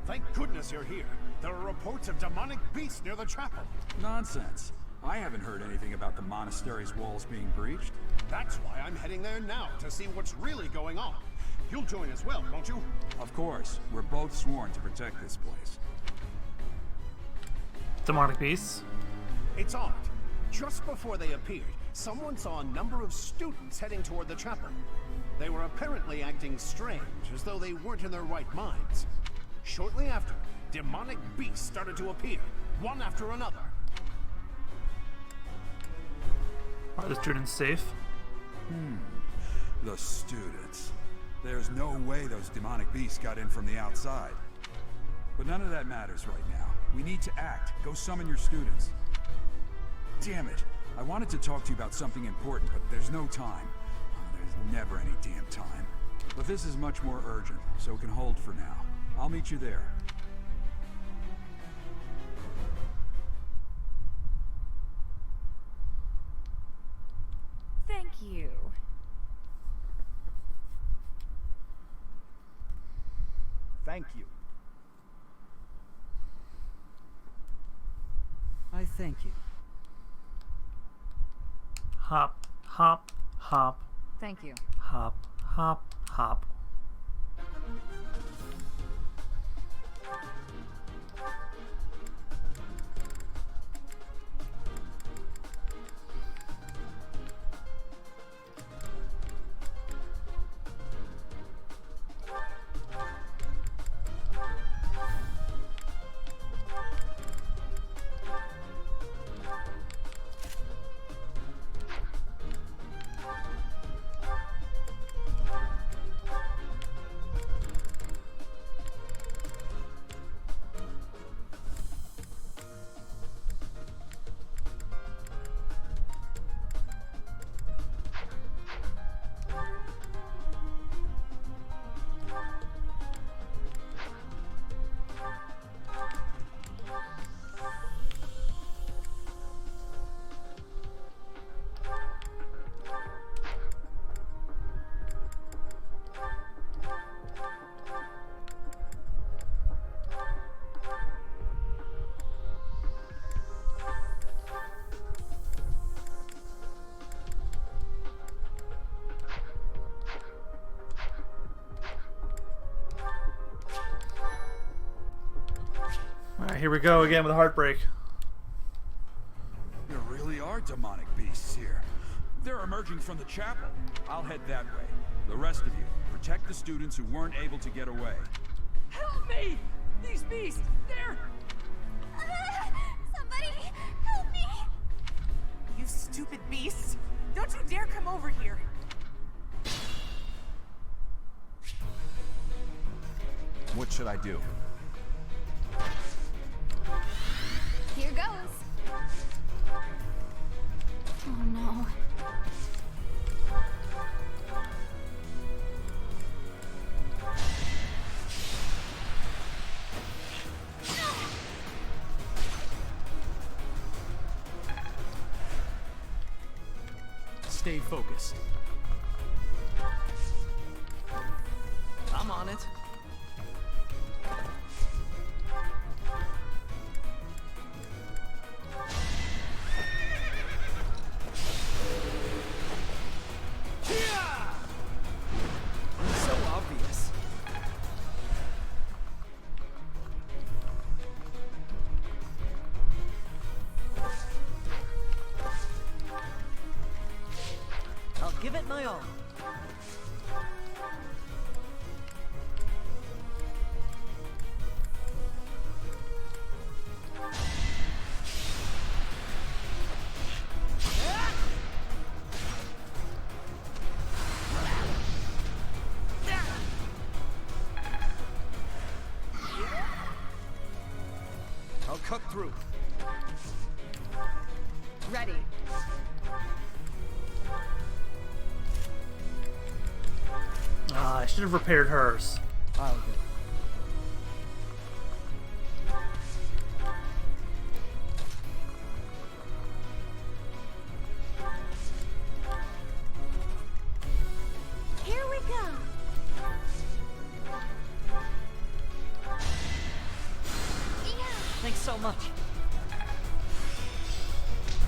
Thank goodness you're here. There are reports of demonic beasts near the chapel. Nonsense. I haven't heard anything about the monastery's walls being breached. That's why I'm heading there now, to see what's really going on. You'll join as well, won't you? Of course. We're both sworn to protect this place. Demonic beasts? It's odd. Just before they appeared, someone saw a number of students heading toward the chapel. They were apparently acting strange, as though they weren't in their right minds. Shortly after, demonic beasts started to appear, one after another. Are the students safe? The students. There's no way those demonic beasts got in from the outside. But none of that matters right now. We need to act. Go summon your students. Damn it. I wanted to talk to you about something important, but there's no time. There's never any damn time. But this is much more urgent, so it can hold for now. I'll meet you there. Thank you. Thank you. I thank you. Hop, hop, hop. Thank you. Hop, hop, hop. Alright, here we go again with Heartbreak. There really are demonic beasts here. They're emerging from the chapel. I'll head that way. The rest of you, protect the students who weren't able to get away. Help me! These beasts, they're... Somebody, help me! You stupid beasts! Don't you dare come over here! What should I do? Here goes. Oh no. Stay focused. I'm on it. So obvious. I'll give it my all. I'll cut through. Ready. I should have repaired hers. Oh, good. Here we go. so much.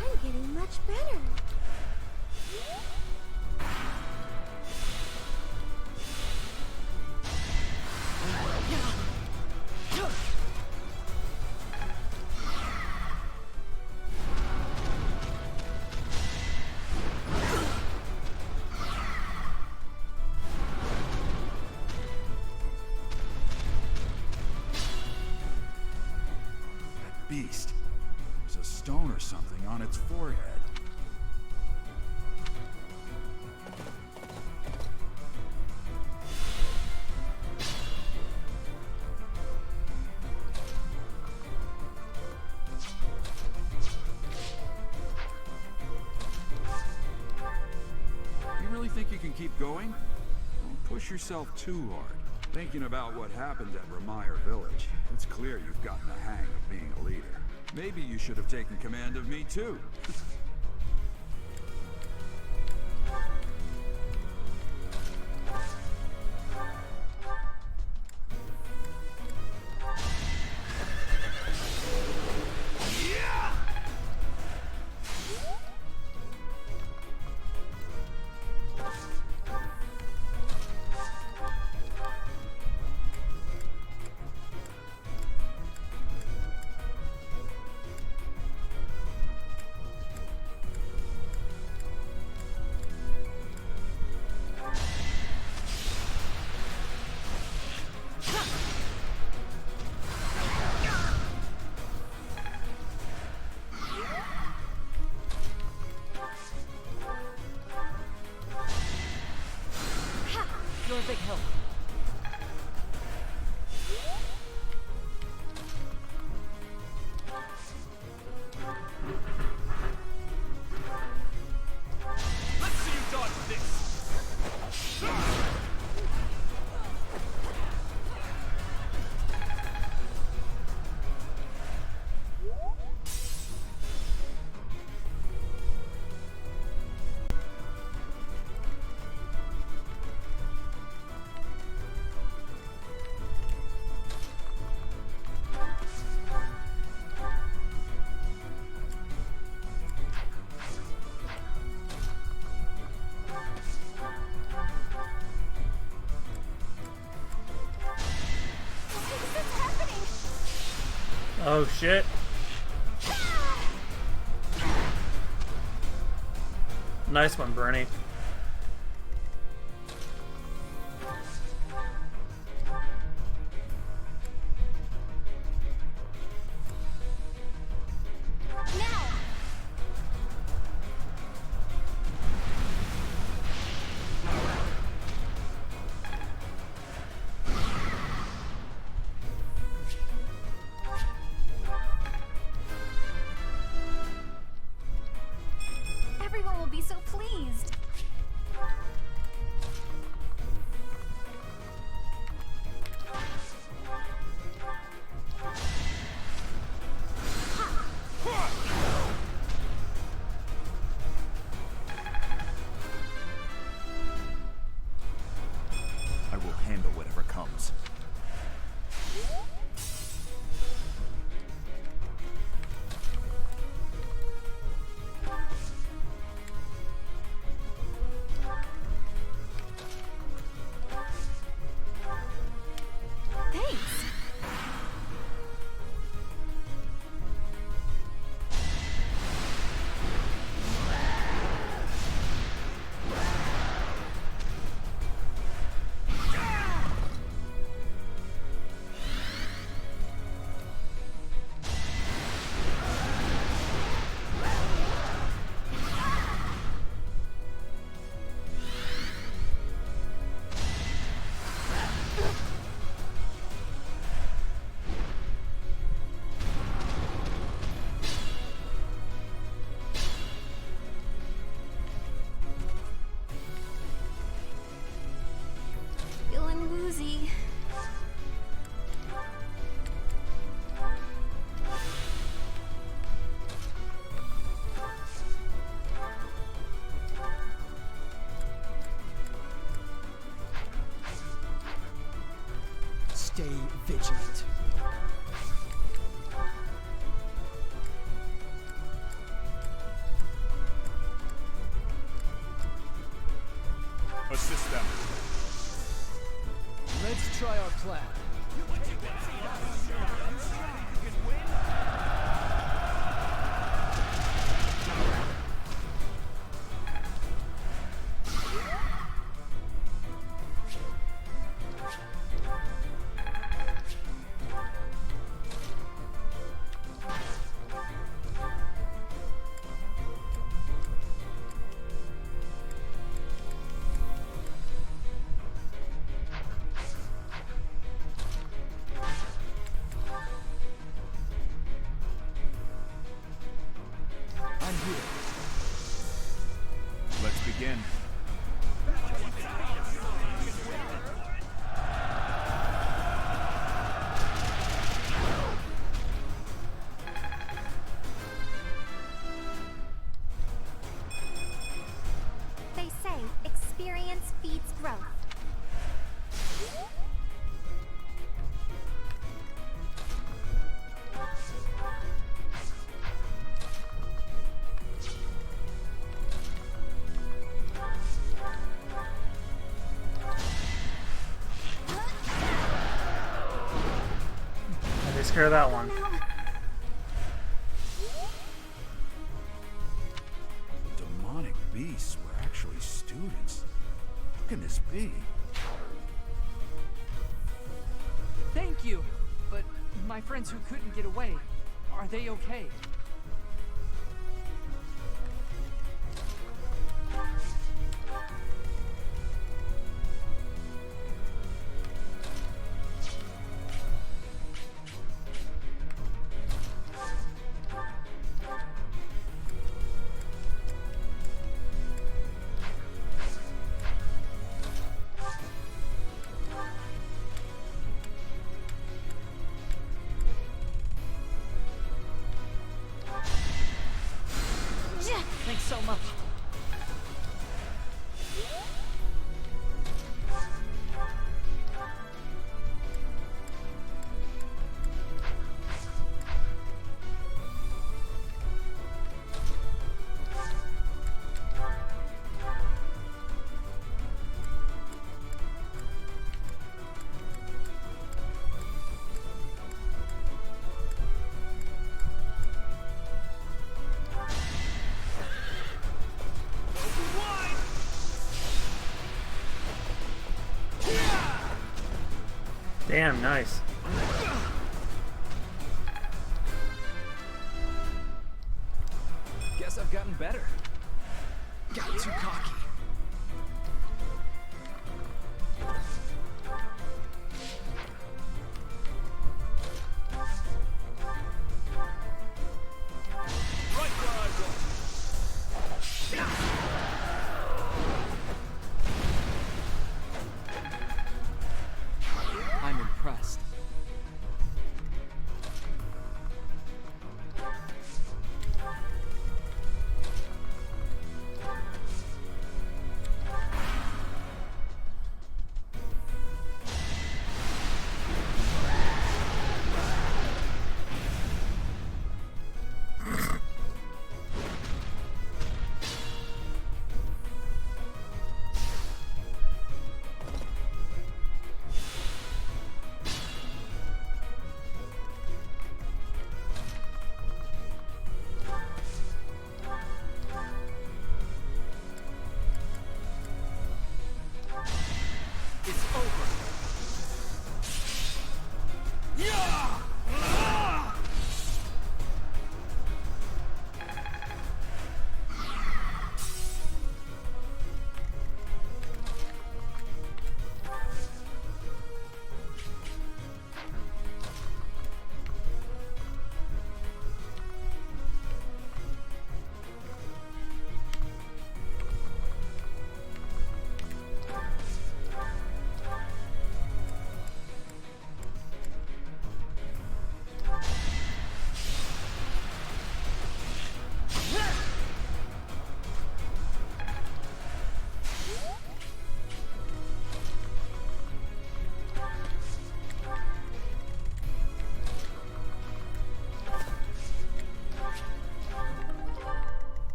I'm getting much better. Beast. There's a stone or something on its forehead. You really think you can keep going? Don't push yourself too hard. Thinking about what happened at Remire Village, it's clear you've gotten the hang of being a leader. Maybe you should have taken command of me too. You're a big help. Let's see you dodge this! Oh shit. Nice one, Bernie. Everyone will be so pleased. I will handle whatever comes. try our plan. Let's begin. They say experience feeds growth. I takes care of that one. Demonic beasts were actually students. How can this be? Thank you! But my friends who couldn't get away, are they okay? Thanks so much. Damn, nice. Guess I've gotten better. Got too cocky. Right where I go. I'm impressed.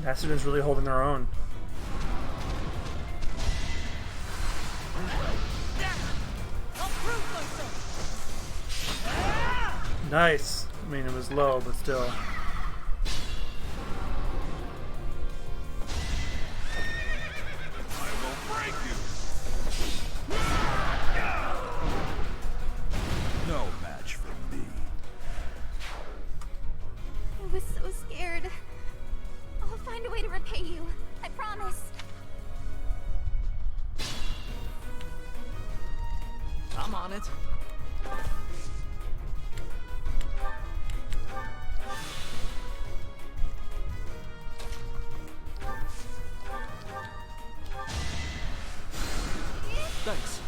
That student's really holding their own. Nice. I mean, it was low, but still. No match for me. I was so scared. I'll find a way to repay you. I promise. I'm on it. Thanks.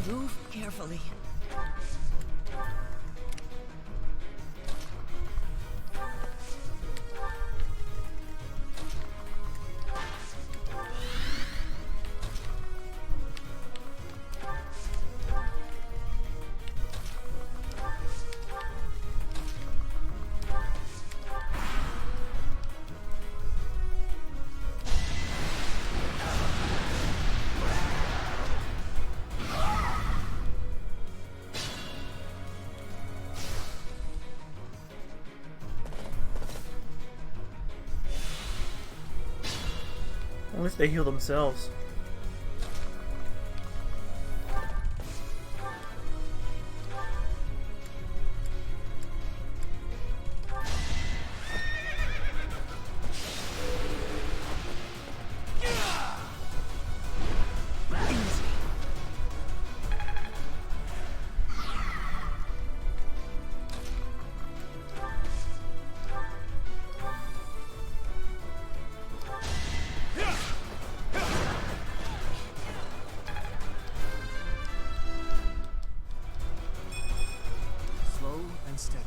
Move carefully. At least they heal themselves. Slow and steady.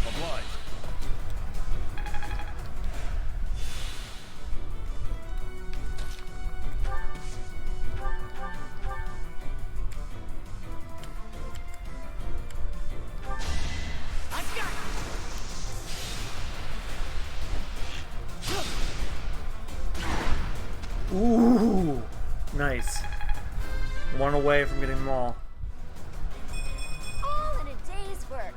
Obliged. Ooh, nice. One away from getting them all. All in a day's work.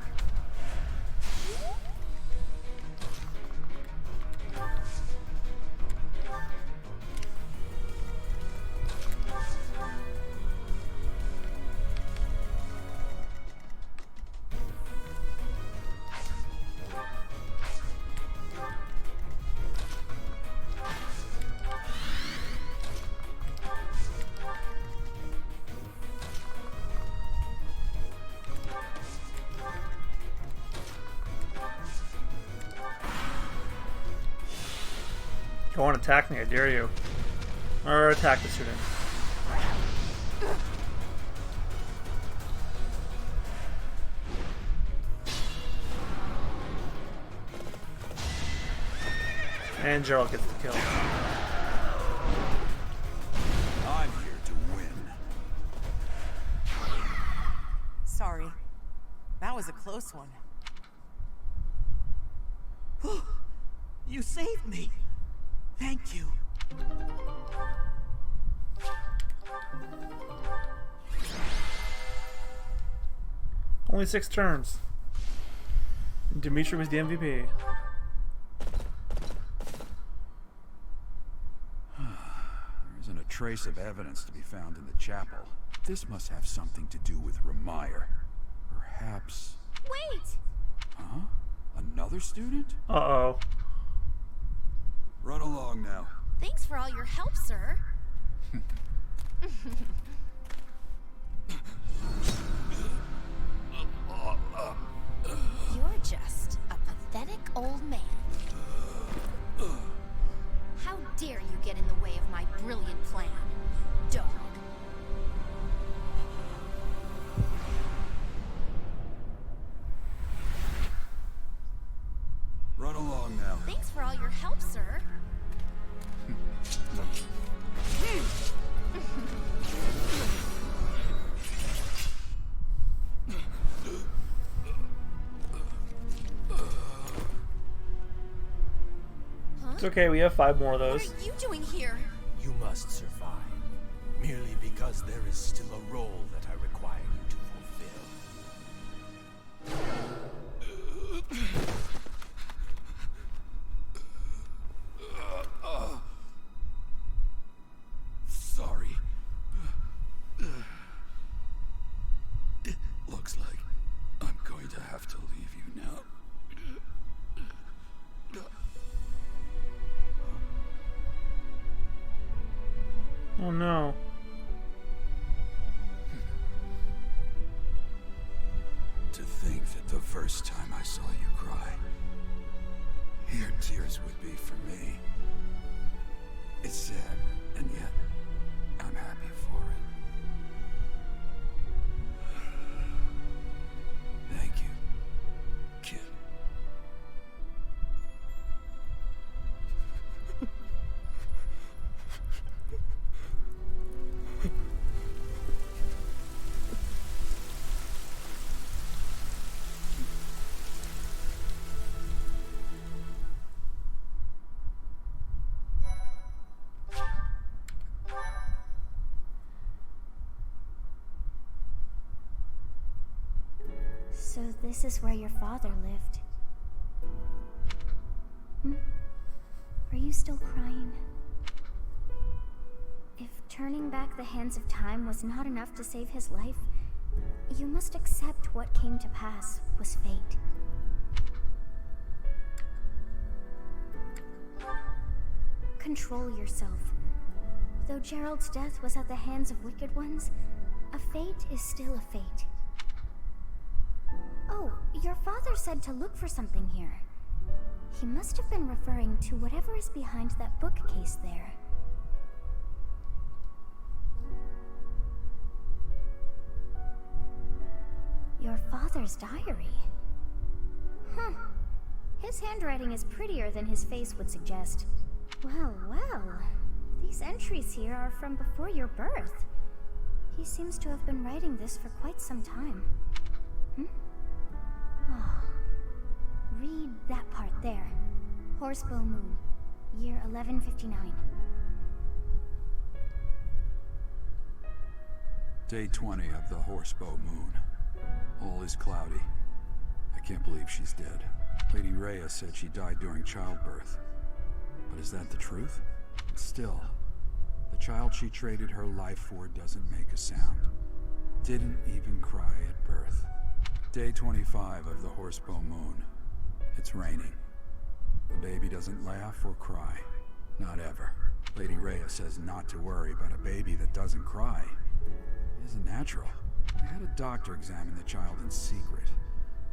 Go on, attack me, I dare you. Or attack the student. And Gerald gets the kill. I'm here to win. Sorry. That was a close one. You saved me. Thank you. Only 6 turns. Dimitri was the MVP. There isn't a trace of evidence to be found in the chapel. This must have something to do with Remire. Perhaps... Wait! Huh? Another student? Uh-oh. Run along now. Thanks for all your help, sir. You're just a pathetic old man. How dare you get in the way of my brilliant plan, dog? It's okay, we have 5 more of those. What are you doing here? You must survive, merely because there is still a role that I require you to fulfill. Sorry. It looks like I'm going to have to leave you now. Oh no. To think that the first time I saw you cry, your tears would be for me. It's sad, and yet I'm happy for it. Thank you, kid. So this is where your father lived. Are you still crying? If turning back the hands of time was not enough to save his life, you must accept what came to pass was fate. Control yourself. Though Gerald's death was at the hands of wicked ones, a fate is still a fate. Oh, your father said to look for something here. He must have been referring to whatever is behind that bookcase there. Your father's diary. His handwriting is prettier than his face would suggest. Well, well. These entries here are from before your birth. He seems to have been writing this for quite some time. Read that part there. Horsebow Moon, year 1159. Day 20 of the Horsebow Moon. All is cloudy. I can't believe she's dead. Lady Rhea said she died during childbirth. But is that the truth? Still, the child she traded her life for doesn't make a sound. Didn't even cry at birth. Day 25 of the Horsebow Moon. It's raining. The baby doesn't laugh or cry. Not ever. Lady Rhea says not to worry about a baby that doesn't cry. It isn't natural. I had a doctor examine the child in secret.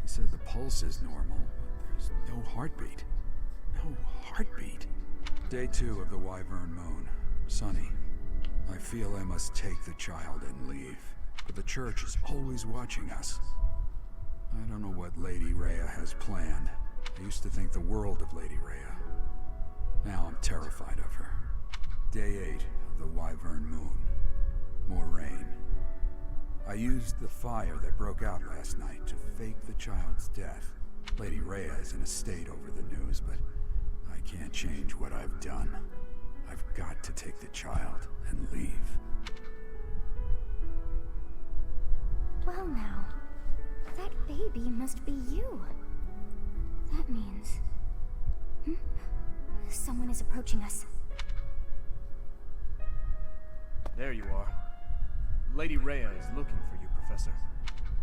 He said the pulse is normal, but there's no heartbeat. No heartbeat. Day 2 of the Wyvern Moon. Sunny. I feel I must take the child and leave, but the church is always watching us. I don't know what Lady Rhea has planned. I used to think the world of Lady Rhea. Now I'm terrified of her. Day 8 of the Wyvern Moon. More rain. I used the fire that broke out last night to fake the child's death. Lady Rhea is in a state over the news, but I can't change what I've done. I've got to take the child and leave. Well now, that baby must be you. That means... Someone is approaching us. There you are. Lady Rhea is looking for you, Professor.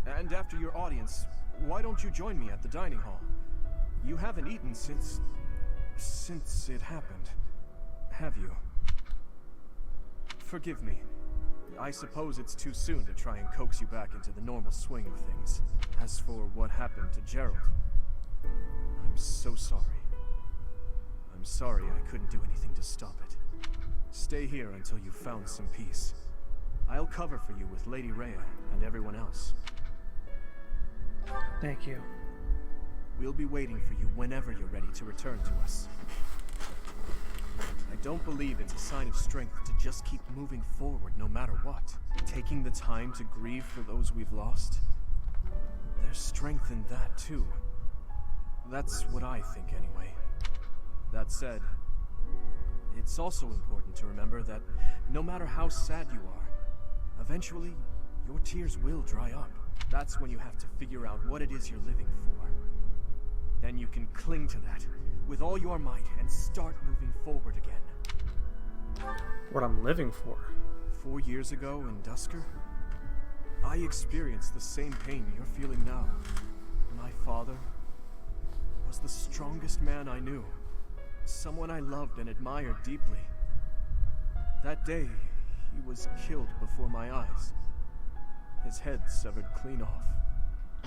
And after your audience, why don't you join me at the dining hall? You haven't eaten since it happened, have you? Forgive me. I suppose it's too soon to try and coax you back into the normal swing of things. As for what happened to Gerald, I'm so sorry. I'm sorry I couldn't do anything to stop it. Stay here until you've found some peace. I'll cover for you with Lady Rhea and everyone else. Thank you. We'll be waiting for you whenever you're ready to return to us. I don't believe it's a sign of strength to just keep moving forward no matter what. Taking the time to grieve for those we've lost. There's strength in that too. That's what I think anyway. That said, It's also important to remember that no matter how sad you are, eventually your tears will dry up. That's when you have to figure out what it is you're living for. Then you can cling to that with all your might and start moving forward again. What I'm living for. 4 years ago in Dusker, I experienced the same pain you're feeling now. My father was the strongest man I knew. Someone I loved and admired deeply. That day, he was killed before my eyes. His head severed clean off.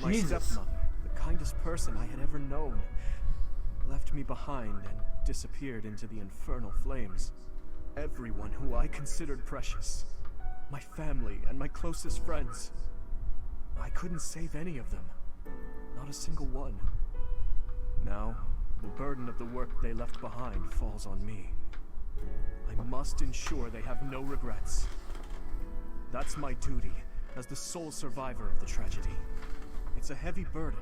My Jesus. stepmother, the kindest person I had ever known, left me behind and disappeared into the infernal flames. Everyone who I considered precious, my family and my closest friends, I couldn't save any of them. Not a single one. Now, the burden of the work they left behind falls on me. I must ensure they have no regrets. That's my duty as the sole survivor of the tragedy. It's a heavy burden,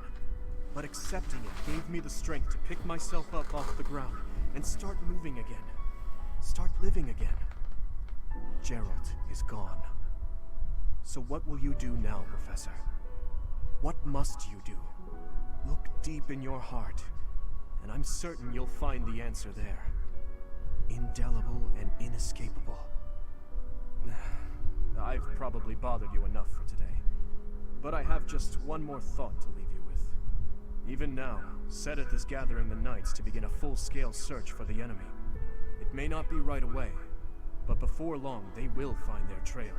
but accepting it gave me the strength to pick myself up off the ground and start moving again. Start living again. Gerald is gone. So what will you do now, Professor? What must you do? Look deep in your heart, and I'm certain you'll find the answer there. Indelible and inescapable. I've probably bothered you enough for today, but I have just one more thought to leave you with. Even now, Sedith is gathering the knights to begin a full-scale search for the enemy. It may not be right away, but before long they will find their trail.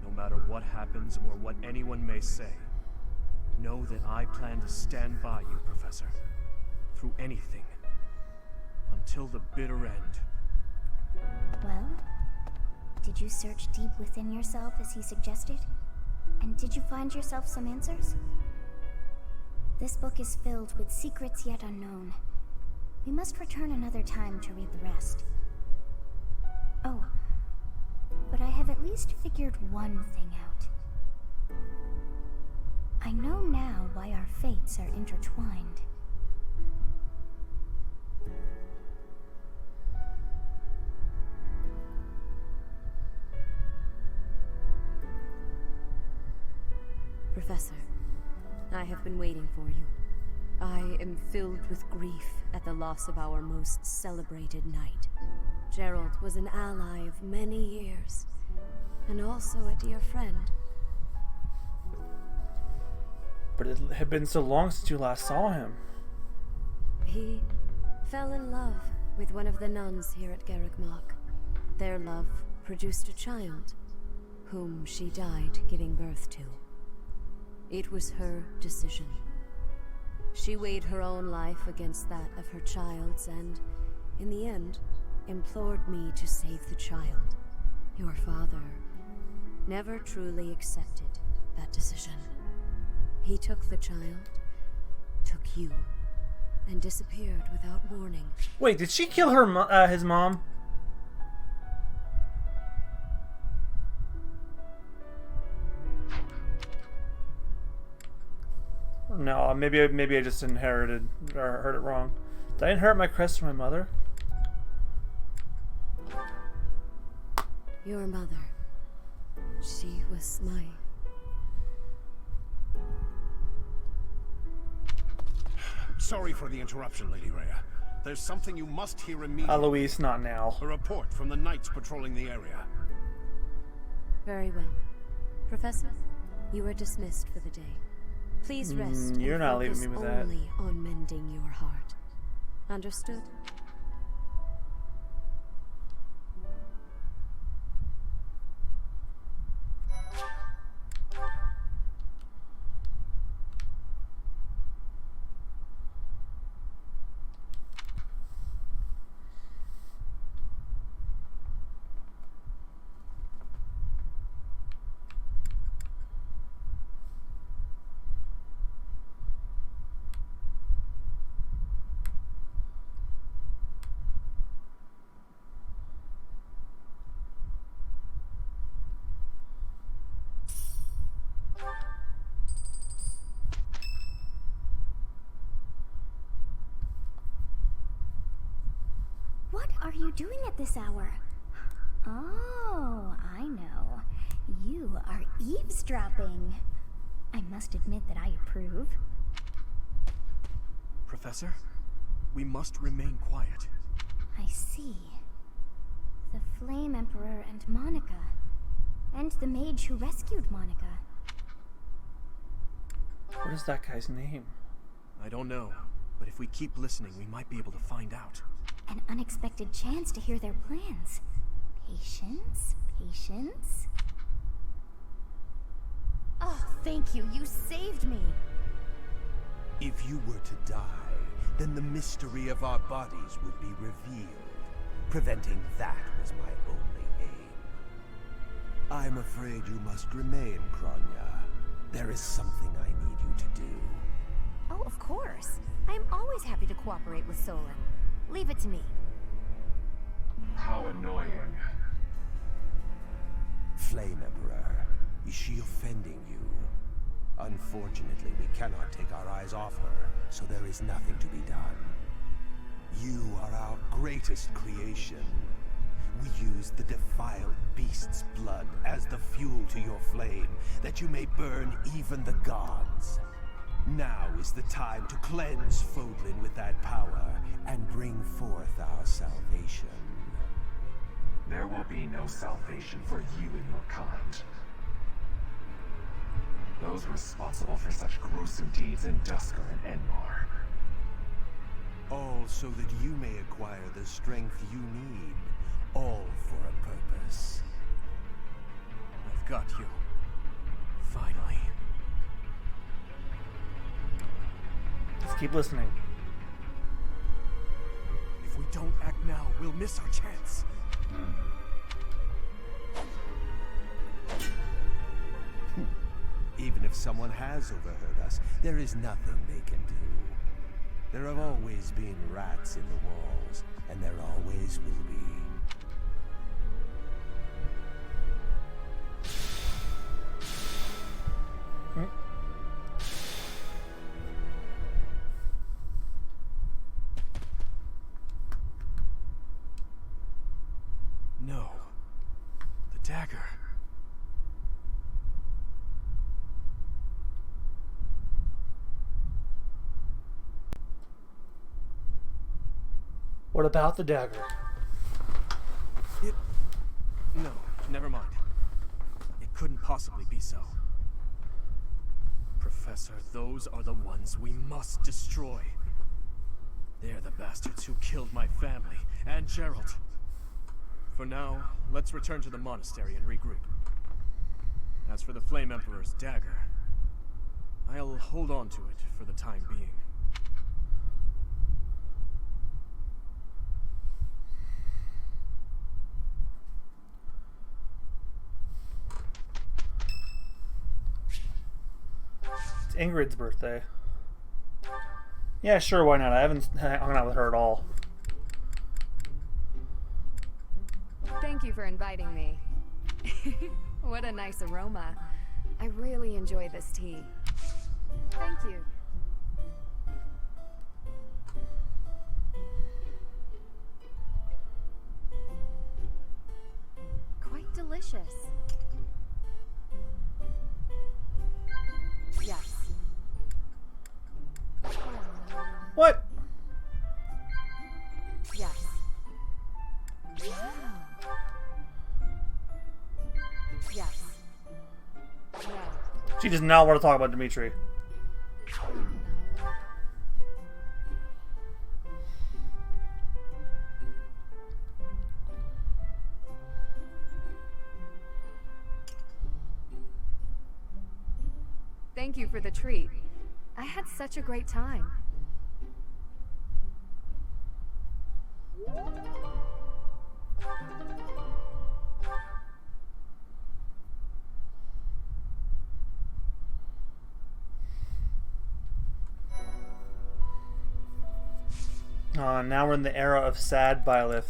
No matter what happens or what anyone may say, know that I plan to stand by you, Professor. Through anything. Until the bitter end. Well, did you search deep within yourself as he suggested? And did you find yourself some answers? This book is filled with secrets yet unknown. We must return another time to read the rest. Oh, but I have at least figured one thing out. I know now why our fates are intertwined. Professor, I have been waiting for you. I am filled with grief at the loss of our most celebrated knight. Gerald was an ally of many years, and also a dear friend. But it had been so long since you last saw him. He fell in love with one of the nuns here at Garrick Mach. Their love produced a child, whom she died giving birth to. It was her decision. She weighed her own life against that of her child's and, in the end, implored me to save the child. Your father never truly accepted that decision. He took the child, took you, and disappeared without warning. Wait, did she kill her his mom? No, maybe I just inherited or heard it wrong. Did I inherit my crest from my mother? Your mother. She was my... Sorry for the interruption, Lady Rhea. There's something you must hear immediately. Eloise, not now. A report from the knights patrolling the area. Very well. Professor, you are dismissed for the day. Please rest You're and not leaving focus me with that. only on mending your heart. Understood? doing at this hour? Oh, I know. You are eavesdropping. I must admit that I approve. Professor, we must remain quiet. I see. The Flame Emperor and Monica. And the mage who rescued Monica. What is that guy's name? I don't know, but if we keep listening, we might be able to find out. An unexpected chance to hear their plans. Patience, patience. Oh, thank you. You saved me. If you were to die, then the mystery of our bodies would be revealed. Preventing that was my only aim. I'm afraid you must remain, Kronya. There is something I need you to do. Oh, of course. I'm always happy to cooperate with Solon. Leave it to me. How annoying. Flame Emperor, is she offending you? Unfortunately, we cannot take our eyes off her, so there is nothing to be done. You are our greatest creation. We use the defiled beast's blood as the fuel to your flame, that you may burn even the gods. Now is the time to cleanse Fodlan with that power and bring forth our salvation. There will be no salvation for you and your kind. Those responsible for such gruesome deeds in Dusker and Enmar. All so that you may acquire the strength you need, all for a purpose. I've got you. Finally. Let's keep listening. If we don't act now, we'll miss our chance. Even if someone has overheard us, there is nothing they can do. There have always been rats in the walls, and there always will be. No. The dagger. What about the dagger? No, never mind. It couldn't possibly be so. Professor, those are the ones we must destroy. They're the bastards who killed my family and Gerald. For now, let's return to the monastery and regroup. As for the Flame Emperor's dagger, I'll hold on to it for the time being. It's Ingrid's birthday. Yeah, sure, why not? I haven't hung out with her at all. Thank you for inviting me. What a nice aroma. I really enjoy this tea. Thank you. Quite delicious. Yes. What? Yes. Yes. No. She does not want to talk about Dimitri. Thank you for the treat. I had such a great time. Now we're in the era of sad Byleth.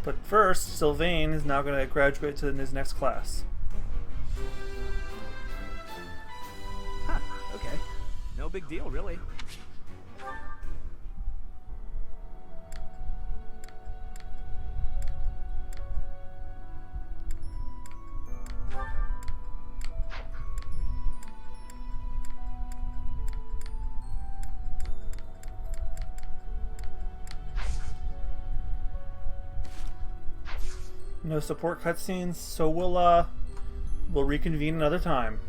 But first, Sylvain is now going to graduate to his next class. Huh, okay. No big deal, really. No support cutscenes, so we'll reconvene another time.